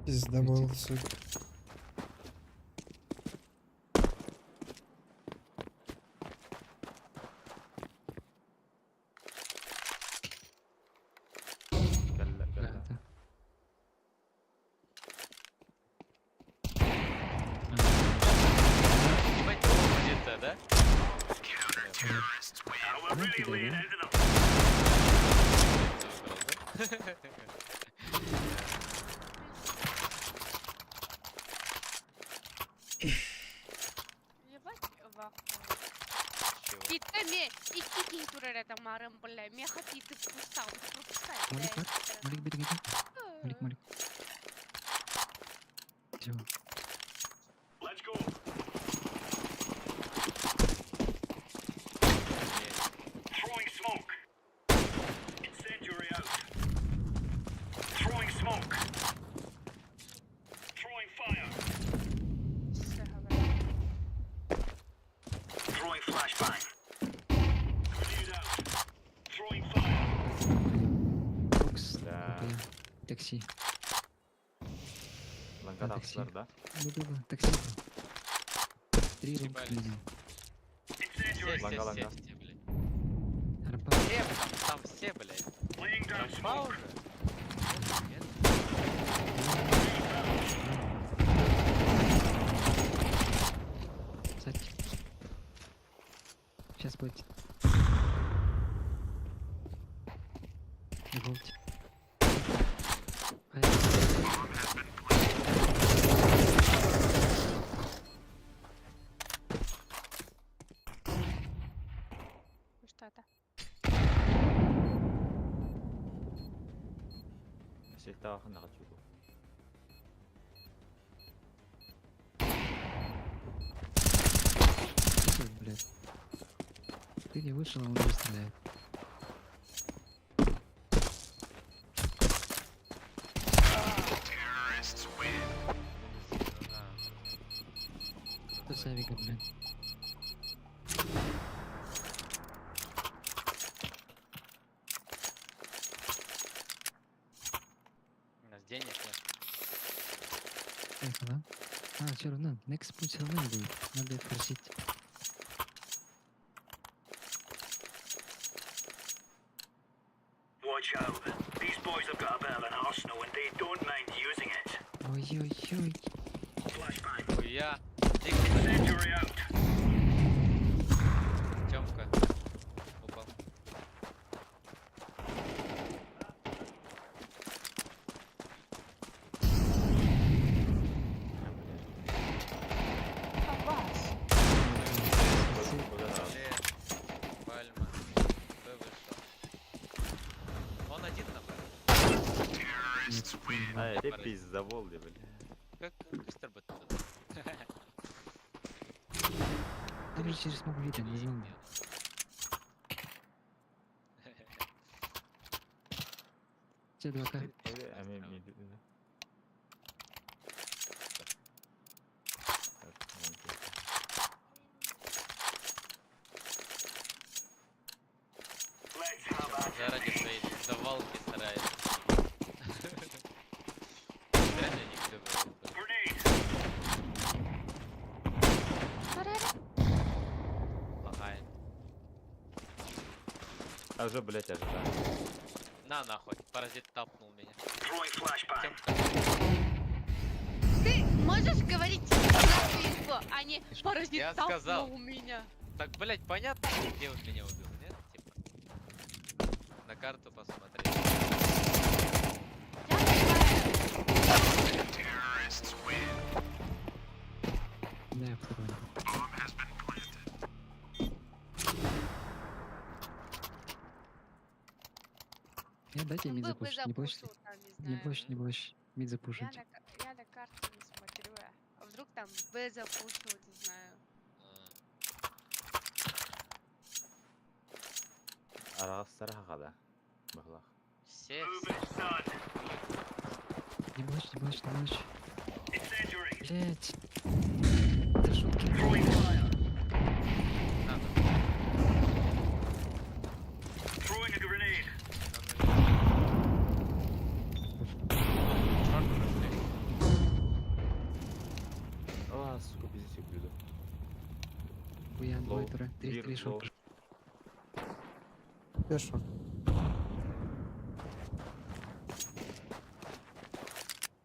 Speaker 1: Пизда был, сука.
Speaker 3: Gel
Speaker 8: Да,
Speaker 3: gel.
Speaker 8: да.
Speaker 9: Ебать, позиция, да?
Speaker 7: Now we're
Speaker 8: Ну,
Speaker 7: really
Speaker 8: ты
Speaker 7: laying
Speaker 8: да.
Speaker 7: into them.
Speaker 5: Ебать, ваху.
Speaker 9: Чего?
Speaker 5: Питаме, икки кин турарата марым, бля. Меха питы пустал, пропускай.
Speaker 8: Малик, Малик, бери, бери. Малик, Малик. Все.
Speaker 7: Let's go. Throwing smoke. Incendiary out. Throwing smoke. Throwing fire. Throwing flashbang. Grenade out. Throwing fire.
Speaker 8: Бокс.
Speaker 3: Да.
Speaker 8: Такая. Такси.
Speaker 3: Langkat
Speaker 8: Taksi.
Speaker 3: akslar da.
Speaker 8: Да-да-да, такси. 3 румки
Speaker 9: Съебались.
Speaker 8: минимум.
Speaker 7: Incendiary.
Speaker 3: Ланга, ланга.
Speaker 9: Все, блядь.
Speaker 8: Арба.
Speaker 9: Все, там все, блядь.
Speaker 7: Laying down
Speaker 9: Рампа
Speaker 7: smoke.
Speaker 9: уже? Нет?
Speaker 8: Кстати. Сейчас будет. Револте.
Speaker 5: Что это?
Speaker 3: Сетта ахын nakachulu.
Speaker 8: Блядь. Ты не вышел, а он уже стреляет. Кто с авика, блядь?
Speaker 9: У нас денег нет.
Speaker 8: Поехала. А, все равно. Next путь все равно не будет. Надо просить.
Speaker 7: Watch out. These boys have got a bit of an arsenal and they don't mind using it.
Speaker 8: Ой-ой-ой.
Speaker 7: Flashbang.
Speaker 9: Хуя.
Speaker 7: Incendiary out.
Speaker 9: Тёмка. Упал. Пальма. Б вышел. Он один на Б.
Speaker 3: Ay, hep pizza oldu böyle.
Speaker 9: Как быстро бы туда.
Speaker 8: Там же через смог видно, не знал. Все, 2К.
Speaker 3: Öyle emin miydi?
Speaker 7: Let's have at it.
Speaker 9: Заради своей давалки старается. Реально никто был.
Speaker 7: Grenade.
Speaker 9: Лагает.
Speaker 3: А вже, блядь, ожидаю.
Speaker 9: На нахуй. Паразит тапнул меня.
Speaker 7: Throwing flashbang.
Speaker 9: Тёмка.
Speaker 5: Ты можешь говорить правду инфо, а не паразит
Speaker 9: Я
Speaker 5: тапнул
Speaker 9: сказал.
Speaker 5: у меня.
Speaker 9: Так, блять, понятно, где он меня убил, нет? Типа. На карту посмотреть.
Speaker 5: Я понимаю.
Speaker 8: Да, я второй. Я дайте
Speaker 5: Он
Speaker 8: мид
Speaker 5: бы
Speaker 8: запушить, не плачь.
Speaker 5: запушил там, не
Speaker 8: Не
Speaker 5: знаю.
Speaker 8: плачь, не плачь. Мид запушить.
Speaker 5: Я на карту не смотрю. А вдруг там Б запушил, не знаю.
Speaker 3: Араластары хакада. Бахлах.
Speaker 9: Все,
Speaker 7: Moving, son.
Speaker 8: Не плачь, не плачь, не плачь.
Speaker 7: Incendiary.
Speaker 8: Блять. Это шутки.
Speaker 7: Throwing fire.
Speaker 9: надо.
Speaker 7: Throwing a grenade.
Speaker 9: Шорт прошли.
Speaker 3: А, сука, пиздец, я блюду.
Speaker 8: Хуя,
Speaker 3: Лоу.
Speaker 8: двое, трое. Три
Speaker 3: Вир, лоу.
Speaker 8: шорт.
Speaker 1: Я шорт.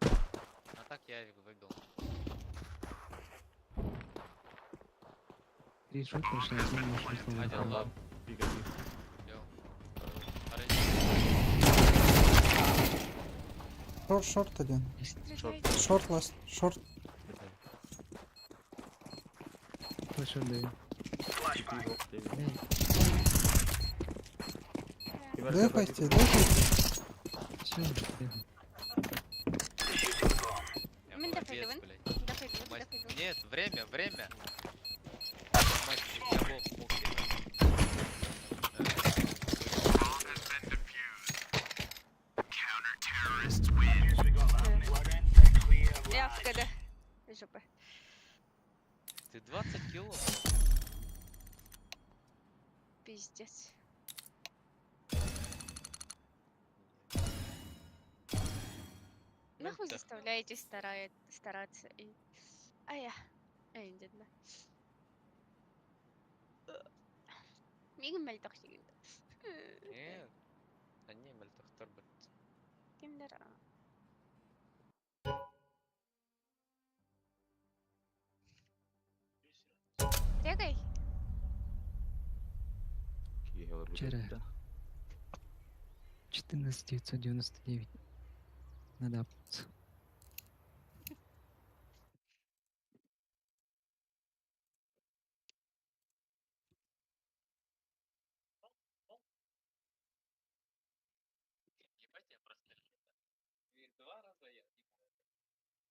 Speaker 9: А так я выбил.
Speaker 8: Три шорт прошли, один может быть
Speaker 9: Один
Speaker 8: словно.
Speaker 9: лоб.
Speaker 3: Пига, пига.
Speaker 9: Убил.
Speaker 1: Шорт один.
Speaker 5: Стреляйте.
Speaker 1: Шорт ласт. Шорт.
Speaker 8: Кто шорт даю?
Speaker 7: Flashbang.
Speaker 8: Блять,
Speaker 1: Дефайте, дефайте.
Speaker 8: все,
Speaker 7: Shooting bomb.
Speaker 9: Я
Speaker 5: Мен
Speaker 9: молодец,
Speaker 5: дофигивен.
Speaker 9: блядь.
Speaker 5: Дофигивен,
Speaker 9: Мать-
Speaker 5: дофигивен.
Speaker 9: Нет, время. Мать, я бог пуки.
Speaker 7: Yes, we got that. We're in to clear
Speaker 5: Я в
Speaker 7: lives.
Speaker 5: КД. Жопа.
Speaker 9: Ты 20 кило?
Speaker 5: Пиздец. Нахуй заставляете стараться и... А я... Эндедна. Мигмель тахсигинда.
Speaker 9: Нет. Они мальтахтар бит.
Speaker 5: Кимдер. Регай.
Speaker 8: Вчера. 14999. Надо апнуться.
Speaker 9: Ебать, я прострелил. И 2 раза я ебал.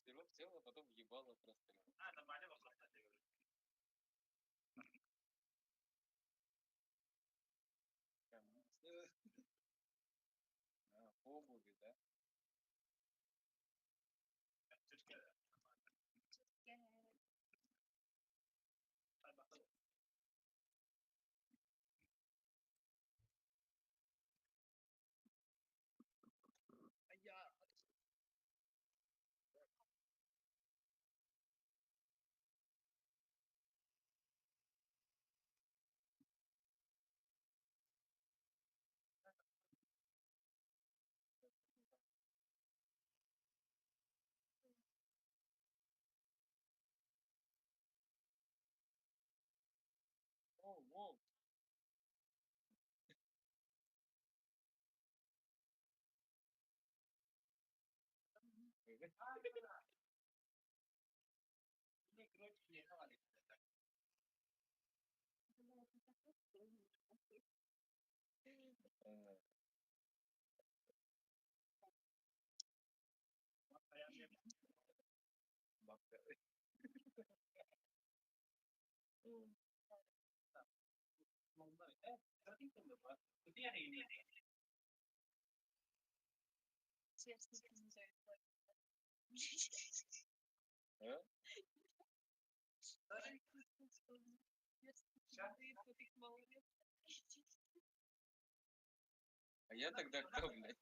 Speaker 9: Сперва в тело, потом ебало прострелил. А, нормально вас прострелил. По обуви, да? Воу, воу. А я тогда кто, блядь?